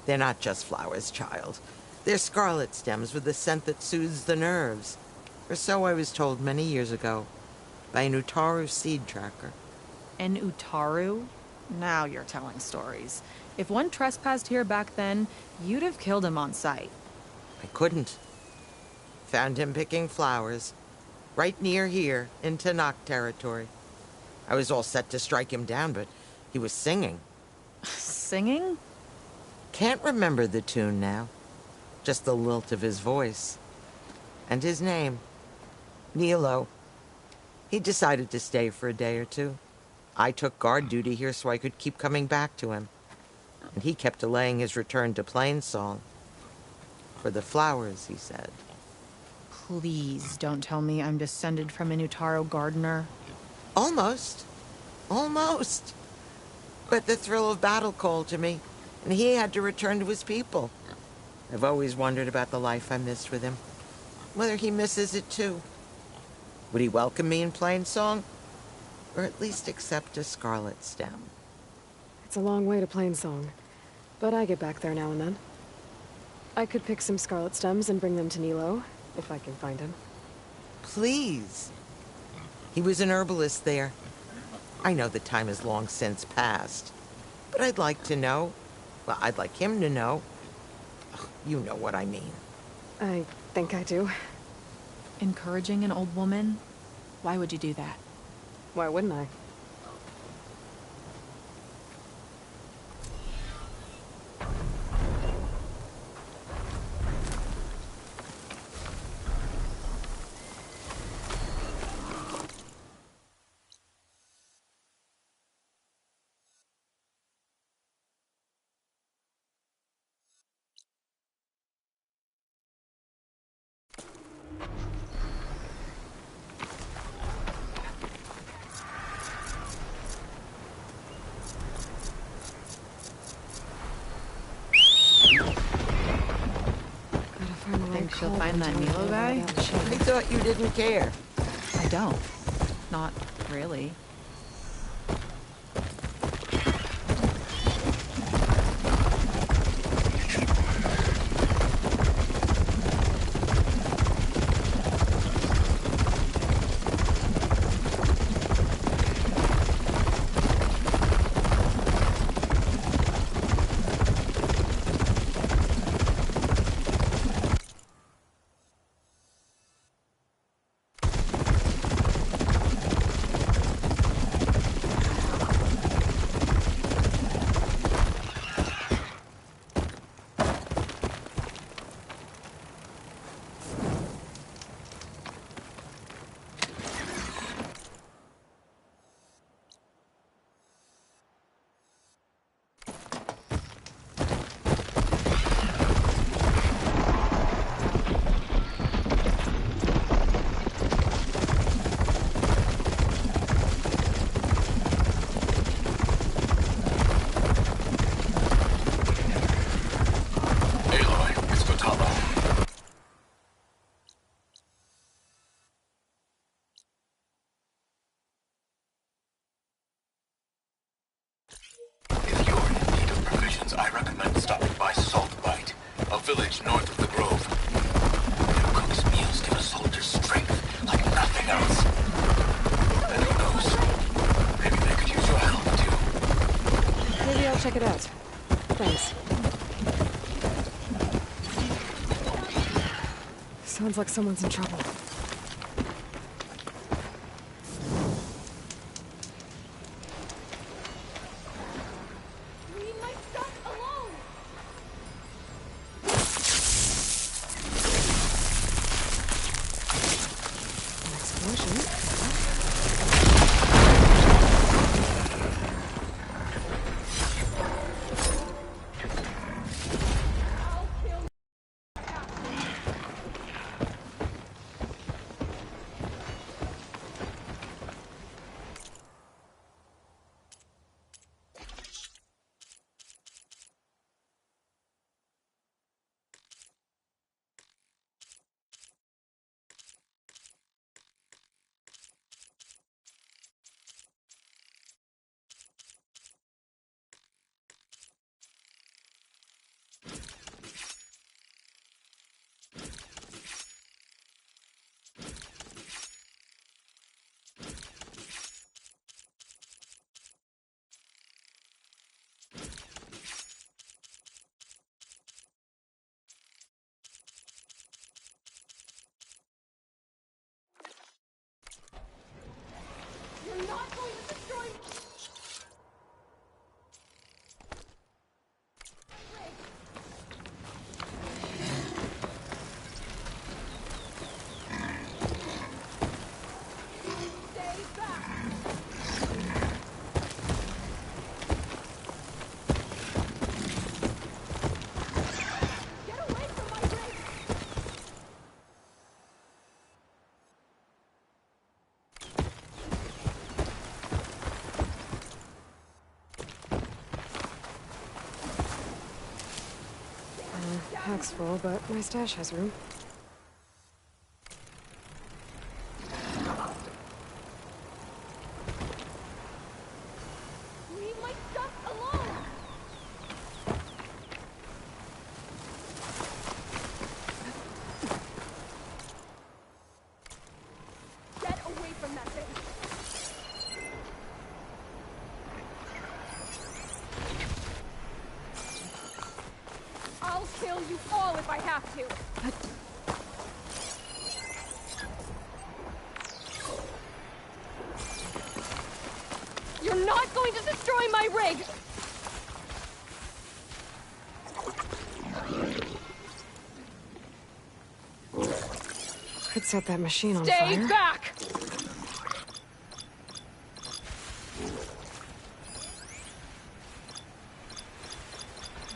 They're not just flowers, child. They're scarlet stems with a scent that soothes the nerves. Or so I was told many years ago, by an Utaru seed tracker. An Utaru? Now you're telling stories. If one trespassed here back then, you'd have killed him on sight. I couldn't. Found him picking flowers, right near here, in Tanakh territory. I was all set to strike him down, but he was singing. Singing? Can't remember the tune now. Just the lilt of his voice. And his name. Nilo. He decided to stay for a day or two. I took guard duty here so I could keep coming back to him. And he kept delaying his return to Plainsong. For the flowers, he said. Please don't tell me I'm descended from an Utaru gardener. Almost. Almost. But the thrill of battle called to me, and he had to return to his people. I've always wondered about the life I missed with him. Whether he misses it too. Would he welcome me in Plainsong? Or at least accept a scarlet stem. It's a long way to Plainsong, but I get back there now and then. I could pick some scarlet stems and bring them to Nilo, if I can find him. Please. He was an herbalist there. I know the time has long since passed, but I'd like to know. Well, I'd like him to know. Ugh, you know what I mean. I think I do. Encouraging an old woman? Why would you do that? Why wouldn't I? Think she'll find that Nilo guy? I thought you didn't care. I don't. Not really. I recommend stopping by Saltbite, a village north of the Grove. Their cook's meals give a soldier strength like nothing else. And who knows, maybe they could use your help too. Maybe I'll check it out. Thanks. Sounds like someone's in trouble. Pack's full, but my stash has room. just going to destroy my rig! Could set that machine on Stay fire. back!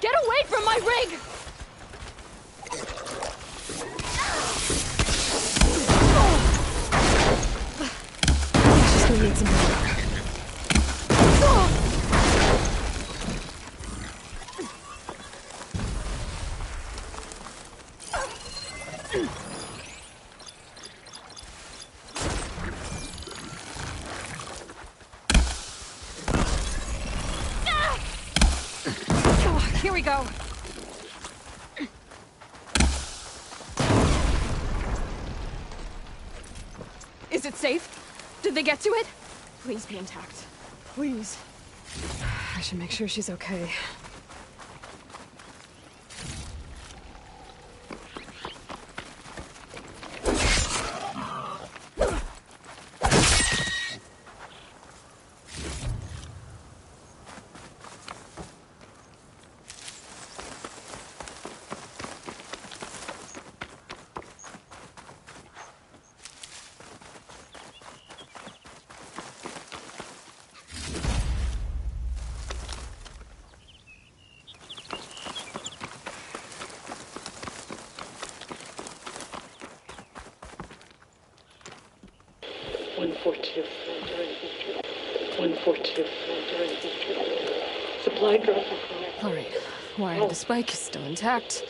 Get away from my rig! She's gonna need some help. Here we go. Is it safe? Did they get to it? Please be intact. Please. I should make sure she's okay. Supply drop. Alright. Wire of the spike is still intact.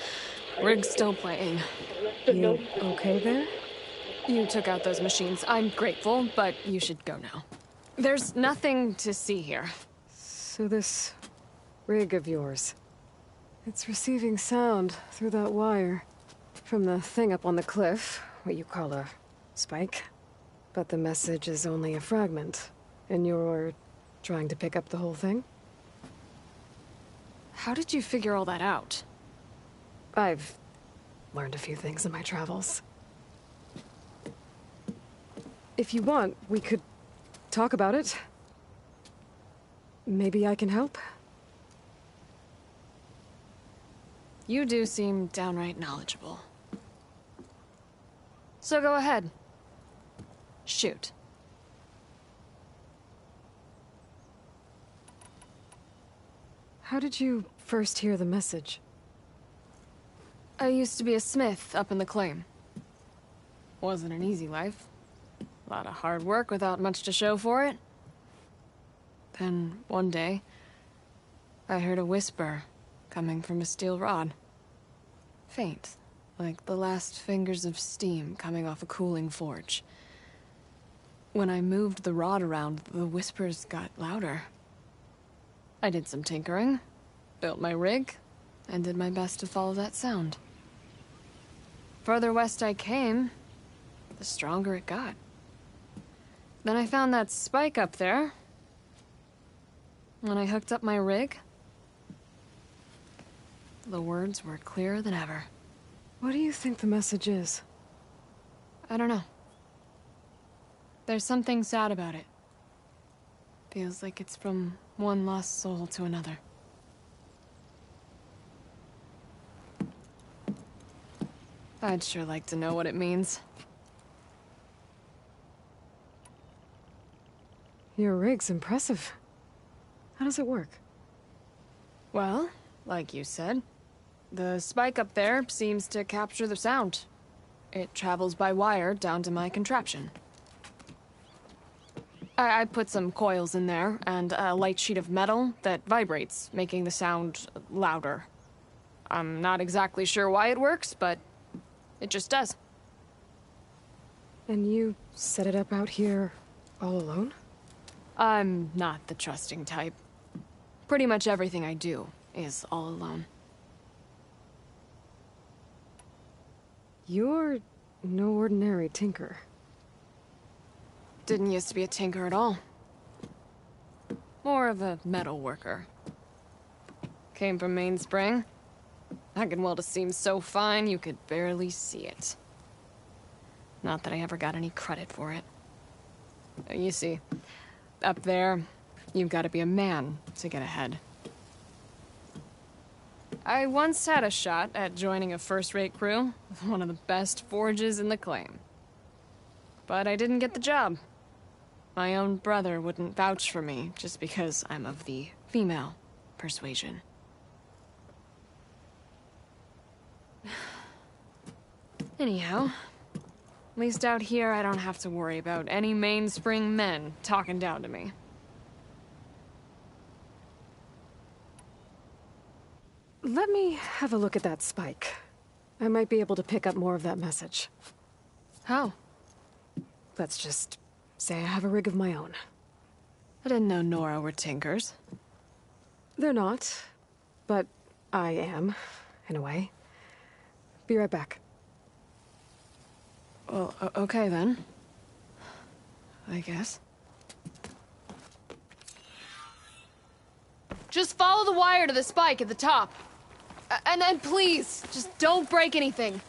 Rig's still playing. You okay there? You took out those machines. I'm grateful, but you should go now. There's nothing to see here. So this rig of yours, it's receiving sound through that wire from the thing up on the cliff, what you call a spike. But the message is only a fragment, and you're trying to pick up the whole thing? How did you figure all that out? I've learned a few things in my travels. If you want, we could talk about it. Maybe I can help? You do seem downright knowledgeable. So go ahead. Shoot. How did you first hear the message? I used to be a smith up in the claim. Wasn't an easy life. A lot of hard work without much to show for it. Then, one day, I heard a whisper coming from a steel rod. Faint, like the last fingers of steam coming off a cooling forge. When I moved the rod around, the whispers got louder. I did some tinkering, built my rig, and did my best to follow that sound. Further west I came, the stronger it got. Then I found that spike up there. When I hooked up my rig, the words were clearer than ever. What do you think the message is? I don't know. There's something sad about it. Feels like it's from one lost soul to another. I'd sure like to know what it means. Your rig's impressive. How does it work? Well, like you said, the spike up there seems to capture the sound. It travels by wire down to my contraption. I put some coils in there and a light sheet of metal that vibrates, making the sound louder. I'm not exactly sure why it works, but it just does. And you set it up out here all alone? I'm not the trusting type. Pretty much everything I do is all alone. You're no ordinary tinker. Didn't used to be a tinker at all. More of a metal worker. Came from Mainspring. I can weld a seam so fine you could barely see it. Not that I ever got any credit for it. You see, up there, You've got to be a man to get ahead. I once had a shot at joining a first-rate crew with one of the best forges in the claim. But I didn't get the job. My own brother wouldn't vouch for me just because I'm of the female persuasion. Anyhow, at least out here I don't have to worry about any mainspring men talking down to me. Let me have a look at that spike. I might be able to pick up more of that message. How? Let's just say I have a rig of my own. I didn't know Nora were tinkers. They're not, but I am, in a way. Be right back. Well, okay then. I guess. Just follow the wire to the spike at the top. And please, just don't break anything.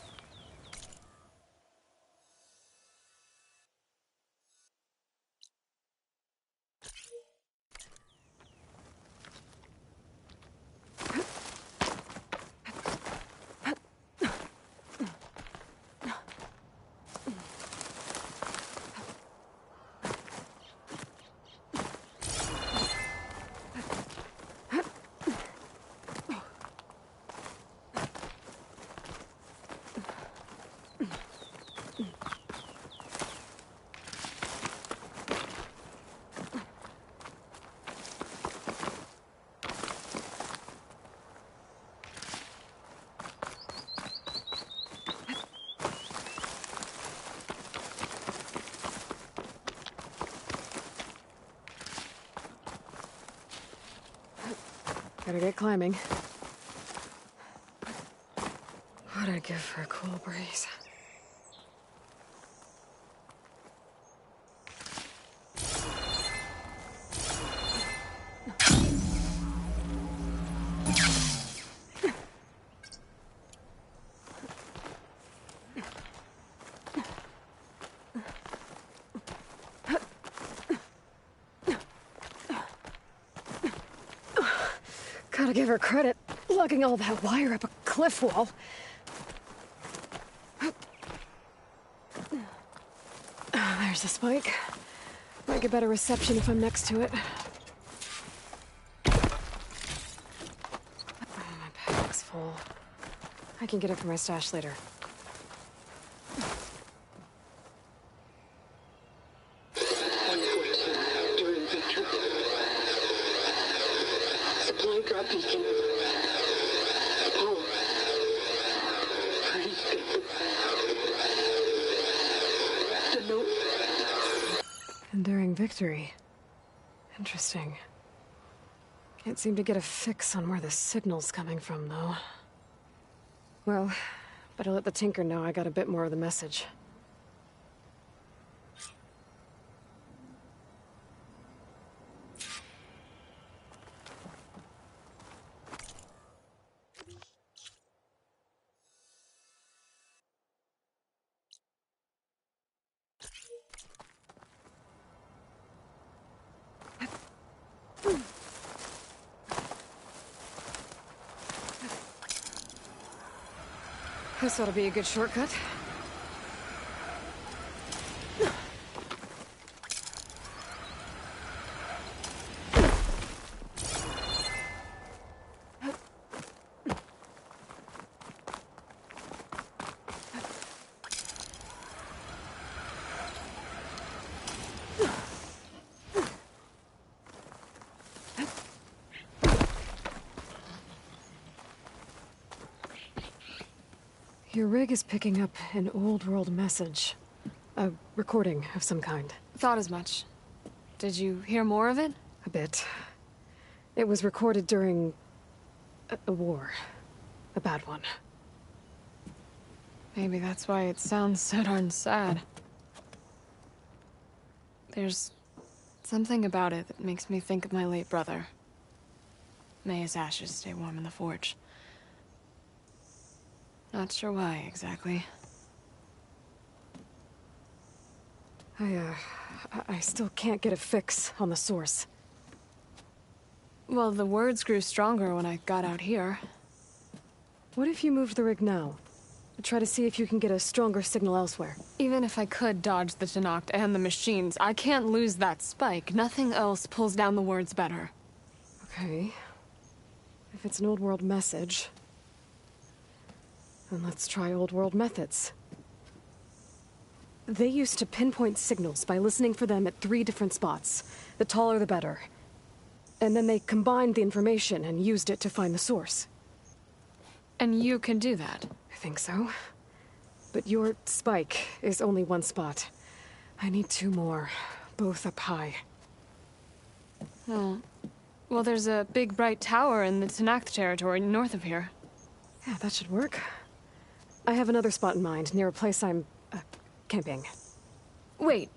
Gotta get climbing. What'd I give for a cool breeze? Gotta give her credit, lugging all that wire up a cliff wall. There's the spike. Might get better reception if I'm next to it. My pack's full. I can get it from my stash later. Enduring victory. Interesting. Can't seem to get a fix on where the signal's coming from, though. Well, better let the Tinker know I got a bit more of the message. This ought to be a good shortcut. Your rig is picking up an old-world message. A recording of some kind. Thought as much. Did you hear more of it? A bit. It was recorded during... a war. A bad one. Maybe that's why it sounds so darn sad. There's something about it that makes me think of my late brother. May his ashes stay warm in the forge. Not sure why, exactly. I still can't get a fix on the source. Well, the words grew stronger when I got out here. What if you moved the rig now? Try to see if you can get a stronger signal elsewhere. Even if I could dodge the Tenakth and the machines, I can't lose that spike. Nothing else pulls down the words better. Okay. If it's an old world message, then let's try old world methods. They used to pinpoint signals by listening for them at 3 different spots. The taller the better. And then they combined the information and used it to find the source. And you can do that? I think so. But your spike is only 1 spot. I need 2 more, both up high. Oh. Well, there's a big bright tower in the Tenakth territory north of here. Yeah, that should work. I have another spot in mind, near a place I'm, camping. Wait.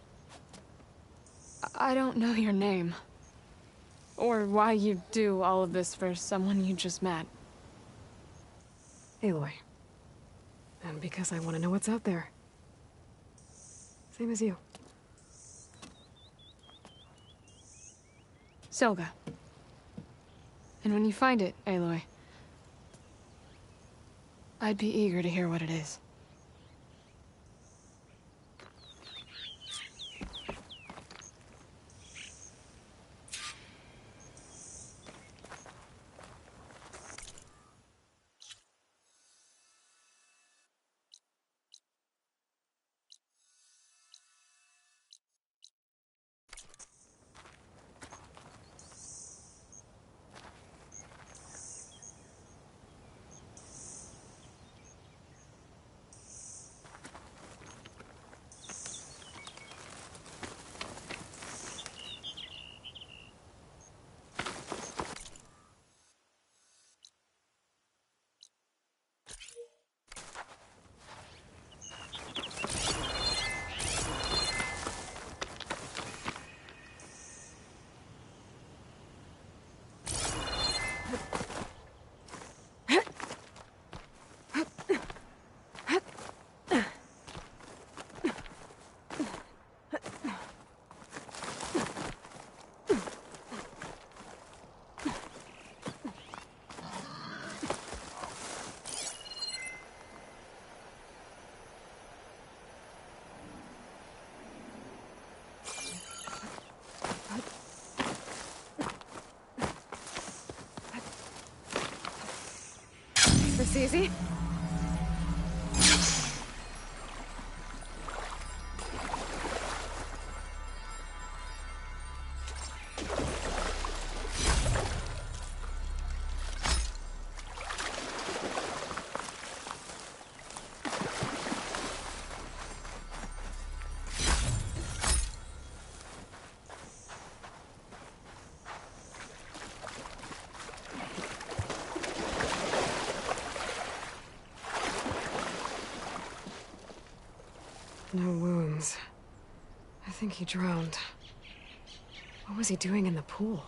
I don't know your name. Or why you do all of this for someone you just met. Aloy. And because I want to know what's out there. Same as you. Selga. And when you find it, Aloy, I'd be eager to hear what it is. This easy? No wounds. I think he drowned. What was he doing in the pool?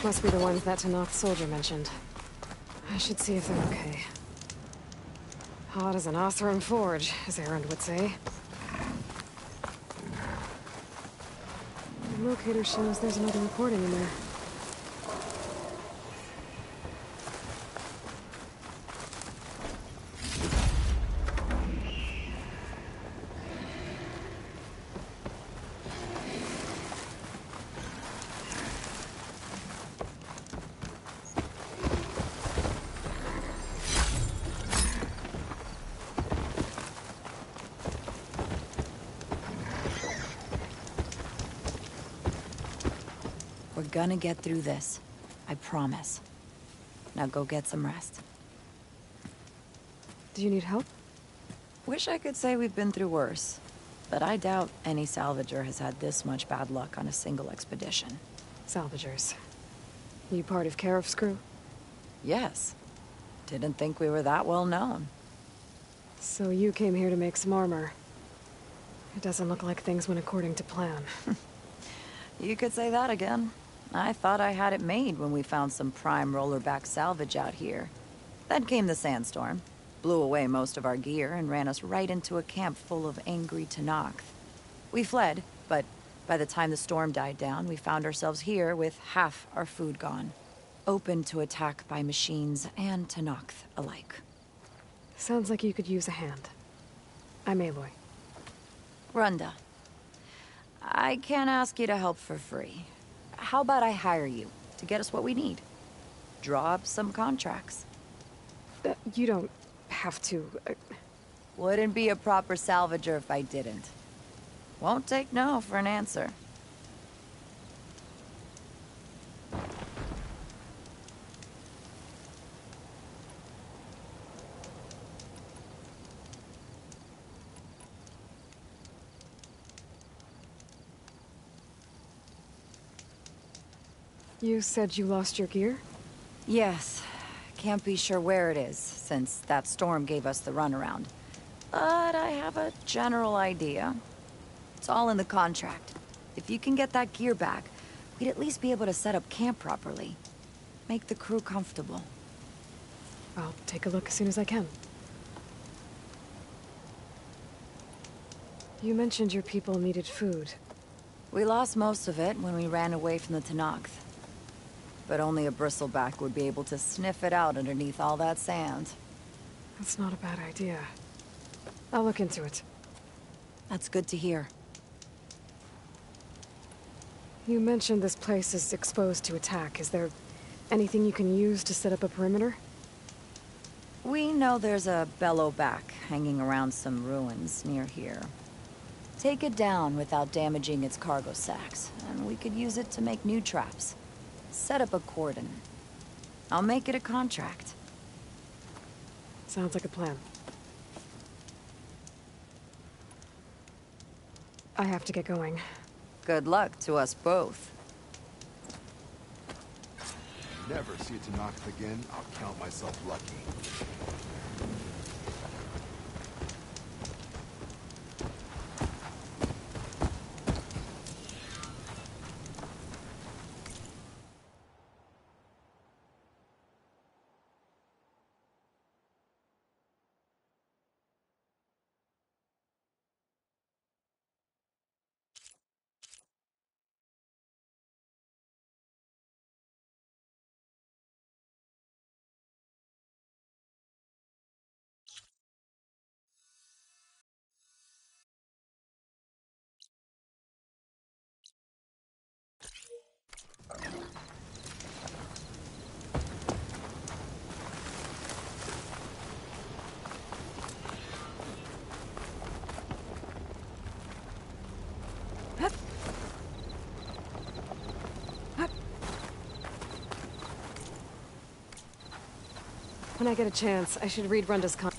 Must be the ones that Tanakh soldier mentioned. I should see if they're okay. Hot as an Oseram forge, as Erend would say. The locator shows there's another recording in there. We're gonna get through this. I promise. Now go get some rest. Do you need help? Wish I could say we've been through worse, but I doubt any salvager has had this much bad luck on a single expedition. Salvagers. You part of Karif's crew? Yes. Didn't think we were that well known. So you came here to make some armor. It doesn't look like things went according to plan. You could say that again. I thought I had it made when we found some prime rollerback salvage out here. Then came the sandstorm, blew away most of our gear, and ran us right into a camp full of angry Tenakth. We fled, but by the time the storm died down, we found ourselves here with half our food gone. Open to attack by machines and Tenakth alike. Sounds like you could use a hand. I'm Aloy. Runda. I can't ask you to help for free. How about I hire you to get us what we need? Draw up some contracts. You don't have to. Wouldn't be a proper salvager if I didn't. Won't take no for an answer. You said you lost your gear? Yes. Can't be sure where it is, since that storm gave us the runaround. But I have a general idea. It's all in the contract. If you can get that gear back, we'd at least be able to set up camp properly. Make the crew comfortable. I'll take a look as soon as I can. You mentioned your people needed food. We lost most of it when we ran away from the Tenakth. But only a bristleback would be able to sniff it out underneath all that sand. That's not a bad idea. I'll look into it. That's good to hear. You mentioned this place is exposed to attack. Is there anything you can use to set up a perimeter? We know there's a bellowback hanging around some ruins near here. Take it down without damaging its cargo sacks, and we could use it to make new traps. Set up a cordon. I'll make it a contract. Sounds like a plan. I have to get going. Good luck to us both. Never see Tenakth again, I'll count myself lucky. When I get a chance, I should read Runda's con-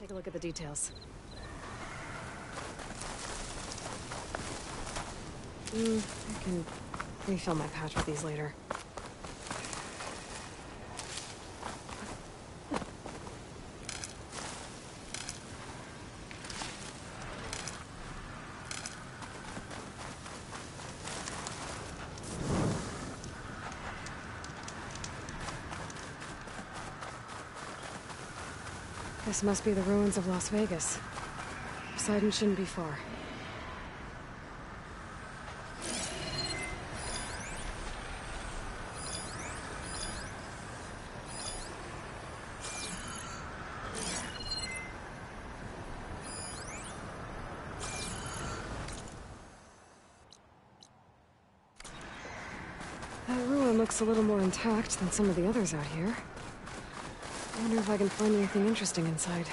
Take a look at the details. I can refill my pouch with these later. This must be the ruins of Las Vegas. Poseidon shouldn't be far. That ruin looks a little more intact than some of the others out here. I wonder if I can find anything interesting inside.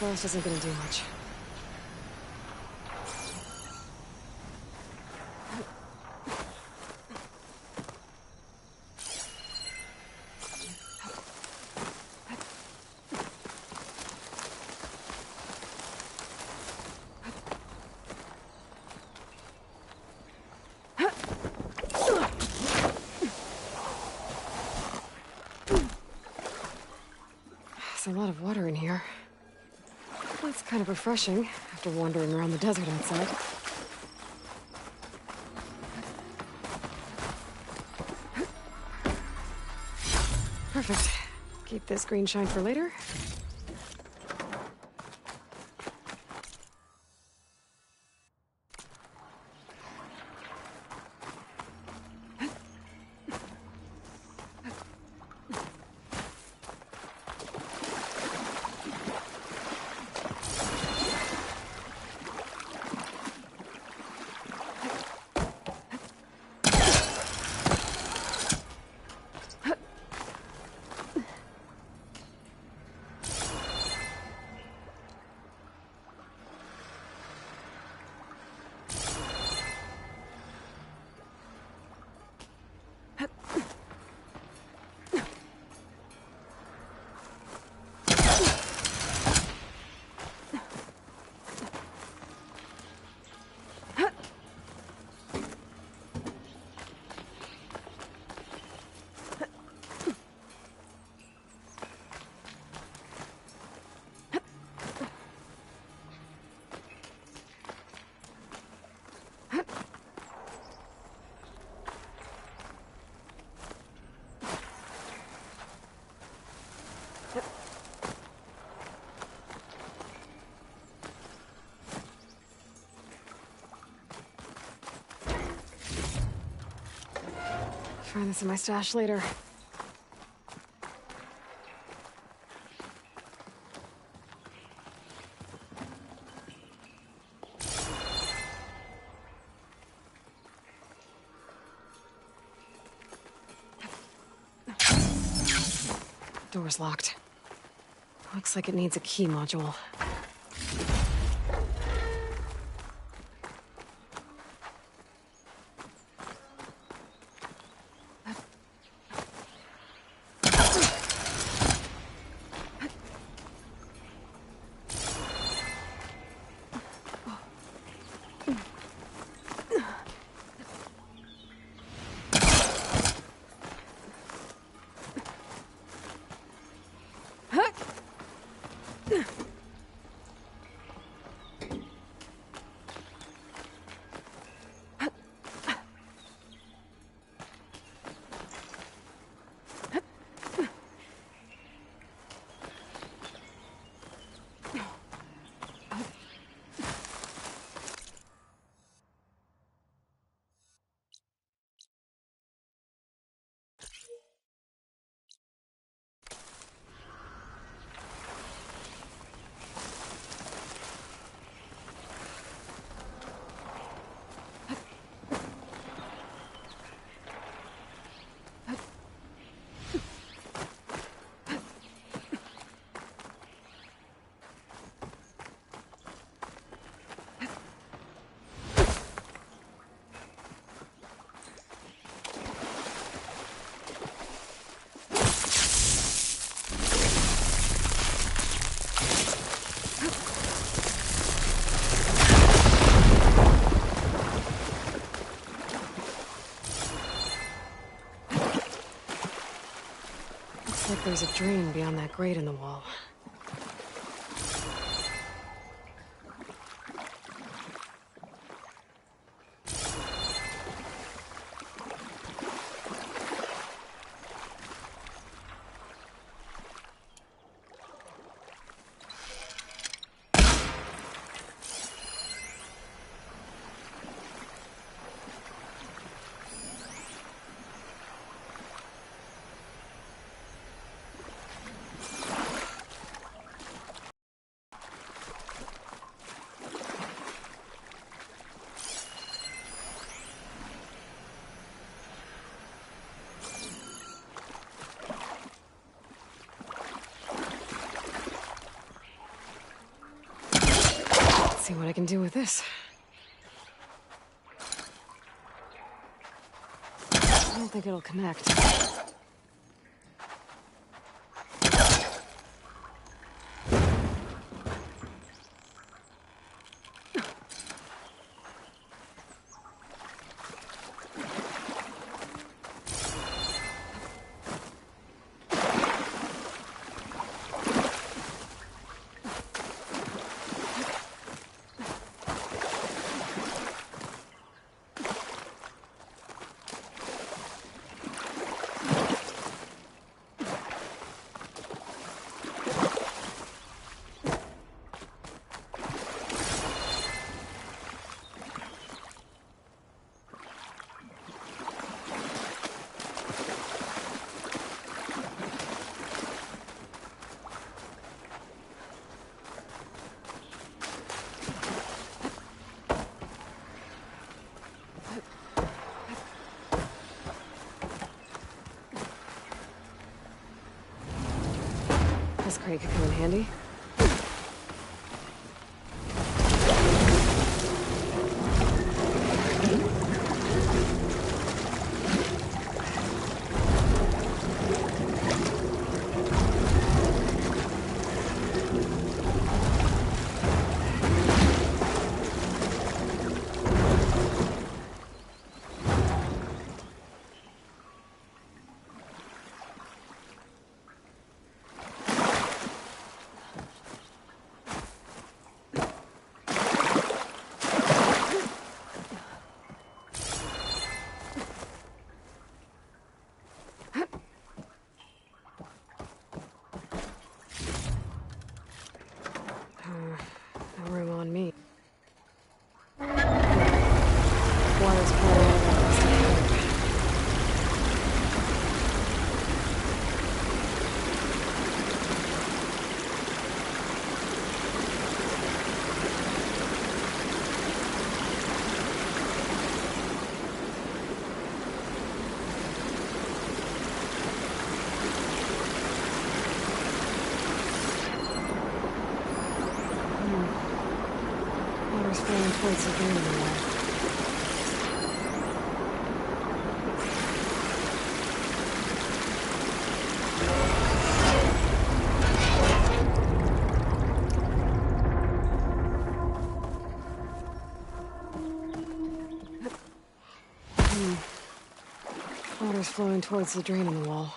Frost isn't gonna do much. There's a lot of water in here. That's kind of refreshing after wandering around the desert outside. Perfect. Keep this green shine for later. Find this in my stash later. Door's locked. Looks like it needs a key module. there's a drain beyond that grate in the wall. See what I can do with this. I don't think it'll connect. This crate could come in handy. No room on me. Water's pouring out across the road. Water's flowing towards the drain in the wall. Water's flowing towards the drain in the wall.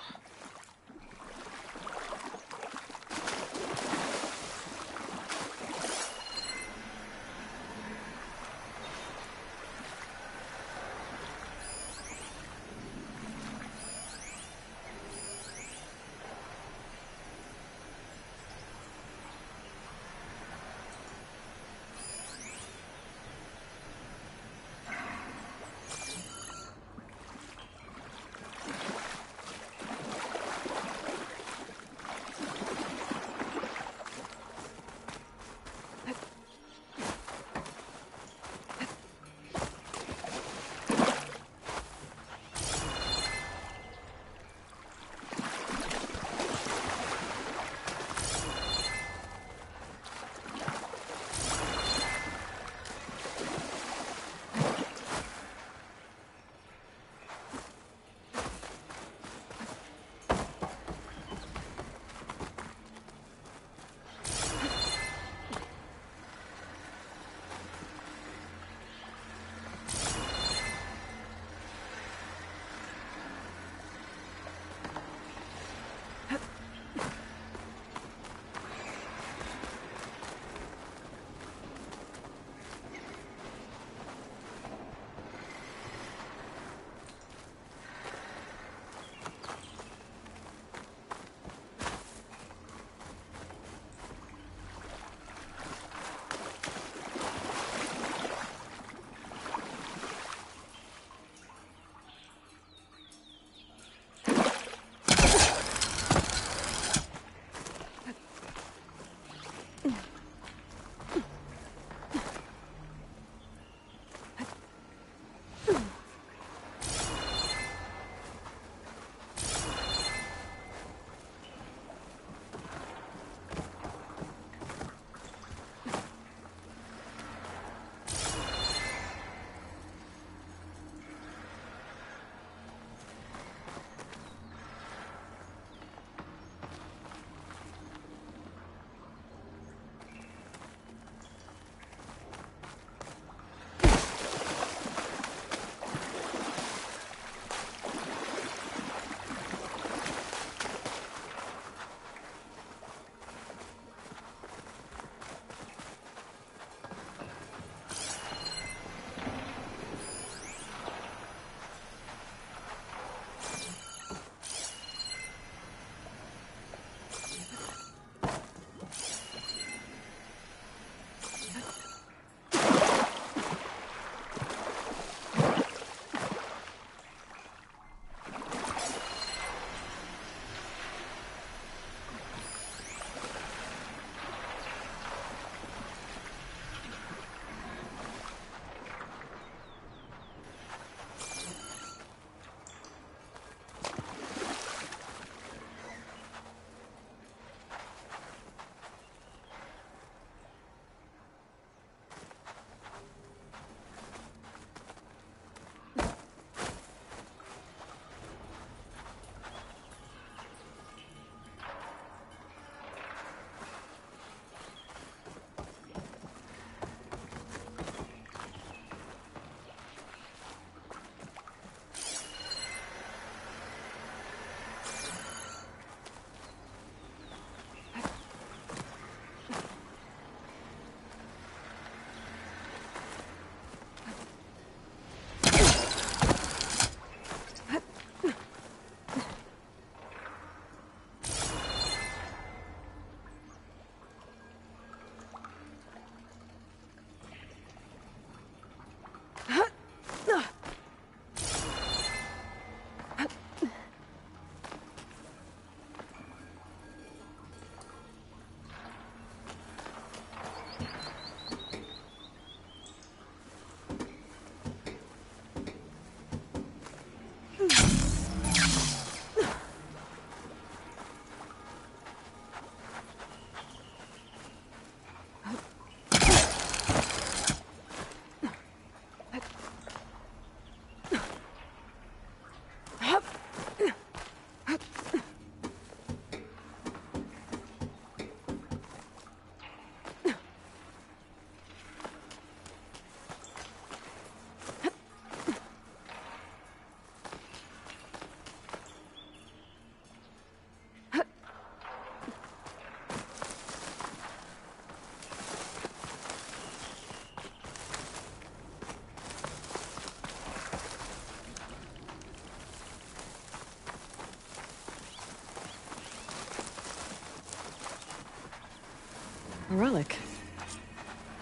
A relic.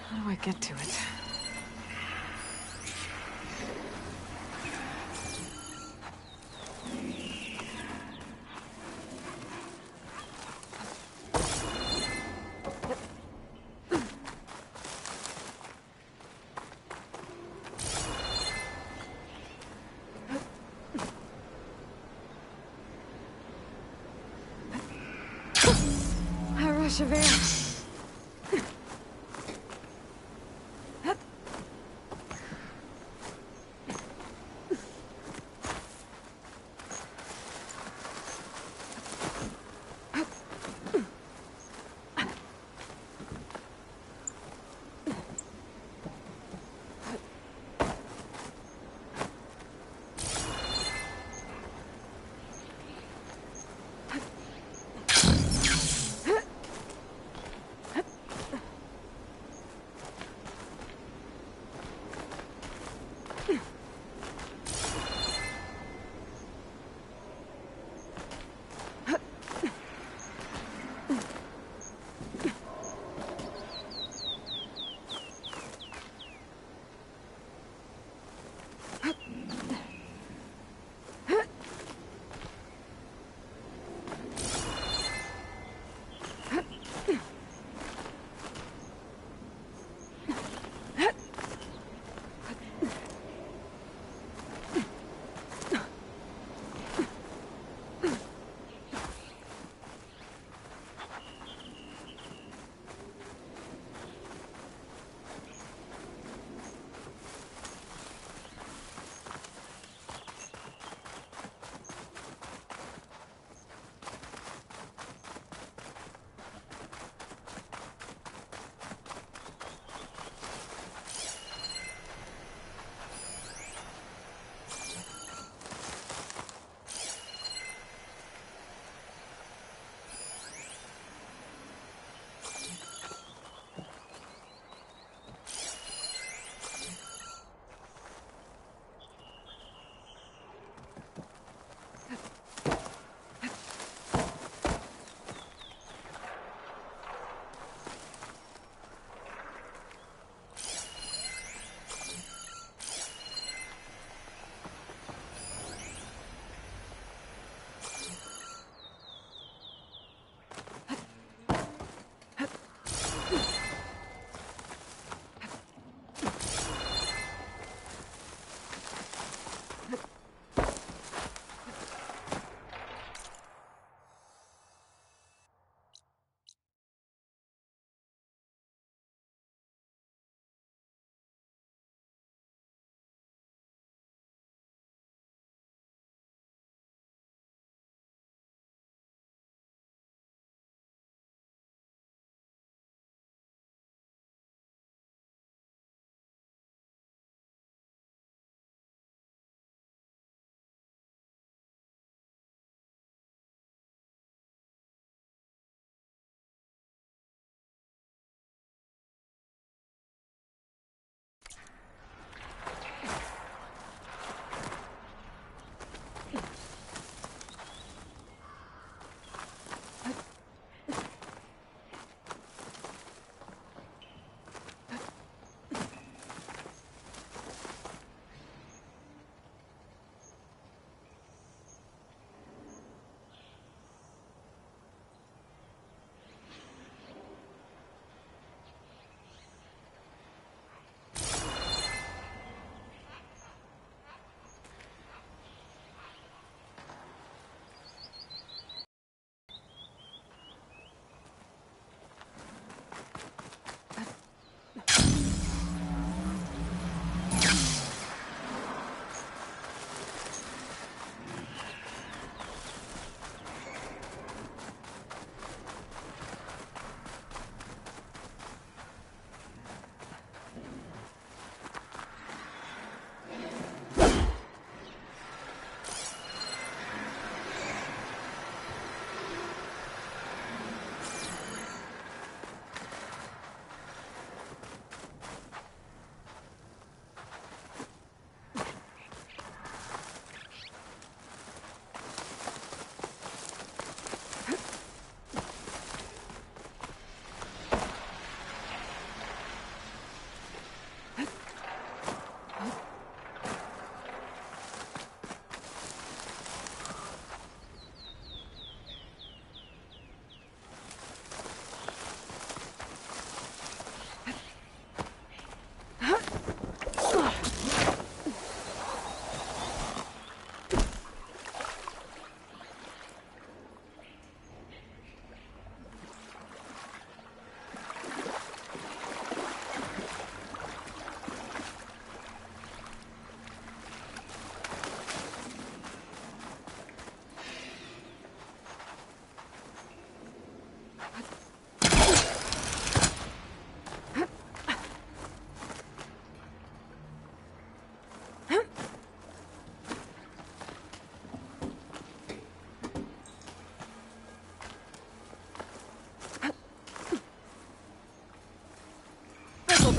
How do I get to it? A rush of air.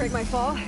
break my fall.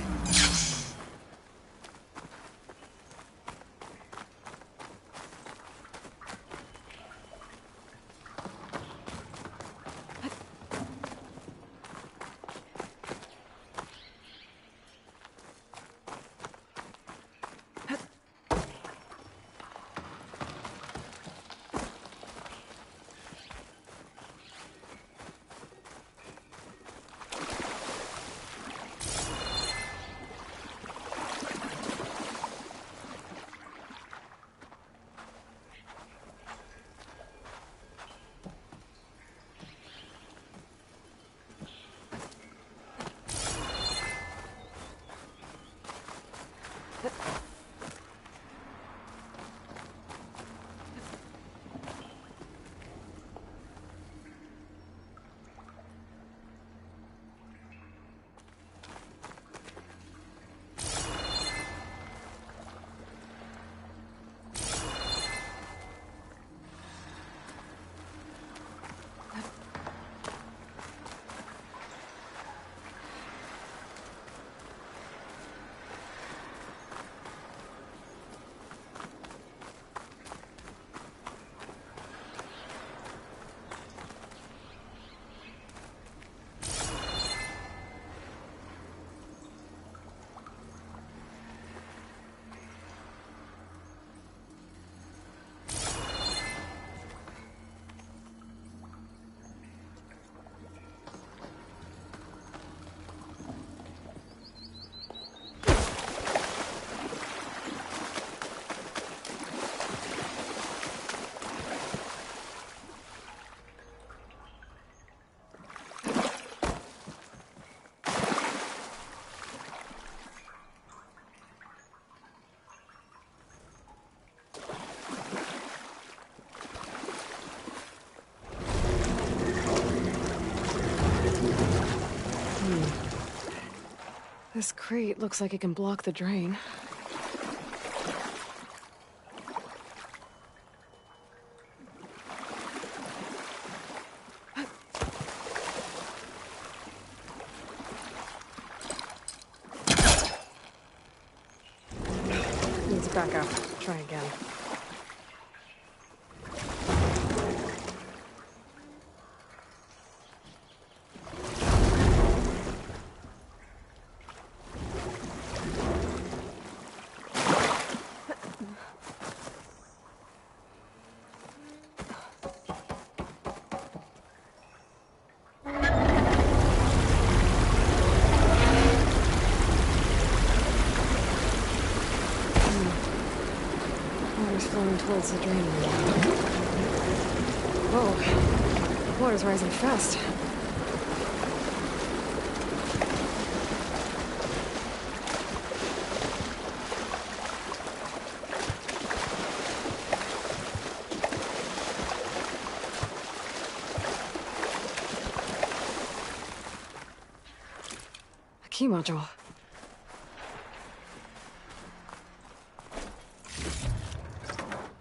This crate looks like it can block the drain. Needs backup. Try again. Water's flowing towards the drain. Whoa. Water's rising fast. A key module.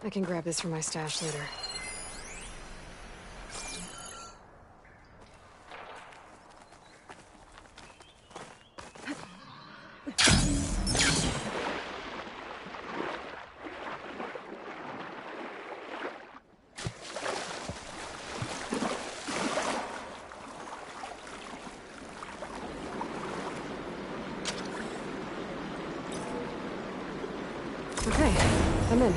I can grab this for my stash later. Okay, I'm in.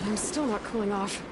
I'm still not cooling off.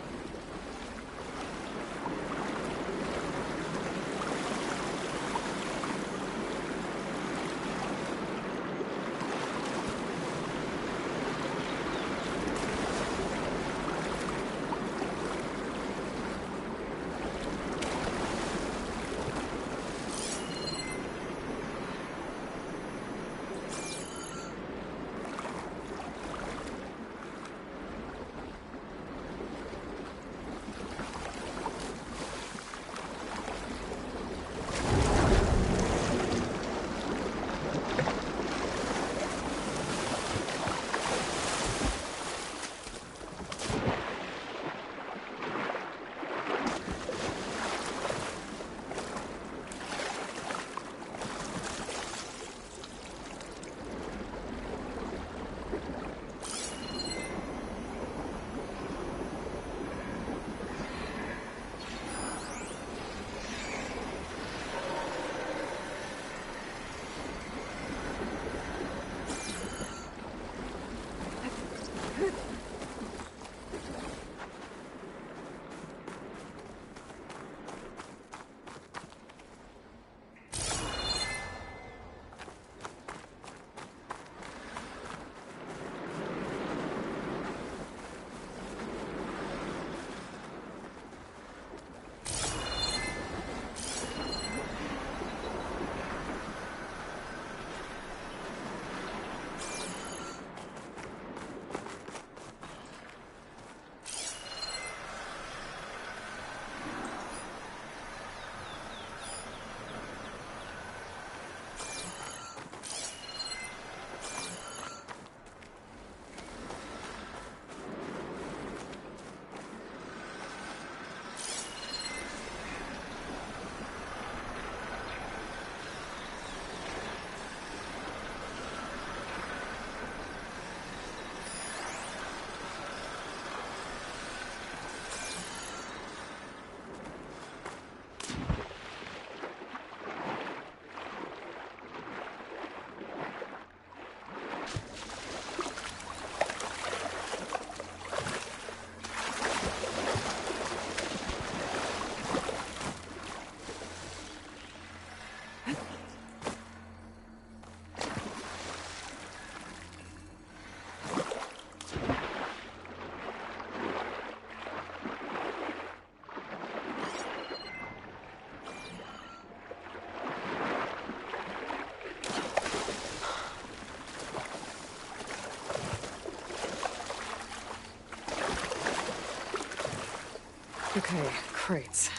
Okay, crates.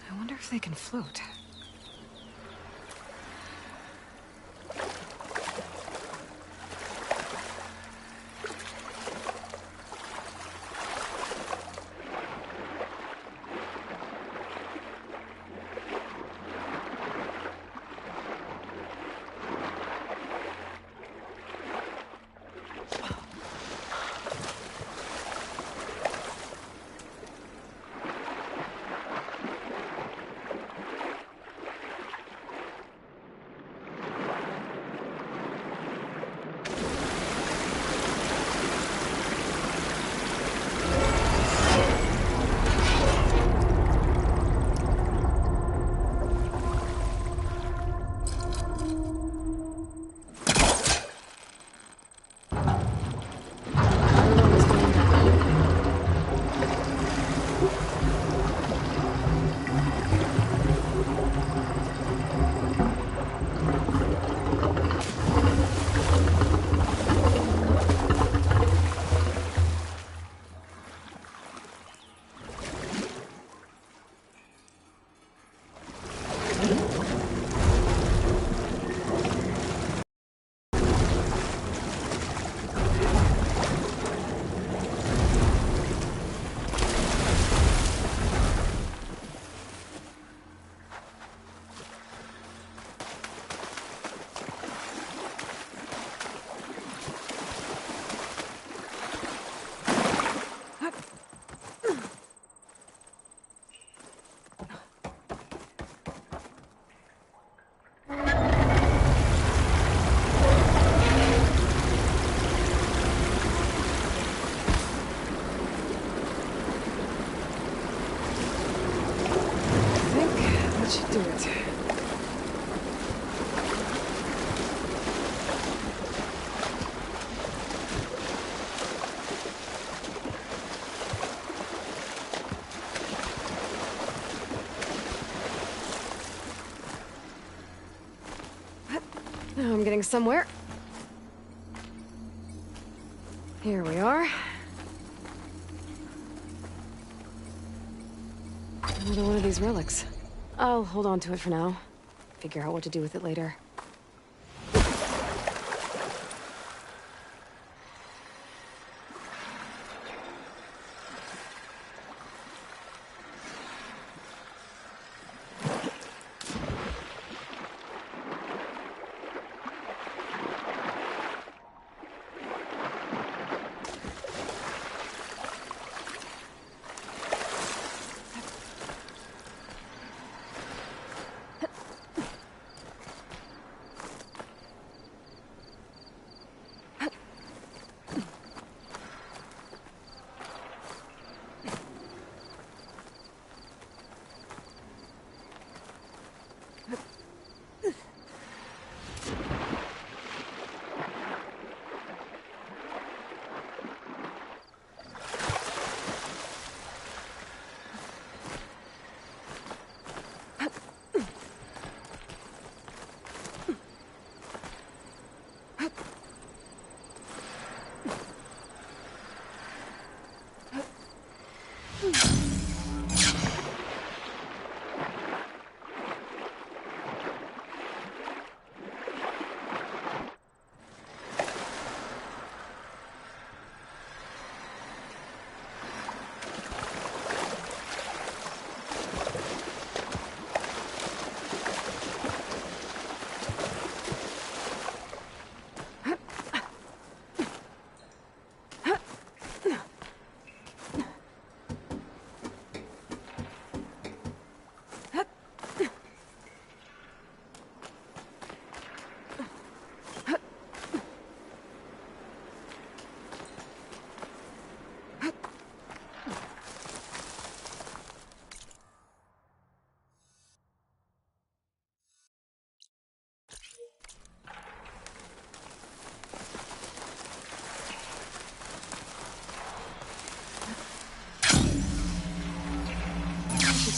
I wonder if they can float. Now I'm getting somewhere. Here we are. Another one of these relics. I'll hold on to it for now. Figure out what to do with it later.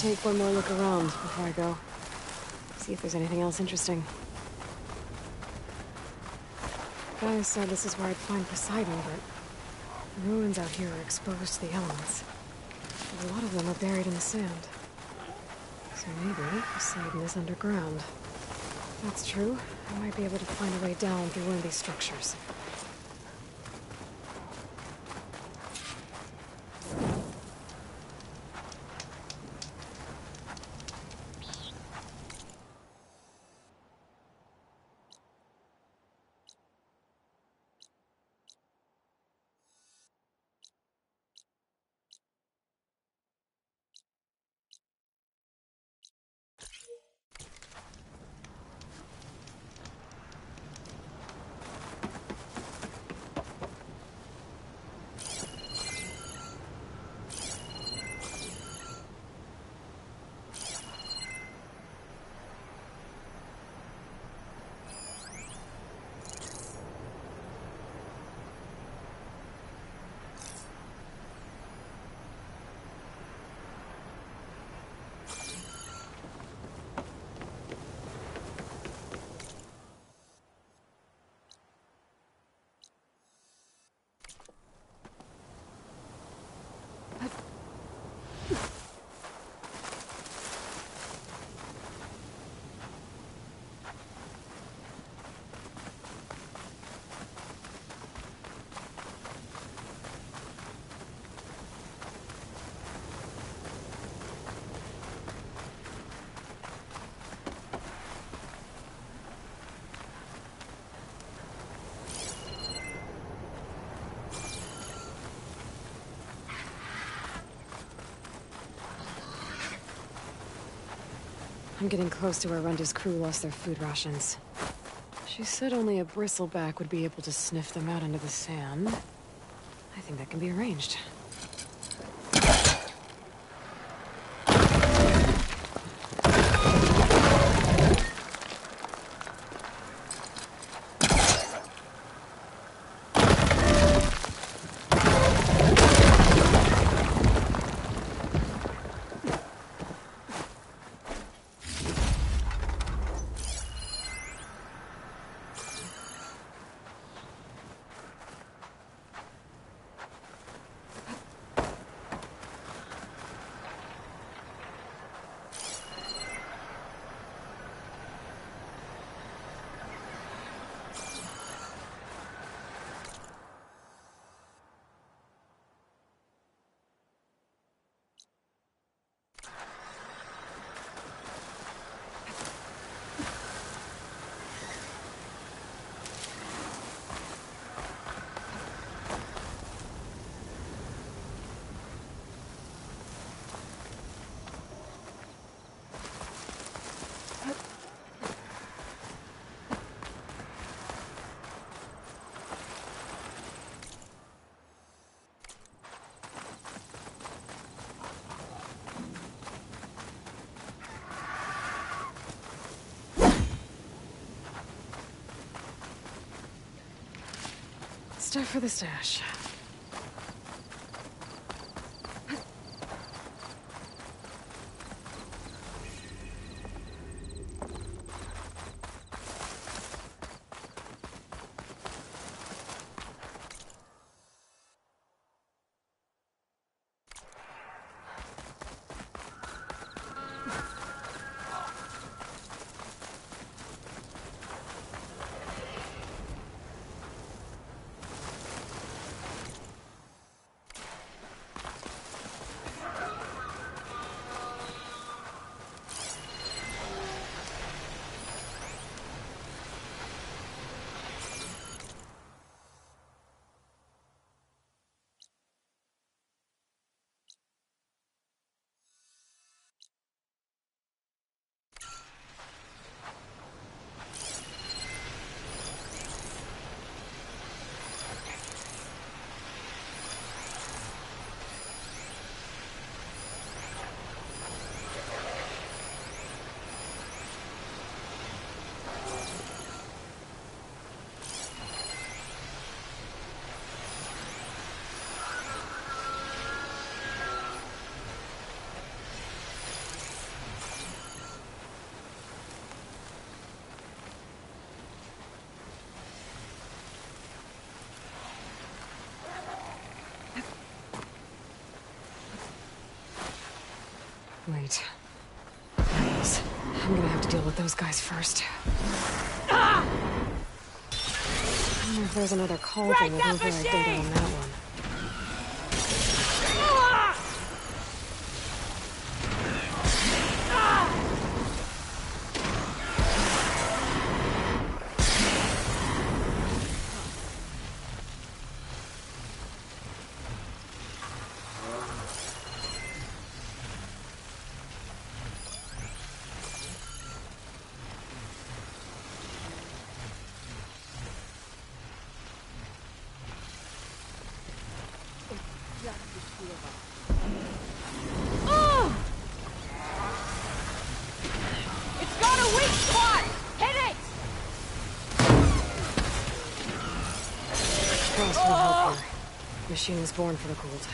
Take one more look around before I go. See if there's anything else interesting. Gaia said this is where I'd find Poseidon, but the ruins out here are exposed to the elements. A lot of them are buried in the sand. So maybe Poseidon is underground. If that's true, I might be able to find a way down through one of these structures. I'm getting close to where Runda's crew lost their food rations. She said only a bristleback would be able to sniff them out into the sand. I think that can be arranged. Stuff for the stash. Wait. Rebels. I'm gonna have to deal with those guys first. I wonder if there's another cauldron with override data on that one. Machine was born for the cold.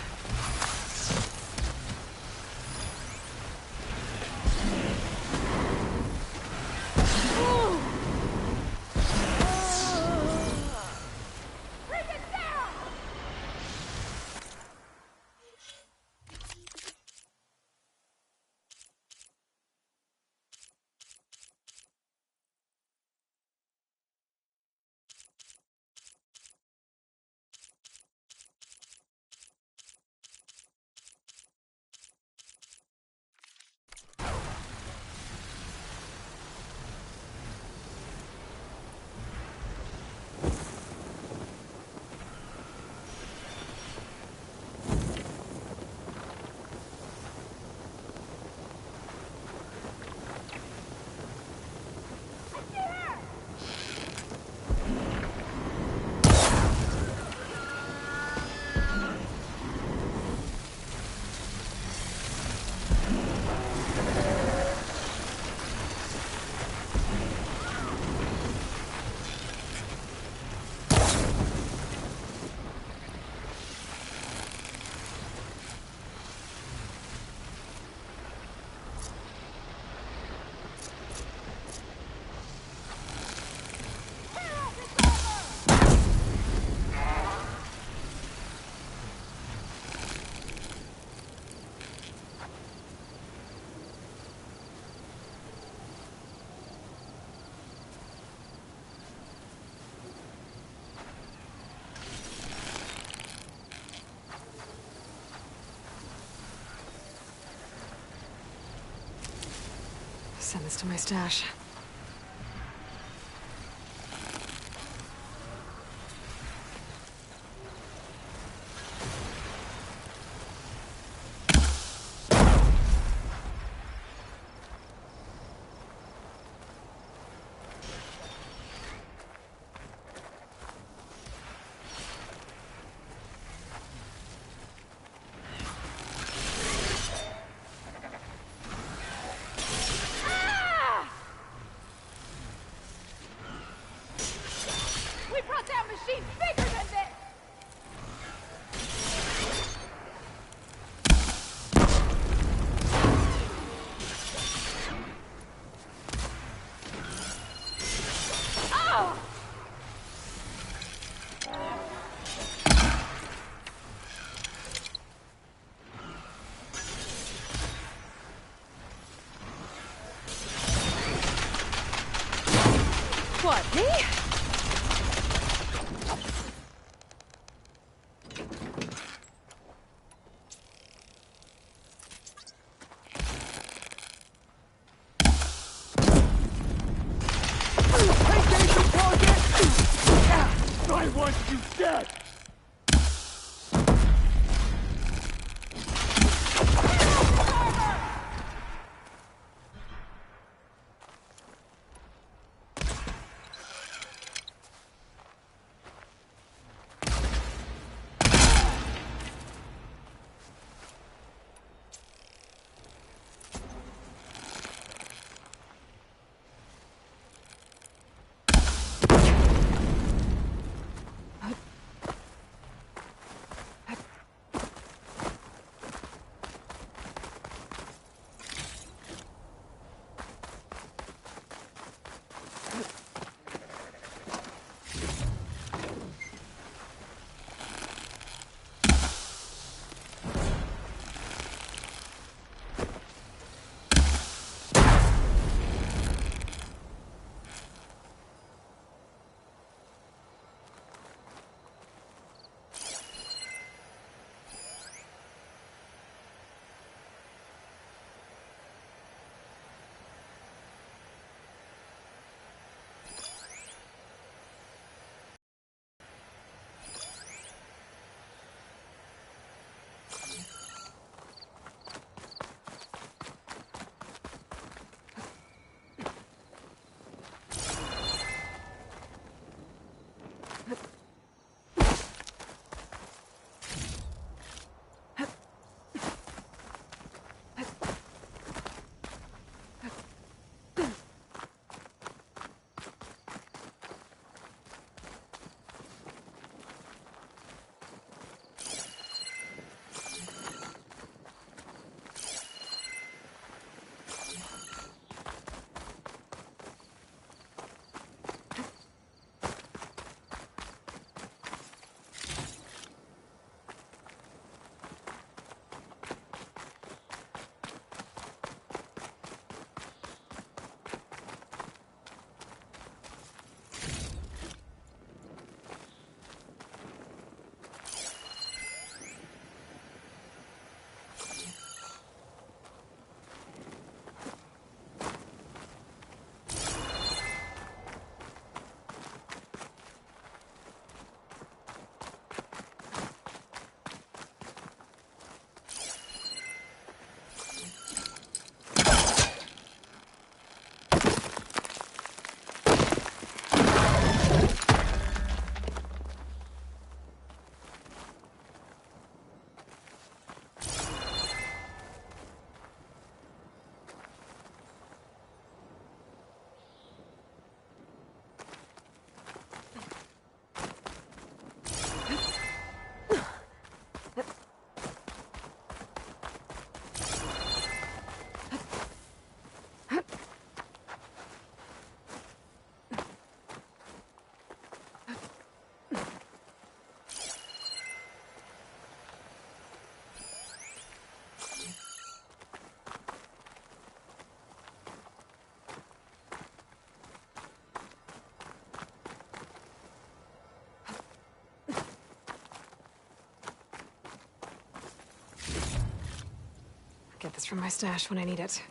Send this to my stash. Get this from my stash when I need it.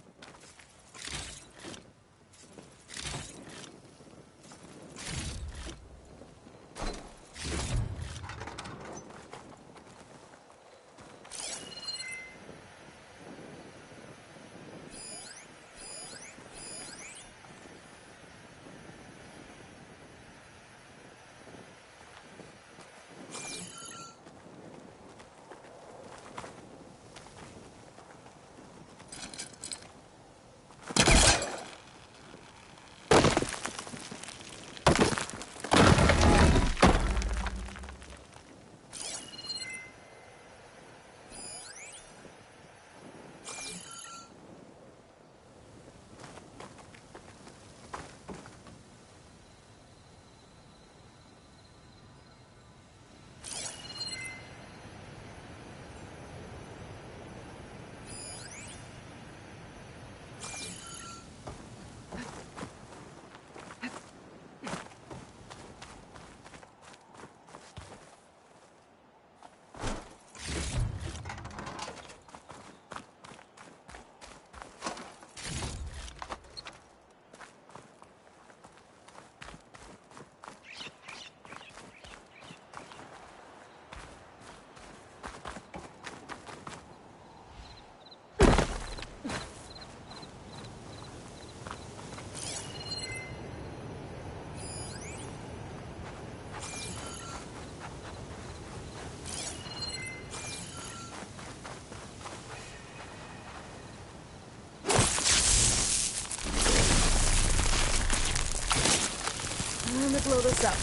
Let me blow this up.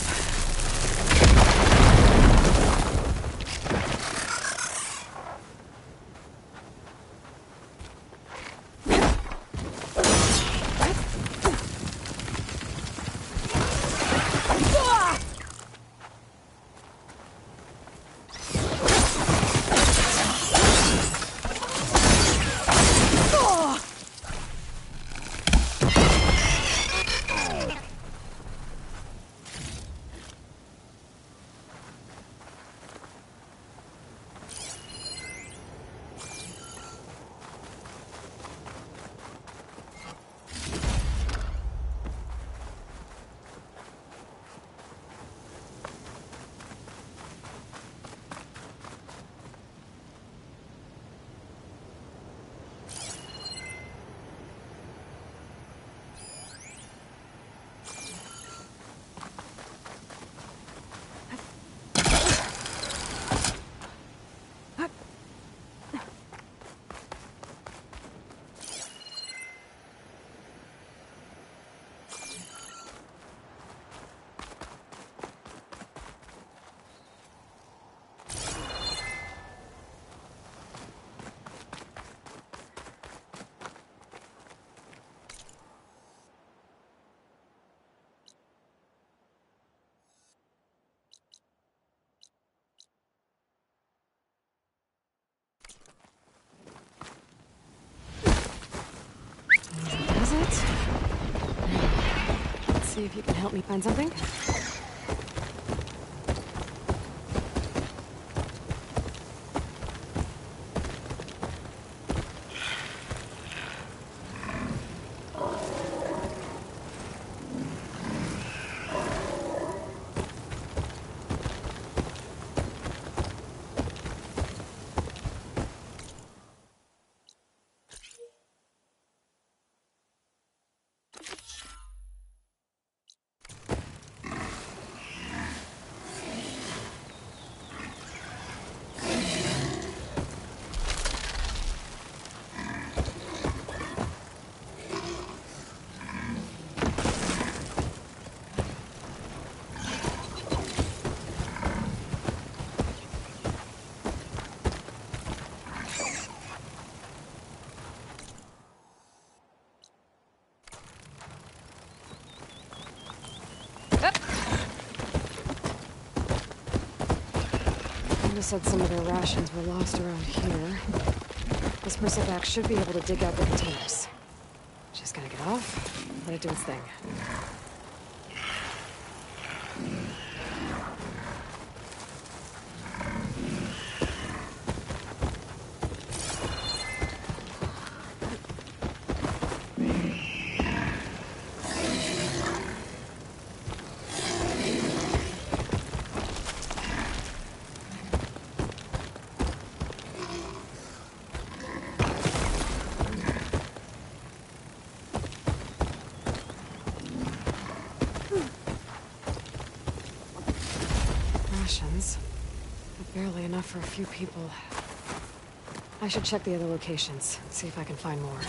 Is it? Let's see if you can help me find something. Said some of their rations were lost around here. This Bristleback should be able to dig out the containers. Just gotta get off, let it do its thing. but barely enough for a few people. I should check the other locations, see if I can find more.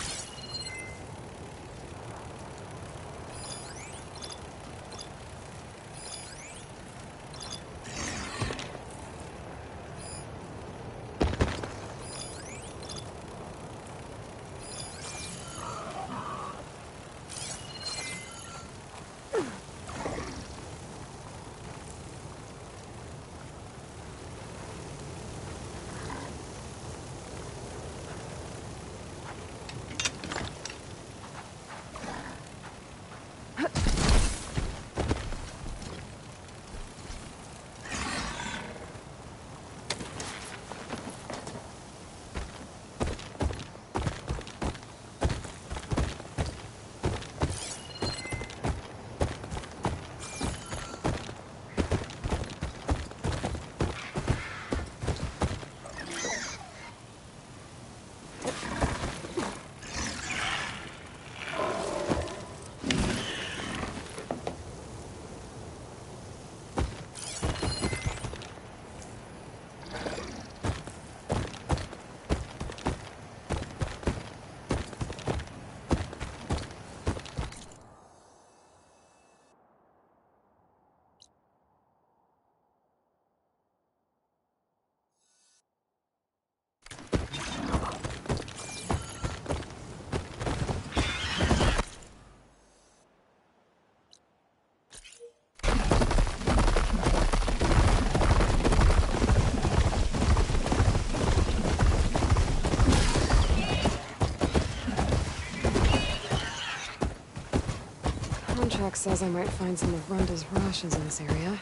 Contract says I might find some of Rhonda's rations in this area.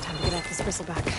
Time to get off this bristleback.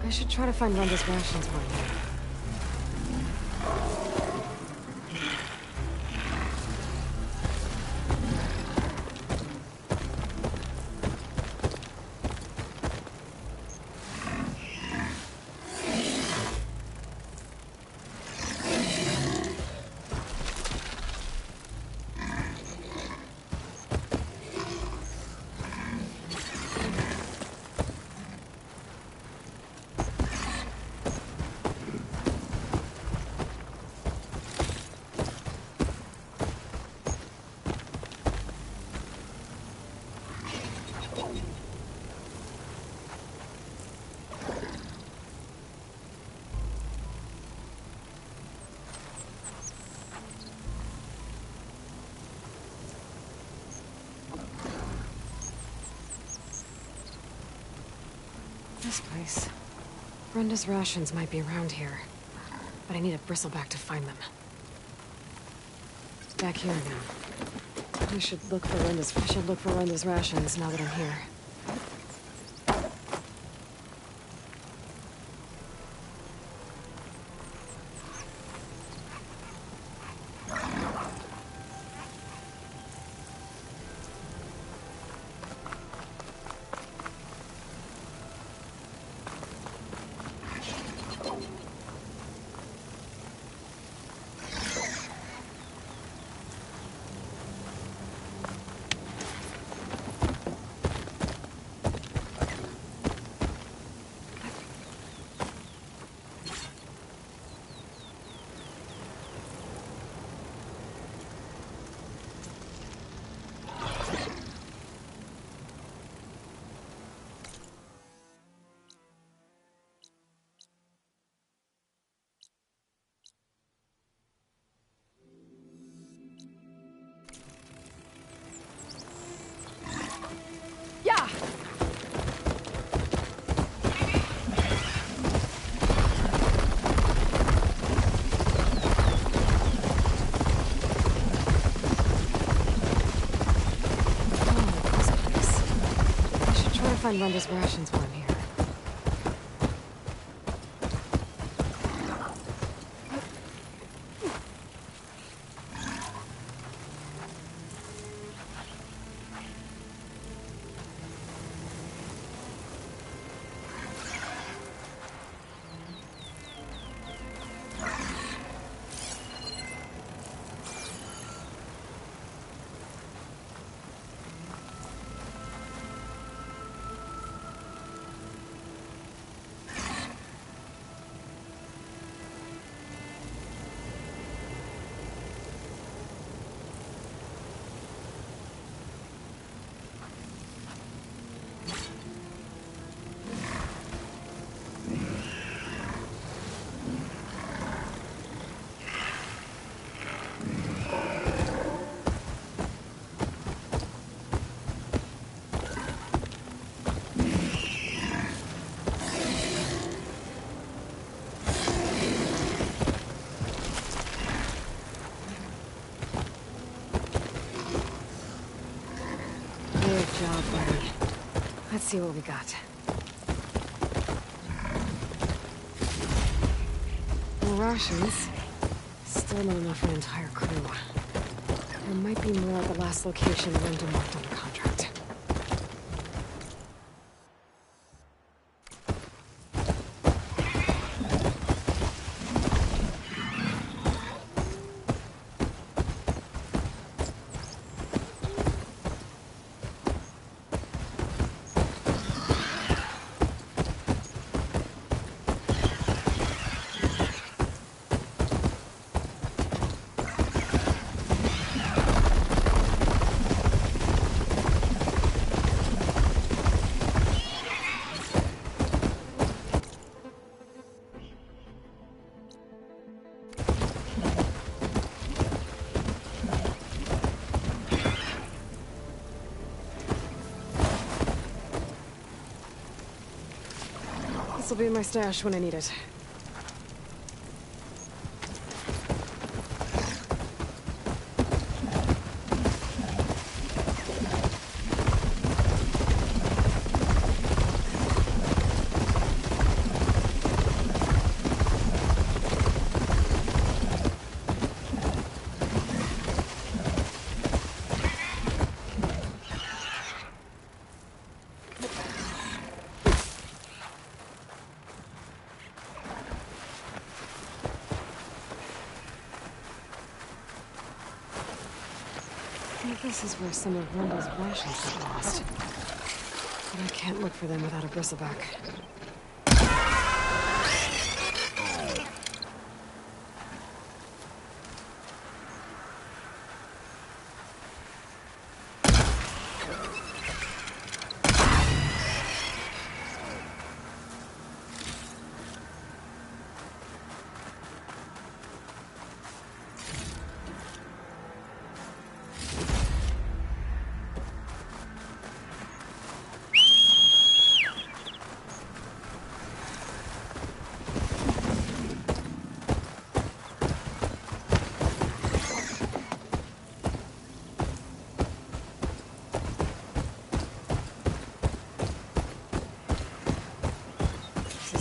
I should try to find Rhonda's rations while I'm here. this place? Brenda's rations might be around here, but I need a bristleback to find them. Back here now. I should look for Brenda's rations now that I'm here. Find Brenda's rations while I'm here. Let's see what we got. More rations. Still not enough for an entire crew. There might be more at the last location Rendon marked under contract. This will be in my stash when I need it. This is where some of Rendell's rations got lost. But I can't look for them without a bristleback.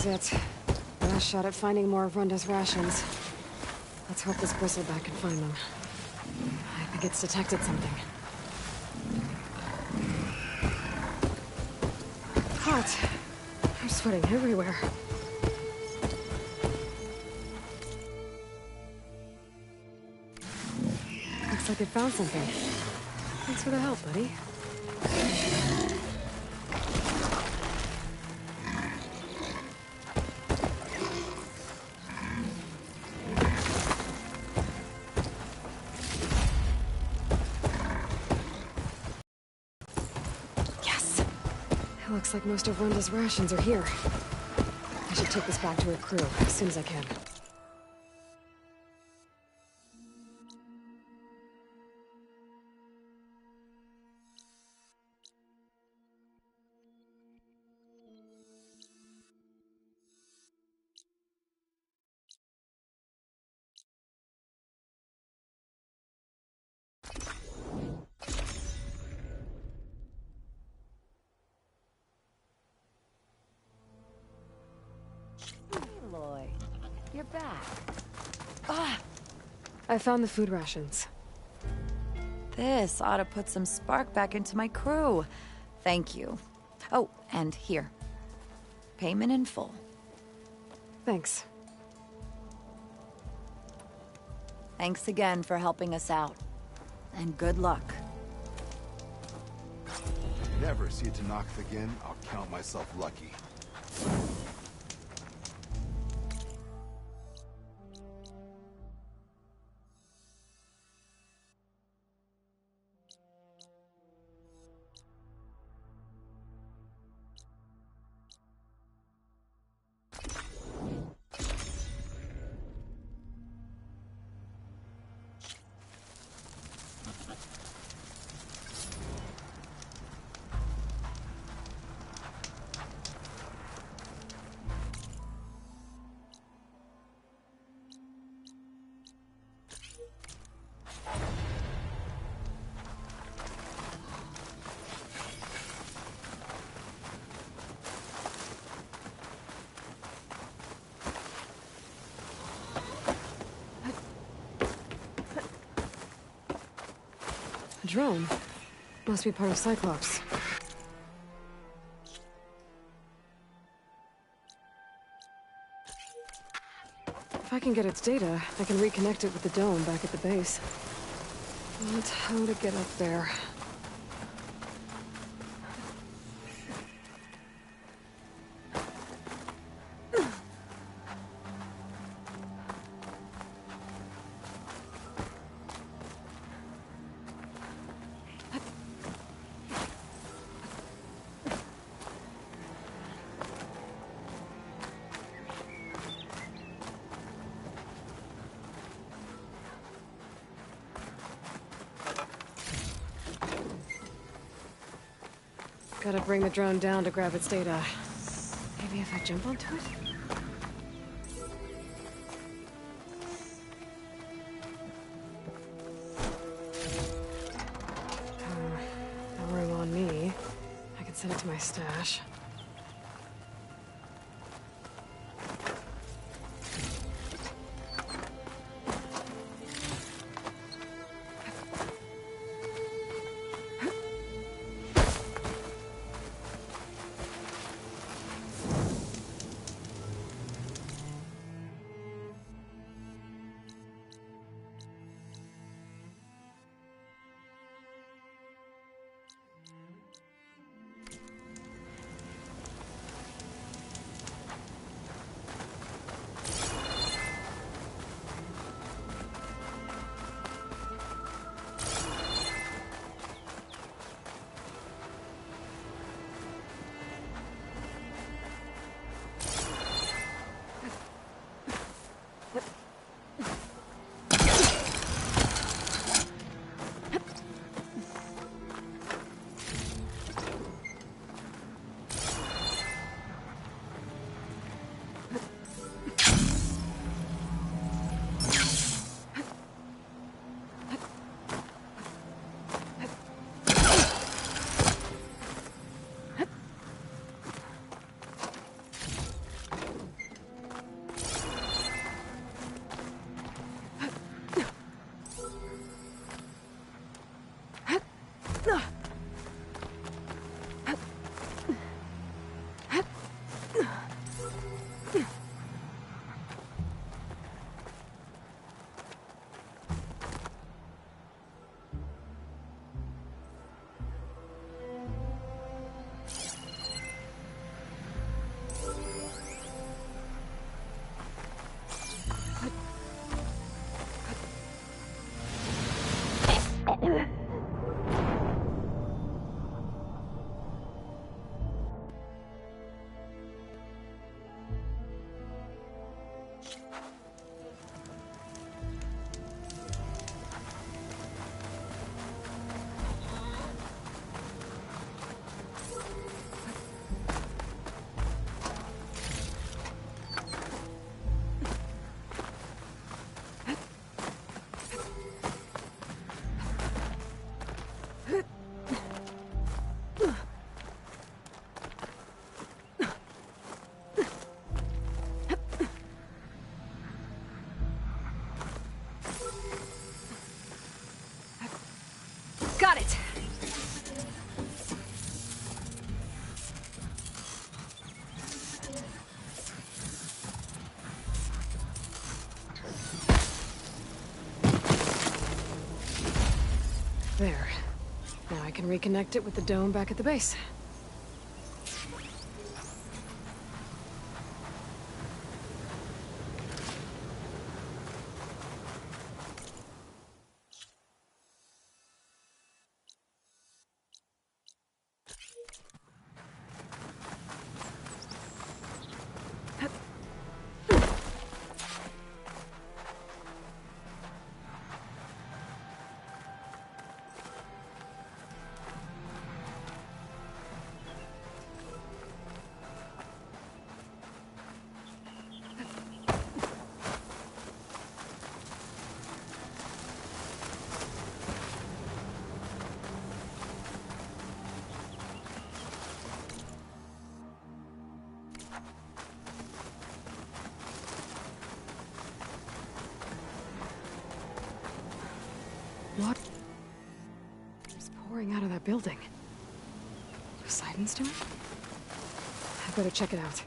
is it. Last shot at finding more of Runda's rations. Let's hope this bristleback can find them. I think it's detected something. Hot. I'm sweating everywhere. Looks like it found something. Thanks for the help, buddy. Yes! It looks like most of Runda's rations are here. I should take this back to her crew as soon as I can. Aloy, you're back. I found the food rations. This ought to put some spark back into my crew. Thank you. Oh, and here. Payment in full. Thanks. Thanks again for helping us out. And good luck. Never see it to Noct again, I'll count myself lucky. A drone? Must be part of Cyclops. If I can get its data, I can reconnect it with the dome back at the base. But how to get up there? Gotta bring the drone down to grab its data. Maybe if I jump onto it? No room on me. I can send it to my stash. Got it! There. Now I can reconnect it with the dome back at the base. What? It's pouring out of that building. Poseidon's doing? I better check it out.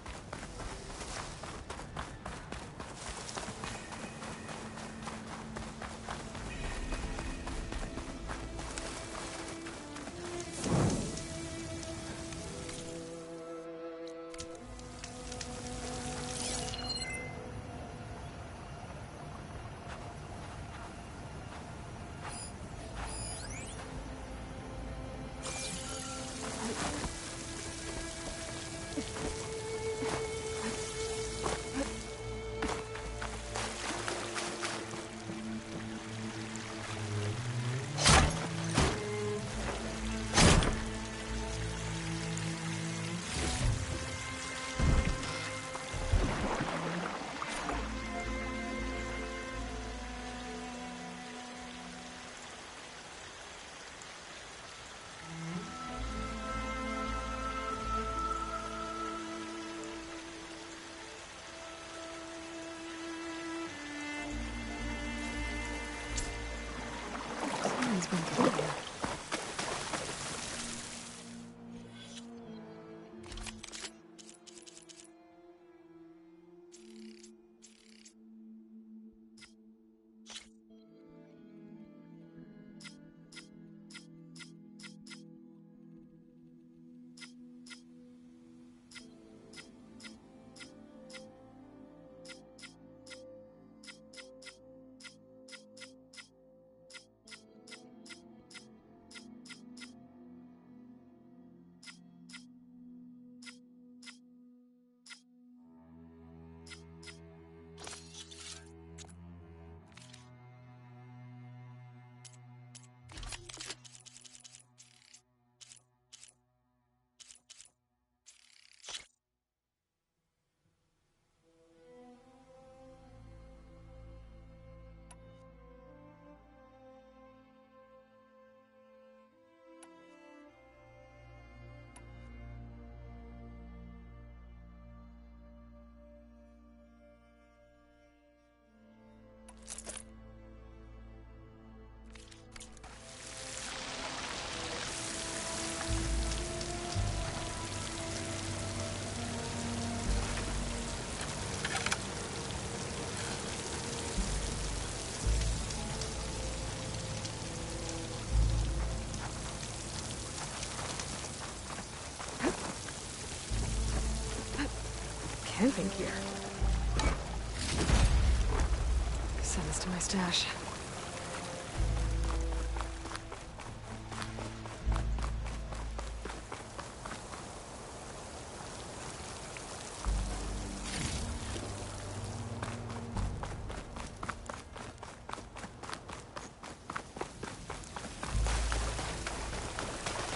Someone's been through here. Camping gear. Send this to my stash.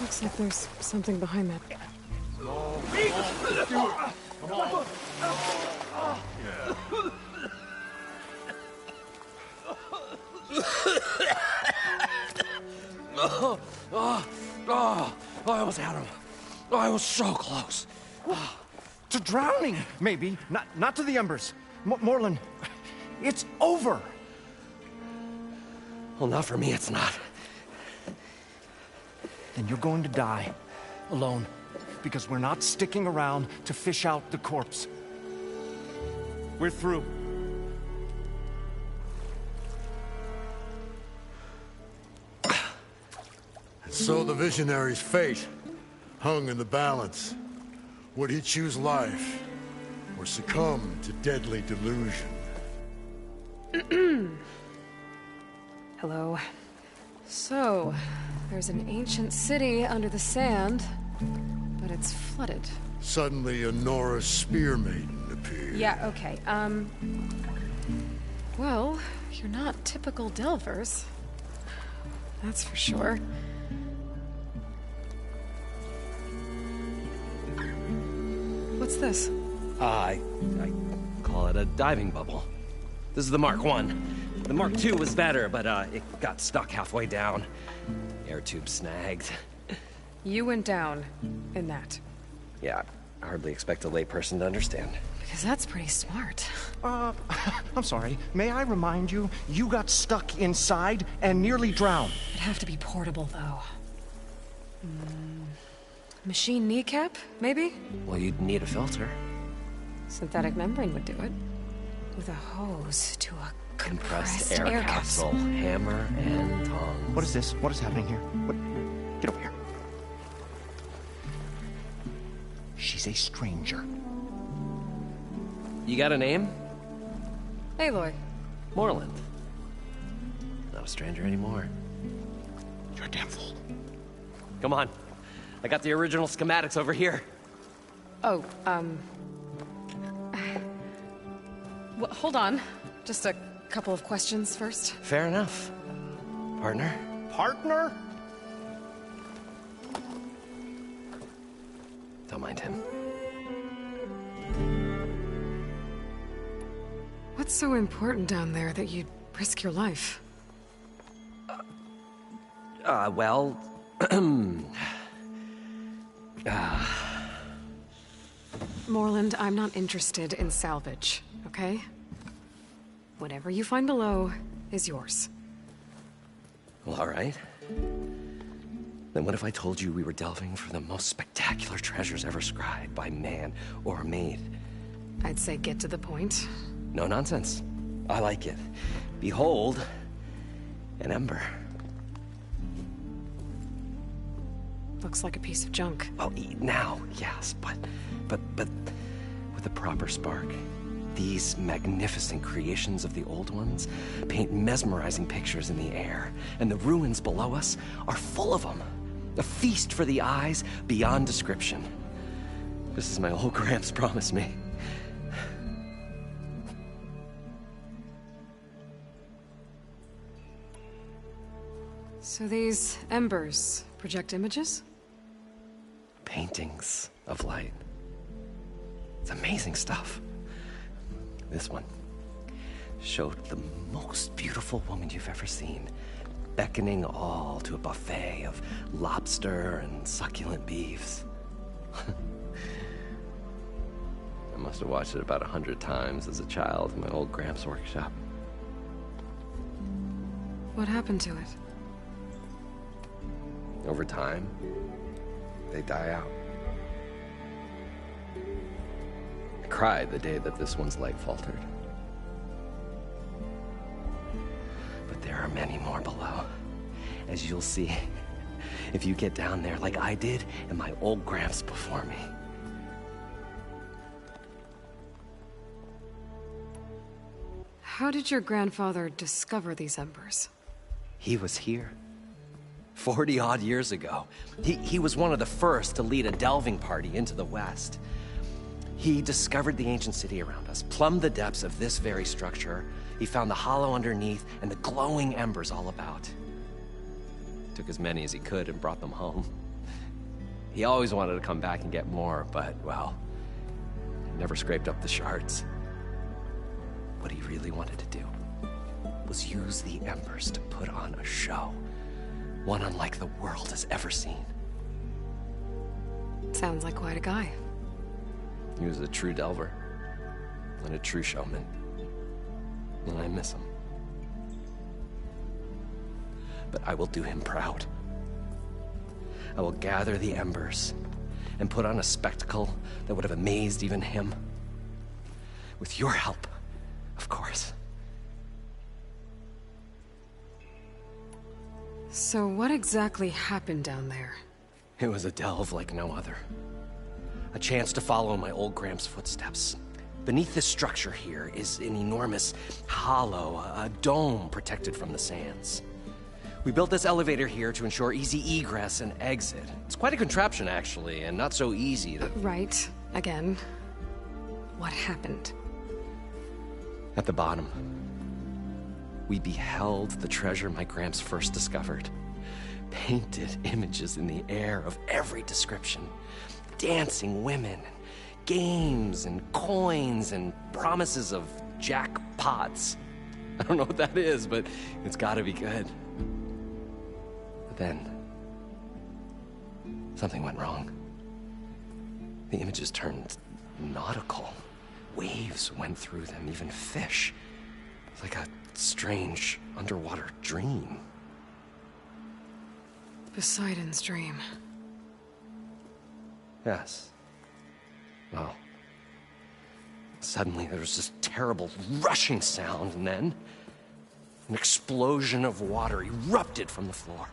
Looks like there's something behind that. I almost had him. I was so close. To drowning, maybe. Not to the embers. Morlund, it's over. Well, not for me, it's not. Then you're going to die. Alone. Because we're not sticking around to fish out the corpse. We're through. So the visionary's fate hung in the balance. Would he choose life, or succumb to deadly delusion? Hello. So, there's an ancient city under the sand, but it's flooded. Suddenly, a Nora spear maiden appeared. Yeah, okay. Well, you're not typical Delvers. That's for sure. What's this? I call it a diving bubble. This is the Mark I. The Mark II was better, but it got stuck halfway down. Air tube snagged. You went down in that. Yeah, I hardly expect a layperson to understand. Because that's pretty smart. I'm sorry. May I remind you, you got stuck inside and nearly drowned. It'd have to be portable, though. Machine kneecap, maybe? Well, you'd need a filter. Synthetic membrane would do it. With a hose to a compressed air capsule. Hammer and tongs. What is this? What is happening here? What? Get over here. She's a stranger. You got a name? Aloy. Morlund. Not a stranger anymore. You're a damn fool. Come on. I got the original schematics over here. Oh, well, hold on. Just a couple of questions first. Fair enough. Partner? Partner? Don't mind him. What's so important down there that you'd risk your life? Well... Morlund, I'm not interested in salvage, okay? Whatever you find below is yours. Well, all right. Then what if I told you we were delving for the most spectacular treasures ever scribed by man or maid? I'd say get to the point. No nonsense. I like it. Behold, an ember. Looks like a piece of junk. Well, now, yes, but with a proper spark. These magnificent creations of the old ones paint mesmerizing pictures in the air, and the ruins below us are full of them. A feast for the eyes beyond description. This is my old Gramps promised me. So these embers project images? Paintings of light. It's amazing stuff. This one showed the most beautiful woman you've ever seen, beckoning all to a buffet of lobster and succulent beefs. I must have watched it about 100 times as a child in my old Gramps workshop. What happened to it? Over time, they die out. I cried the day that this one's leg faltered. But there are many more below, as you'll see if you get down there like I did and my old Gramps before me. How did your grandfather discover these embers? He was here. 40-odd years ago. He was one of the first to lead a delving party into the West. He discovered the ancient city around us, plumbed the depths of this very structure. He found the hollow underneath and the glowing embers all about. Took as many as he could and brought them home. He always wanted to come back and get more, but, well, never scraped up the shards. What he really wanted to do was use the Embers to put on a show. One unlike the world has ever seen. Sounds like quite a guy. He was a true delver. And a true showman. And I miss him. But I will do him proud. I will gather the Embers and put on a spectacle that would have amazed even him. With your help, of course. So what exactly happened down there? It was a delve like no other. A chance to follow my old Gramps' footsteps. Beneath this structure here is an enormous hollow, a dome protected from the sands. We built this elevator here to ensure easy egress and exit. It's quite a contraption, actually, and not so easy to... Right. Again. What happened? At the bottom, we beheld the treasure my Gramps first discovered. Painted images in the air of every description. Dancing women, games and coins and promises of jackpots. I don't know what that is, but it's gotta be good. But then, something went wrong. The images turned nautical. Waves went through them, even fish. It's like a strange underwater dream. Poseidon's dream. Yes. Well, suddenly there was this terrible rushing sound, and then an explosion of water erupted from the floor.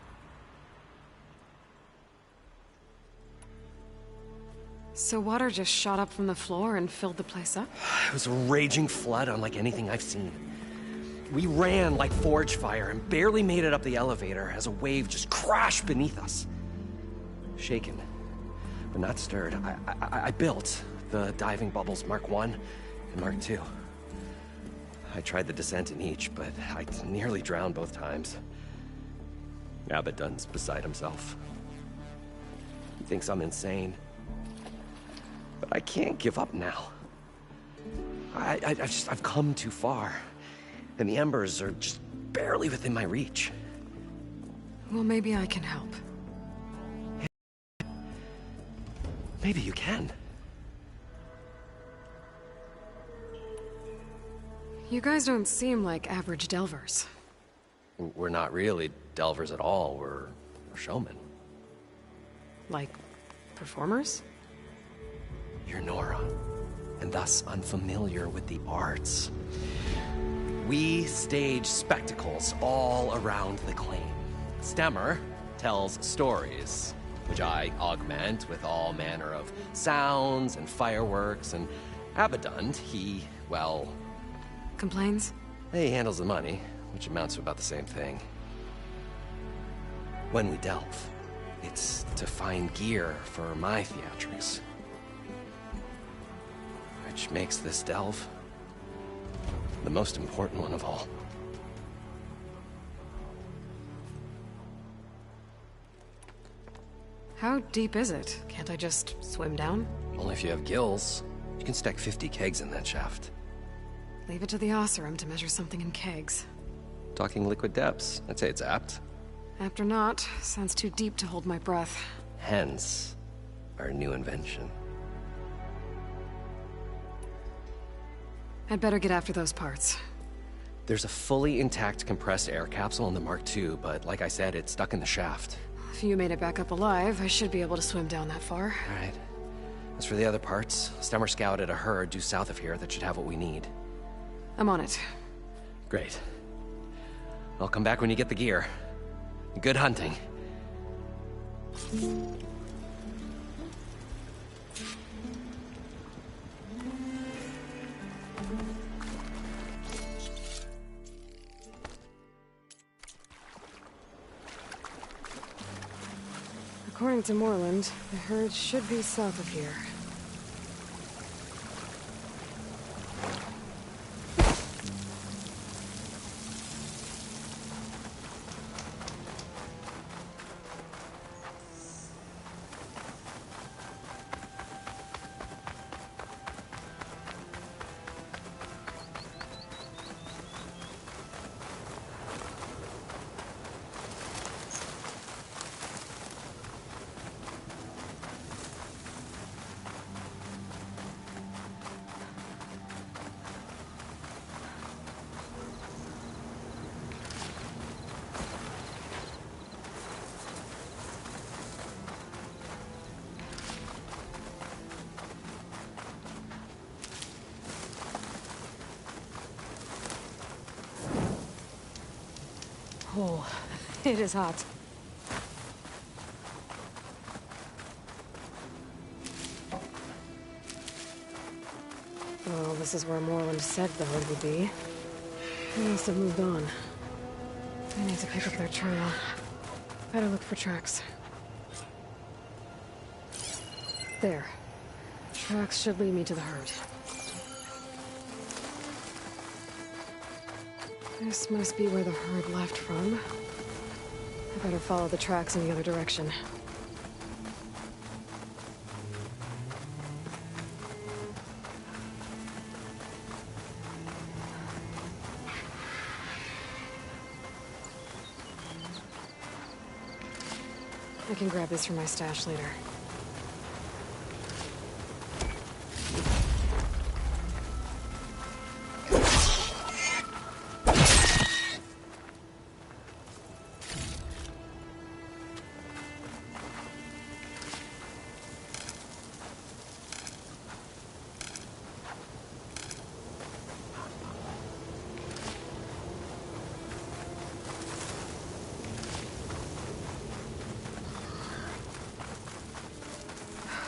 So water just shot up from the floor and filled the place up? It was a raging flood unlike anything I've seen. We ran like forge fire and barely made it up the elevator as a wave just crashed beneath us. Shaken, but not stirred, I built the diving bubbles Mark 1 and Mark 2. I tried the descent in each, but I nearly drowned both times. Abaddon's beside himself. He thinks I'm insane. But I can't give up now. I've come too far. And the Embers are just barely within my reach. Well, maybe I can help. Maybe you can. You guys don't seem like average delvers. We're not really delvers at all. We're showmen. Like performers? You're Nora, and thus unfamiliar with the arts. We stage spectacles all around the claim. Stemmer tells stories, which I augment with all manner of sounds and fireworks, and Abaddon, he, well... Complains? He handles the money, which amounts to about the same thing. When we delve, it's to find gear for my theatrics. Which makes this delve the most important one of all. How deep is it? Can't I just swim down? Only if you have gills. You can stack 50 kegs in that shaft. Leave it to the Oseram to measure something in kegs. Talking liquid depths, I'd say it's apt. Apt or not, sounds too deep to hold my breath. Hence, our new invention. I'd better get after those parts. There's a fully intact compressed air capsule in the Mark II, but like I said, it's stuck in the shaft. If you made it back up alive, I should be able to swim down that far. All right. As for the other parts, Stemmer scouted a herd due south of here that should have what we need. I'm on it. Great. I'll come back when you get the gear. Good hunting. According to Moreland, the herd should be south of here. hole. It is hot. Well, this is where Morland said the herd would be. They must have moved on. I need to pick up their trail. Better look for tracks. There. Tracks should lead me to the herd. This must be where the herd left from. I better follow the tracks in the other direction. I can grab this from my stash later.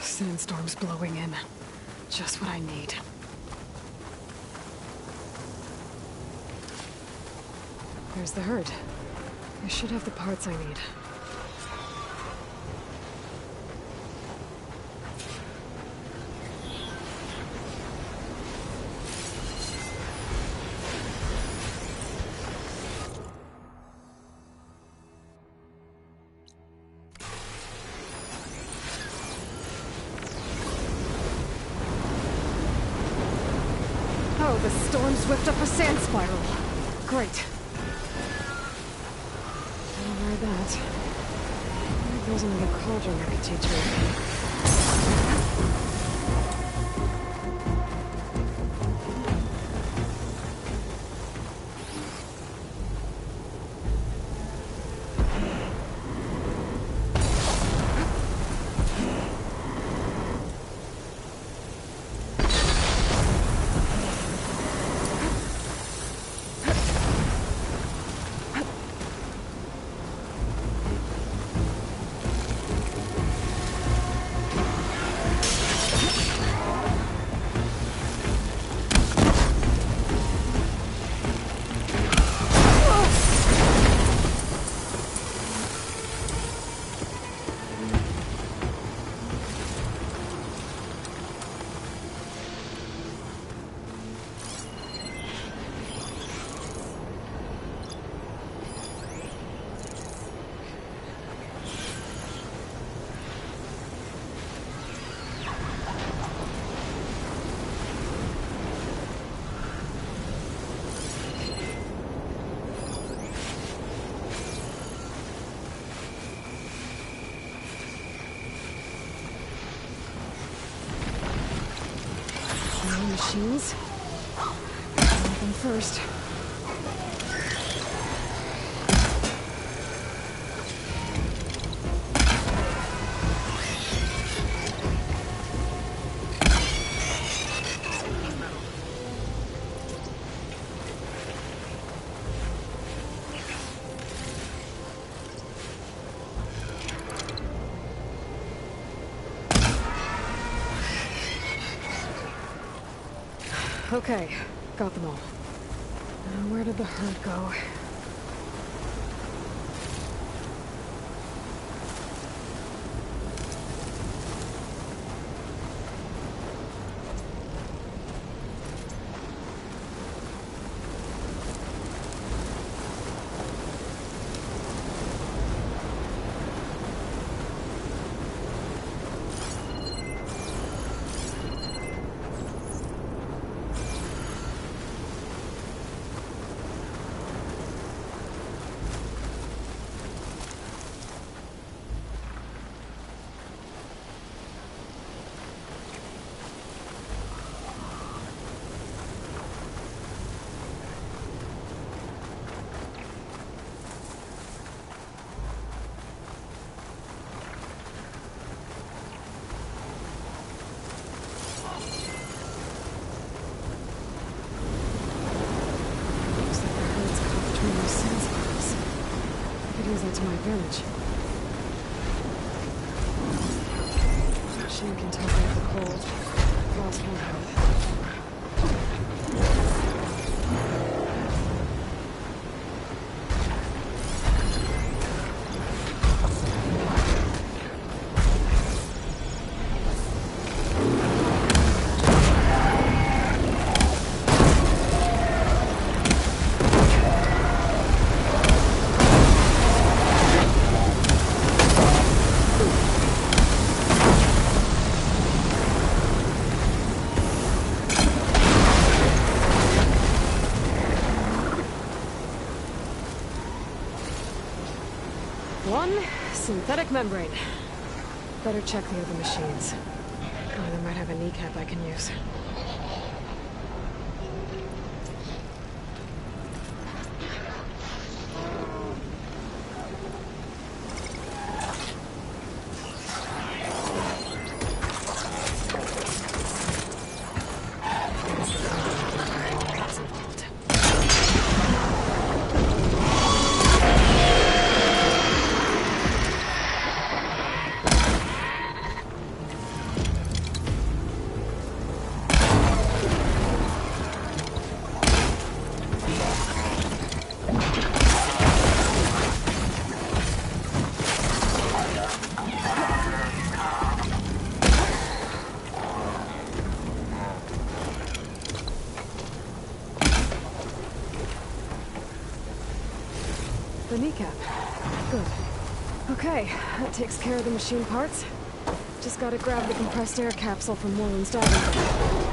Sandstorm's blowing in. Just what I need. There's the herd. I should have the parts I need. Oh, the storm's whipped up a sand spiral. Great. I'll ride that. Maybe there's another cauldron I could teach me. Machines. Them first. Okay, got them all. Now where did the herd go? advantage. Machine can take out the cold. Lost one health. One synthetic membrane. Better check the other machines. Oh, they might have a kneecap I can use. The kneecap. Good. Okay, that takes care of the machine parts. Just gotta grab the compressed air capsule from Moreland's diving bell.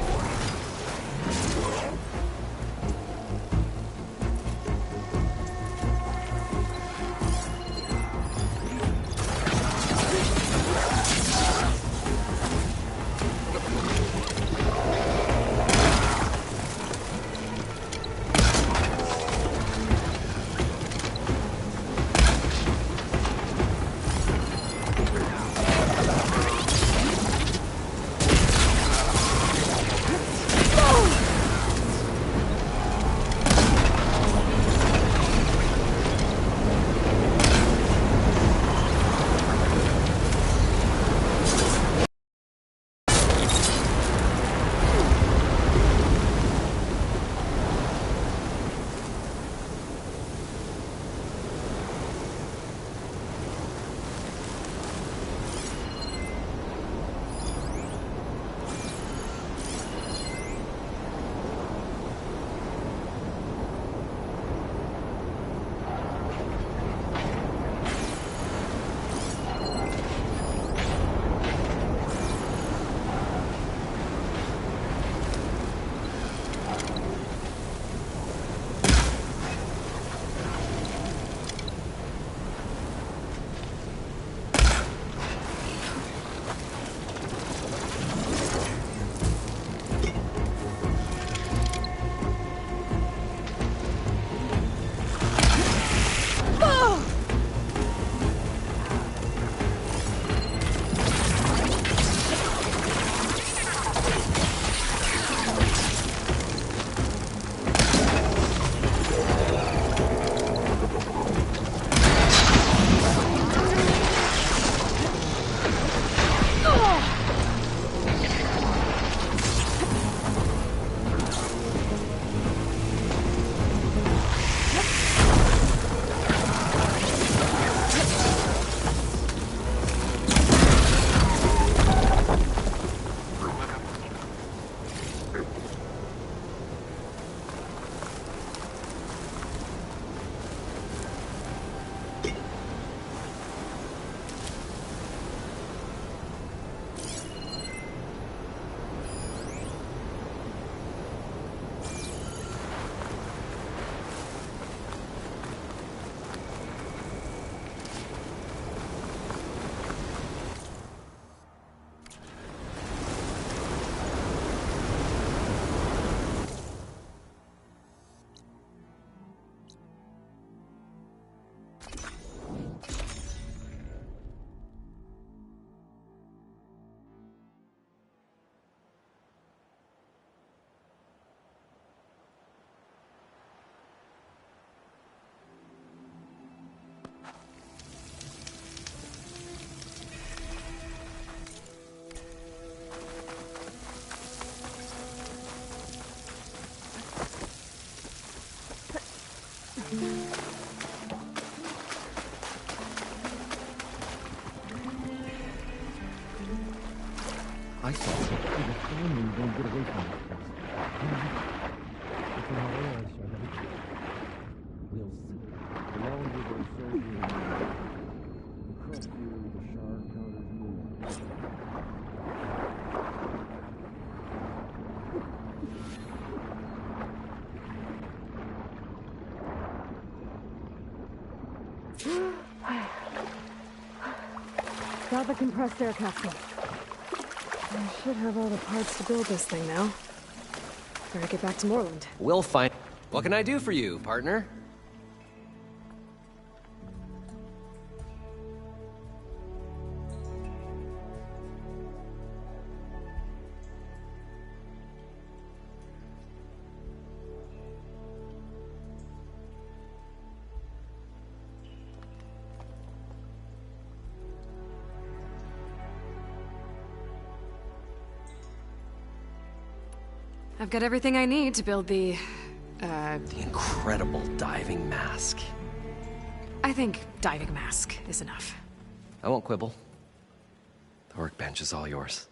I saw something. Finally, don't get away from this place. If you're not otherwise, we'll see. Along with those soldiers, across here, the Shard counters move. Got the compressed air capsule. I should have all the parts to build this thing now. Better get back to Moreland. We'll find... What can I do for you, partner? I've got everything I need to build the incredible diving mask. I think diving mask is enough. I won't quibble. The workbench is all yours.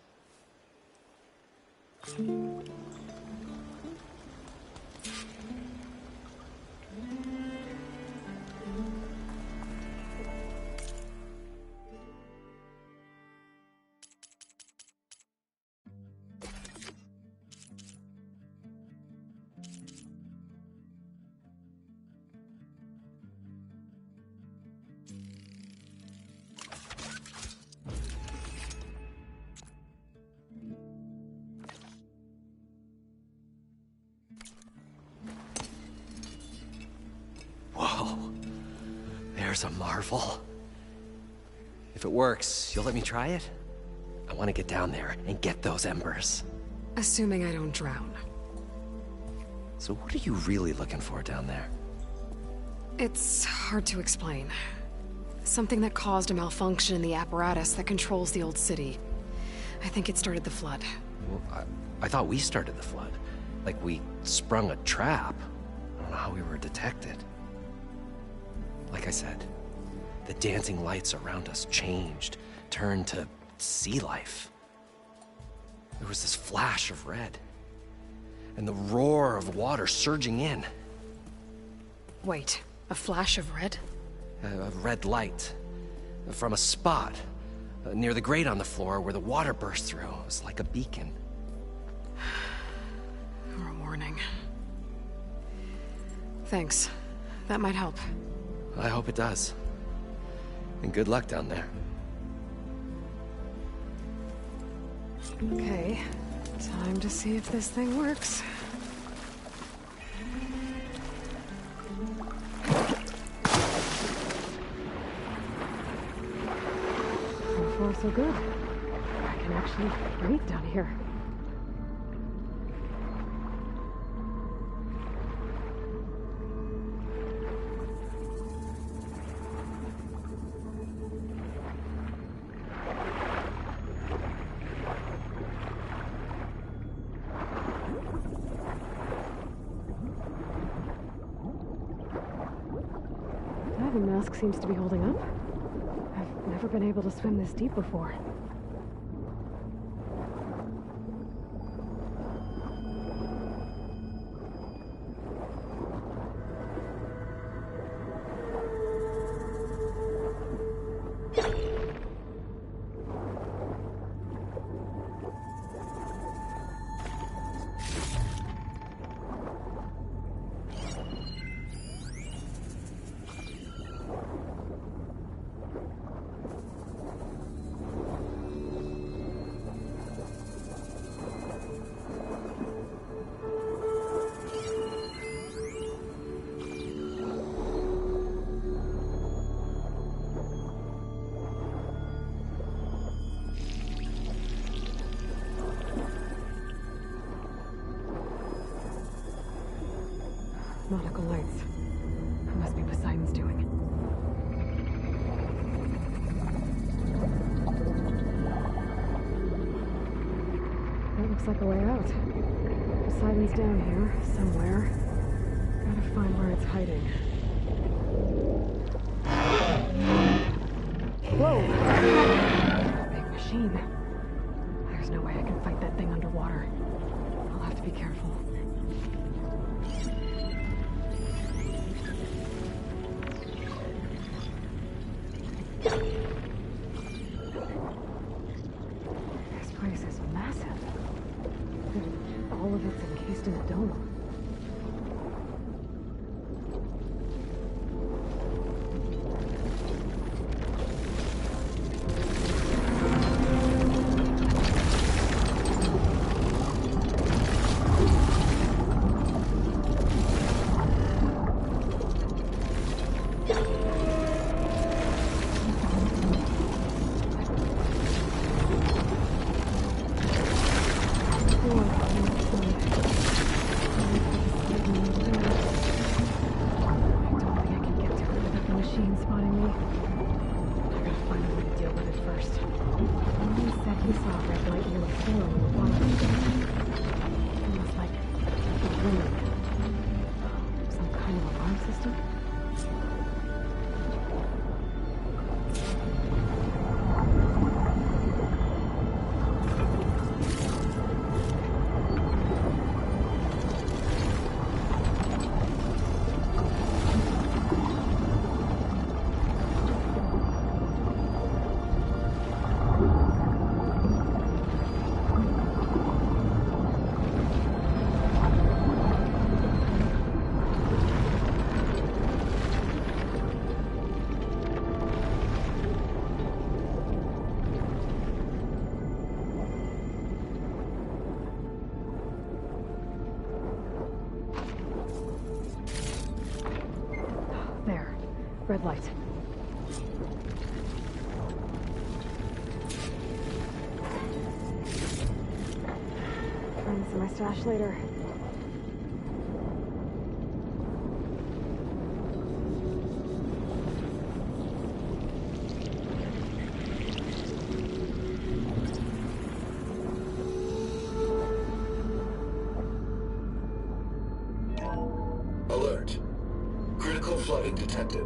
There's a marvel. If it works, you'll let me try it? I want to get down there and get those embers. Assuming I don't drown. So what are you really looking for down there? It's hard to explain. Something that caused a malfunction in the apparatus that controls the old city. I think it started the flood. Well, I thought we started the flood. Like we sprung a trap. I don't know how we were detected. Like I said, the dancing lights around us changed, turned to sea life. There was this flash of red, and the roar of water surging in. Wait, a flash of red? A red light from a spot near the grate on the floor where the water burst through. It was like a beacon. Or a warning. Thanks. That might help. I hope it does. And good luck down there. Okay, time to see if this thing works. So far, so good. I can actually breathe down here. Diving mask seems to be holding up. I've never been able to swim this deep before. Nautical lights. It must be Poseidon's doing. That looks like a way out. Poseidon's down here, somewhere. Gotta find where it's hiding. Whoa! Big machine. I There's no way I can fight that thing underwater. I'll have to be careful. This place is massive. All of it's encased in a dome. Red light. Find some of my stash later. Alert. Critical flooding detected.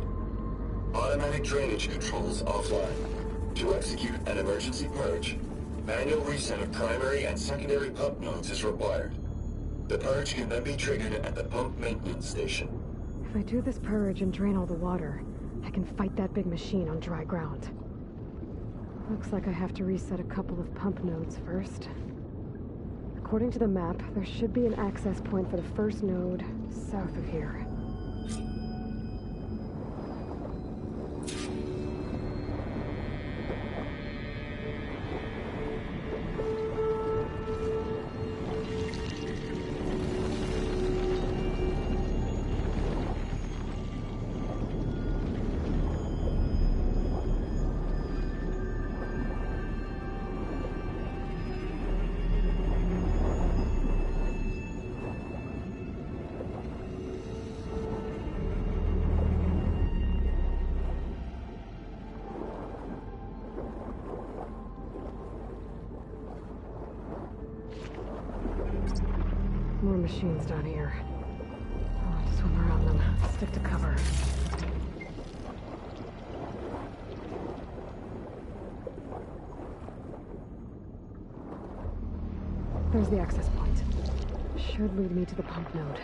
Automatic drainage controls offline. To execute an emergency purge, manual reset of primary and secondary pump nodes is required. The purge can then be triggered at the pump maintenance station. If I do this purge and drain all the water, I can fight that big machine on dry ground. Looks like I have to reset a couple of pump nodes first. According to the map, there should be an access point for the first node south of here. More machines down here. I'll have to swim around them. Stick to cover. There's the access point. Should lead me to the pump node.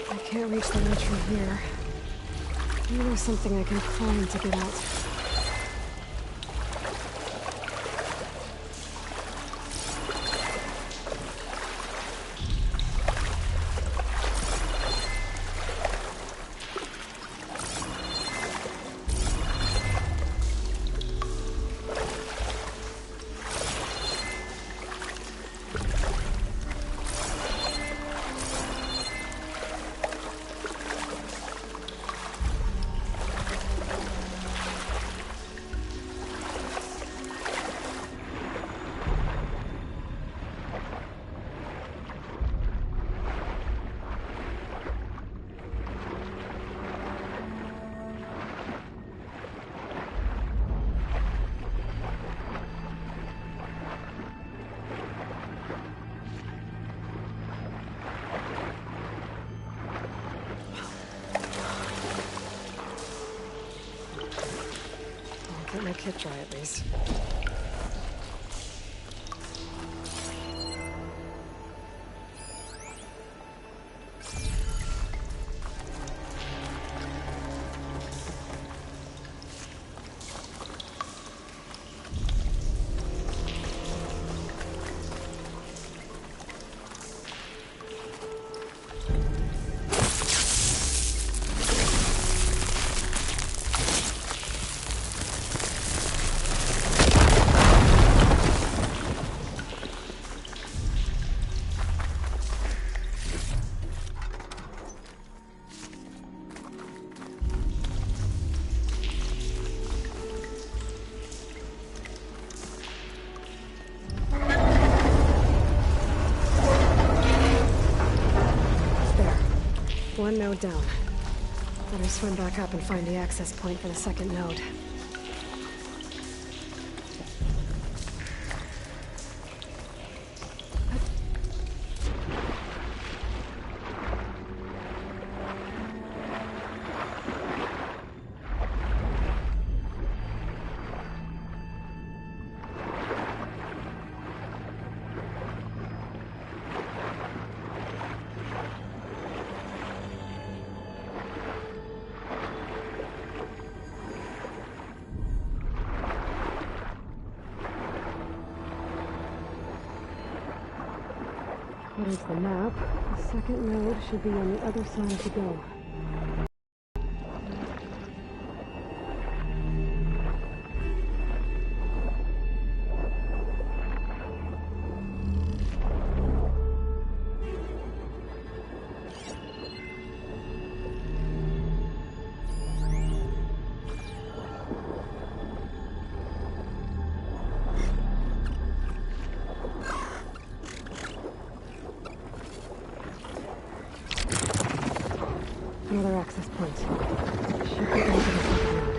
I can't reach the ledge from here. Maybe there's something I can climb to get out. my kit dry at least. One node down. Better swim back up and find the access point for the second node. There's the map. The second node should be on the other side to go. Another access point. Should be into the second node.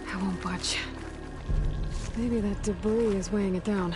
I won't budge. Maybe that debris is weighing it down.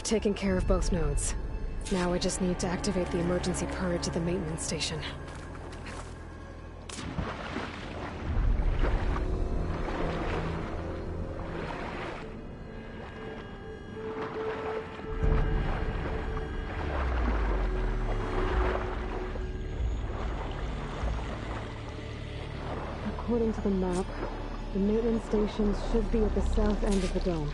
I've taken care of both nodes. Now I just need to activate the emergency purge at the maintenance station. According to the map, the maintenance stations should be at the south end of the dome.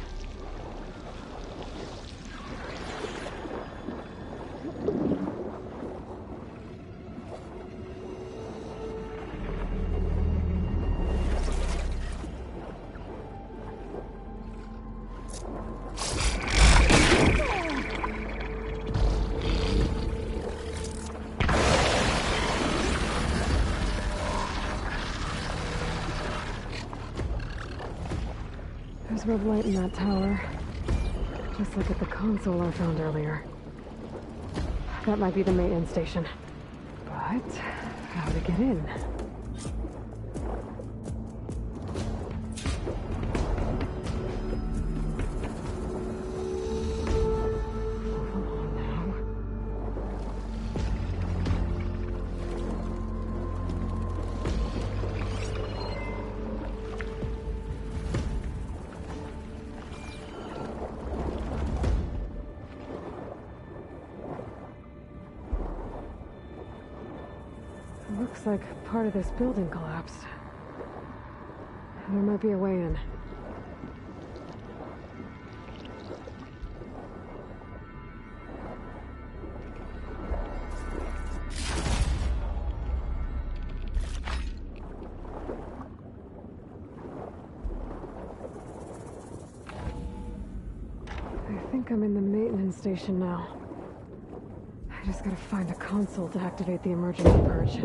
There's red light in that tower. Just like at the console I found earlier. That might be the maintenance station. But how to get in? Looks like part of this building collapsed. There might be a way in. I think I'm in the maintenance station now. I just gotta find a console to activate the emergency purge.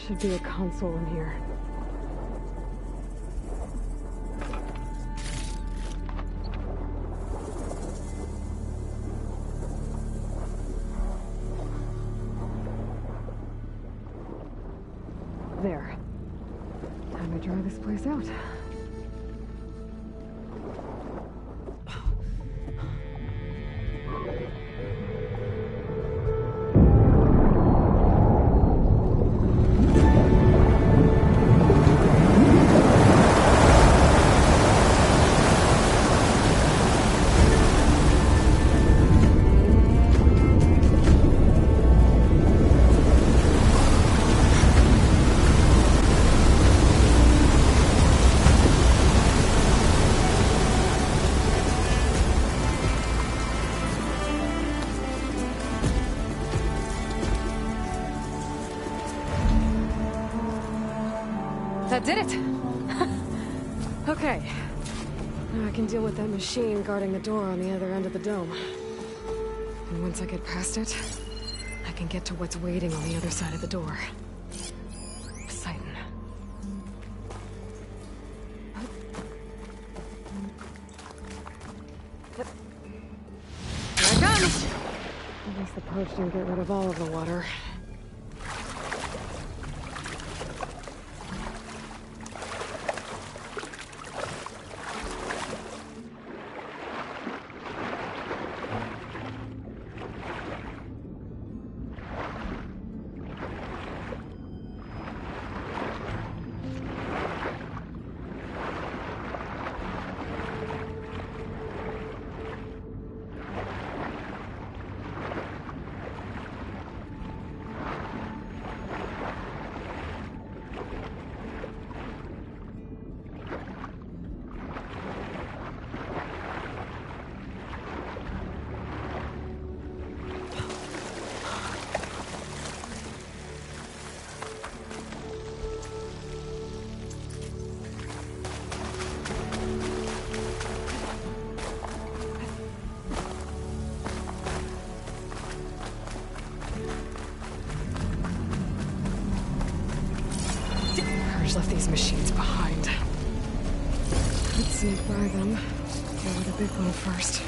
Should be a console in here. There. Time to dry this place out. That did it! Okay. Now I can deal with that machine guarding the door on the other end of the dome. And once I get past it, I can get to what's waiting on the other side of the door. Poseidon. Here it comes! At least the purge didn't get rid of all of the water. Try them. Go with a big one first.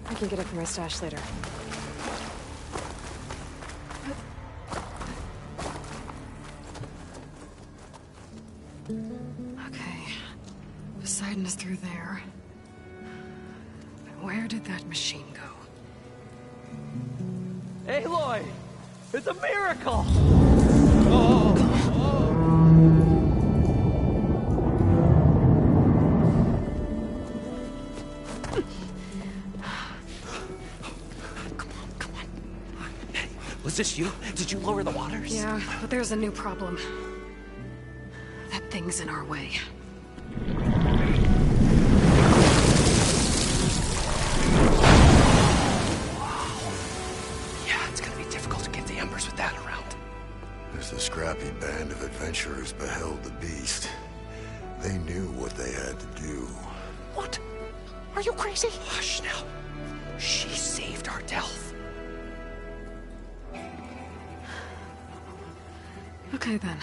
I can get it from my stash later. Okay. Poseidon is through there. But where did that machine go? Aloy! It's a miracle! Was this you? Did you lower the waters? Yeah, but there's a new problem. That thing's in our way. Yeah, it's gonna be difficult to get the embers with that around. As the scrappy band of adventurers beheld the beast, they knew what they had to do. What? Are you crazy? Hush now. She saved our Delph. Okay, then.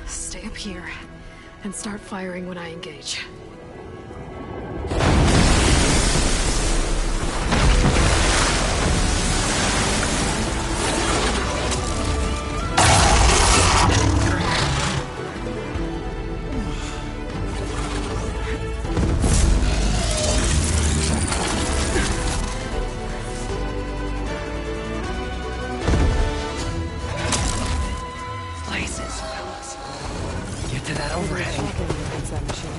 Stay up here and start firing when I engage. To that overhang. Against that machine.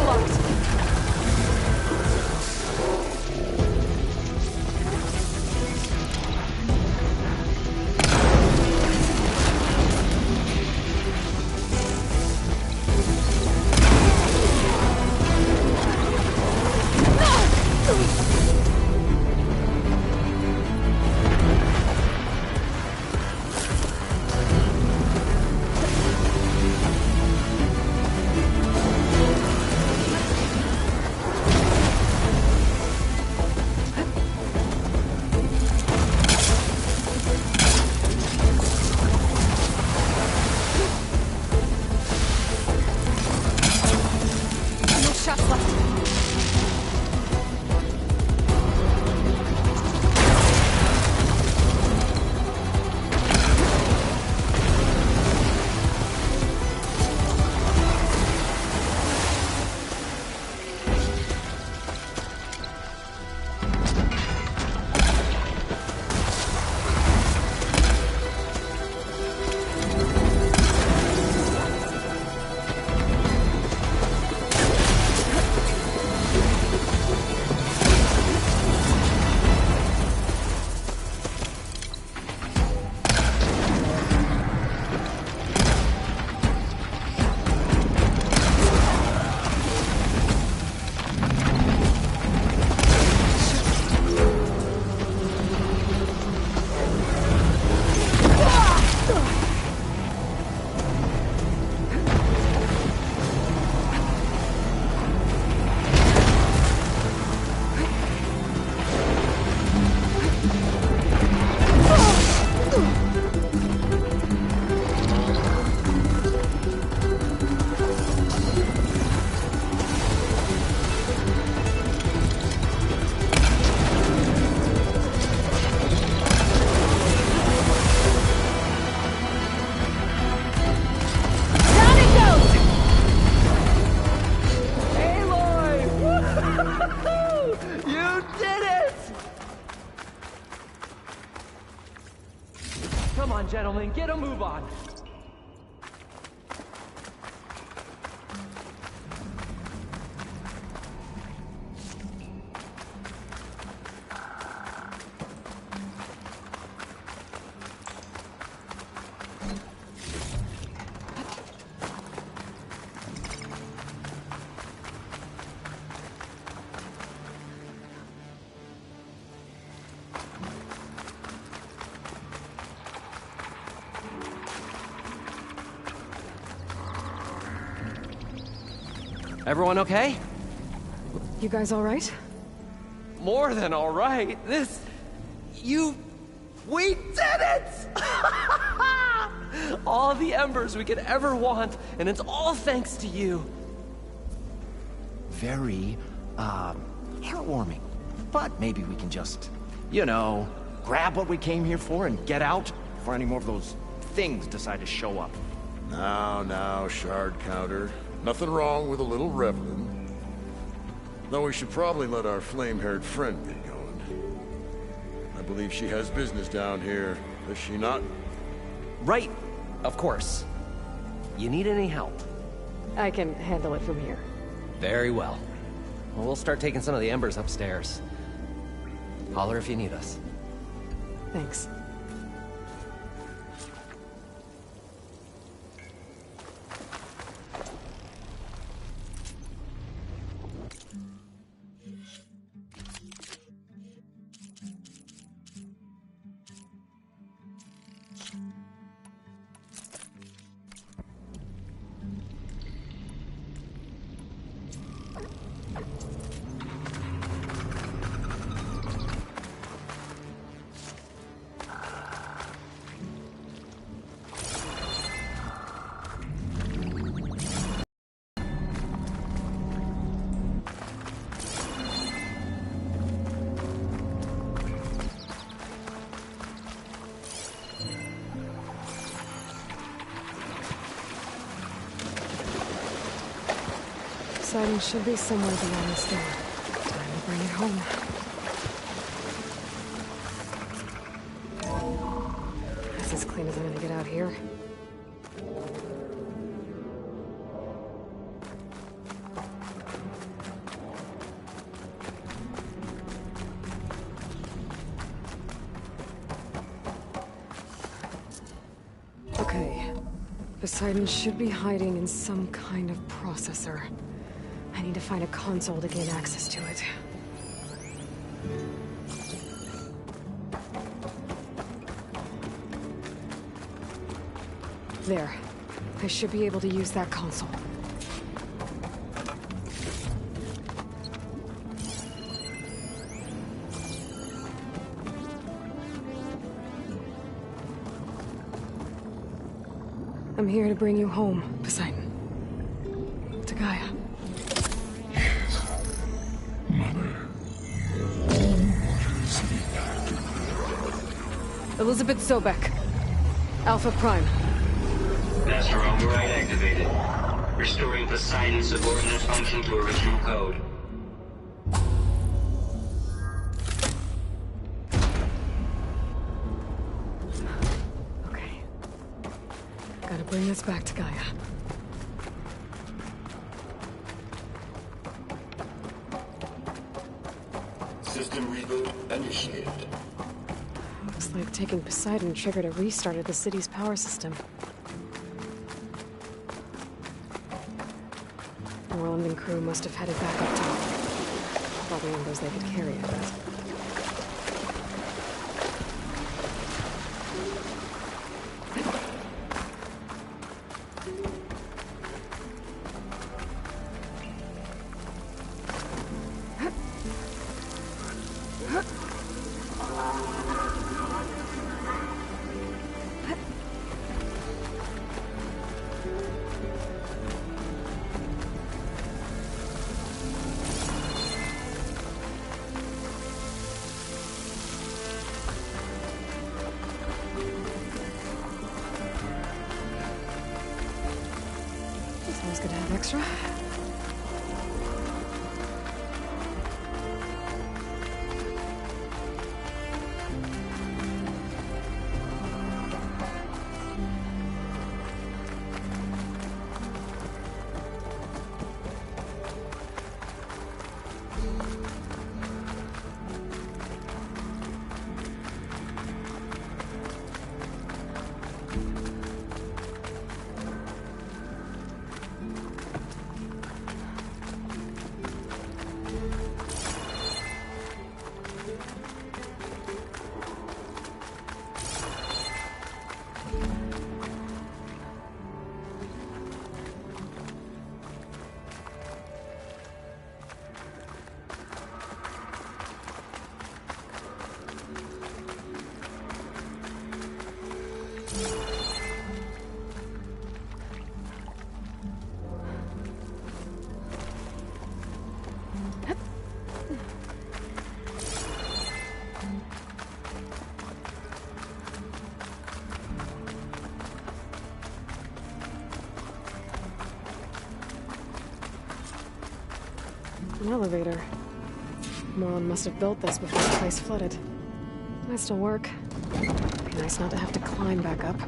locked. Gentlemen, get a move on. Everyone okay? You guys all right? More than all right. We did it! All the embers we could ever want, and it's all thanks to you. Very, heartwarming. But maybe we can just, grab what we came here for and get out before any more of those things decide to show up. Now, Shard Counter. Nothing wrong with a little reveling. Though we should probably let our flame-haired friend get going. I believe she has business down here, does she not? Right, of course. You need any help? I can handle it from here. Very well. We'll start taking some of the embers upstairs. Holler if you need us. Thanks. Siding should be somewhere beyond this door. Time to bring it home. That's as clean as I'm gonna get out here. Poseidon should be hiding in some kind of processor. I need to find a console to gain access to it. There. I should be able to use that console. I'm here to bring you home, Poseidon. To Gaia. Elizabeth Sobek. Alpha Prime. Master override activated. Restoring Poseidon's subordinate function to original code. Okay. Gotta bring this back to Gaia. System reboot initiated. Looks like taking Poseidon triggered a restart of the city's power system. Moreland and crew must have headed back up top. Probably numbers they could carry, I bet. Someone's gonna have extra. An elevator. Moreland must have built this before the place flooded. Might still work. Be nice not to have to climb back up.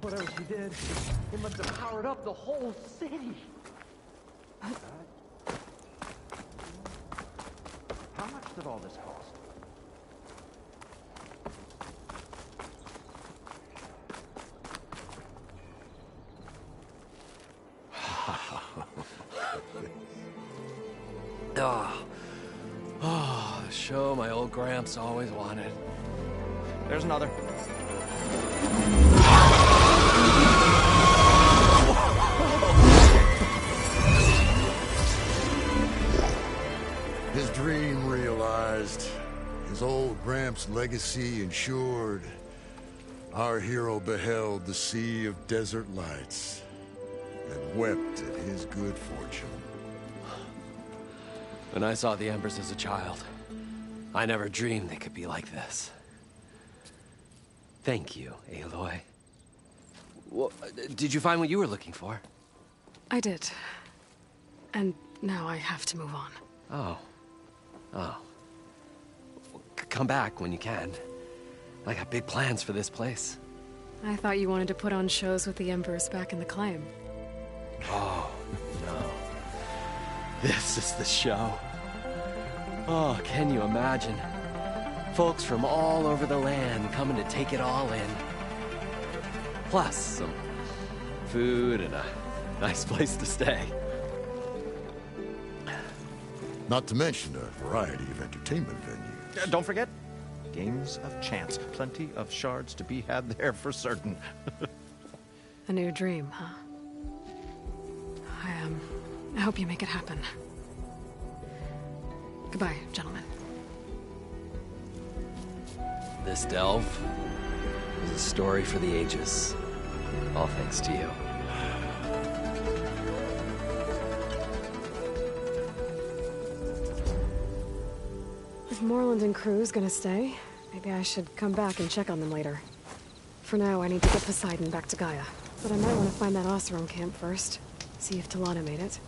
Whatever she did, it must have powered up the whole city. How much did all this cost? Oh, the show my old Gramps always wanted. There's another. His dream realized, his old Gramps' legacy ensured. Our hero beheld the sea of desert lights and wept at his good fortune. When I saw the Embers as a child, I never dreamed they could be like this. Thank you, Aloy. Well, did you find what you were looking for? I did. And now I have to move on. Oh. Oh. Come back when you can. I got big plans for this place. I thought you wanted to put on shows with the Embers back in the claim. Oh, no. This is the show. Oh, can you imagine? Folks from all over the land coming to take it all in. Plus, some food and a nice place to stay. Not to mention a variety of entertainment venues. Don't forget, games of chance. Plenty of shards to be had there for certain. A new dream, huh? I hope you make it happen. Goodbye, gentlemen. This delve is a story for the ages. All thanks to you. If Moreland and crew's gonna stay, maybe I should come back and check on them later. For now, I need to get Poseidon back to Gaia. But I might want to find that Oseram camp first. See if Talana made it.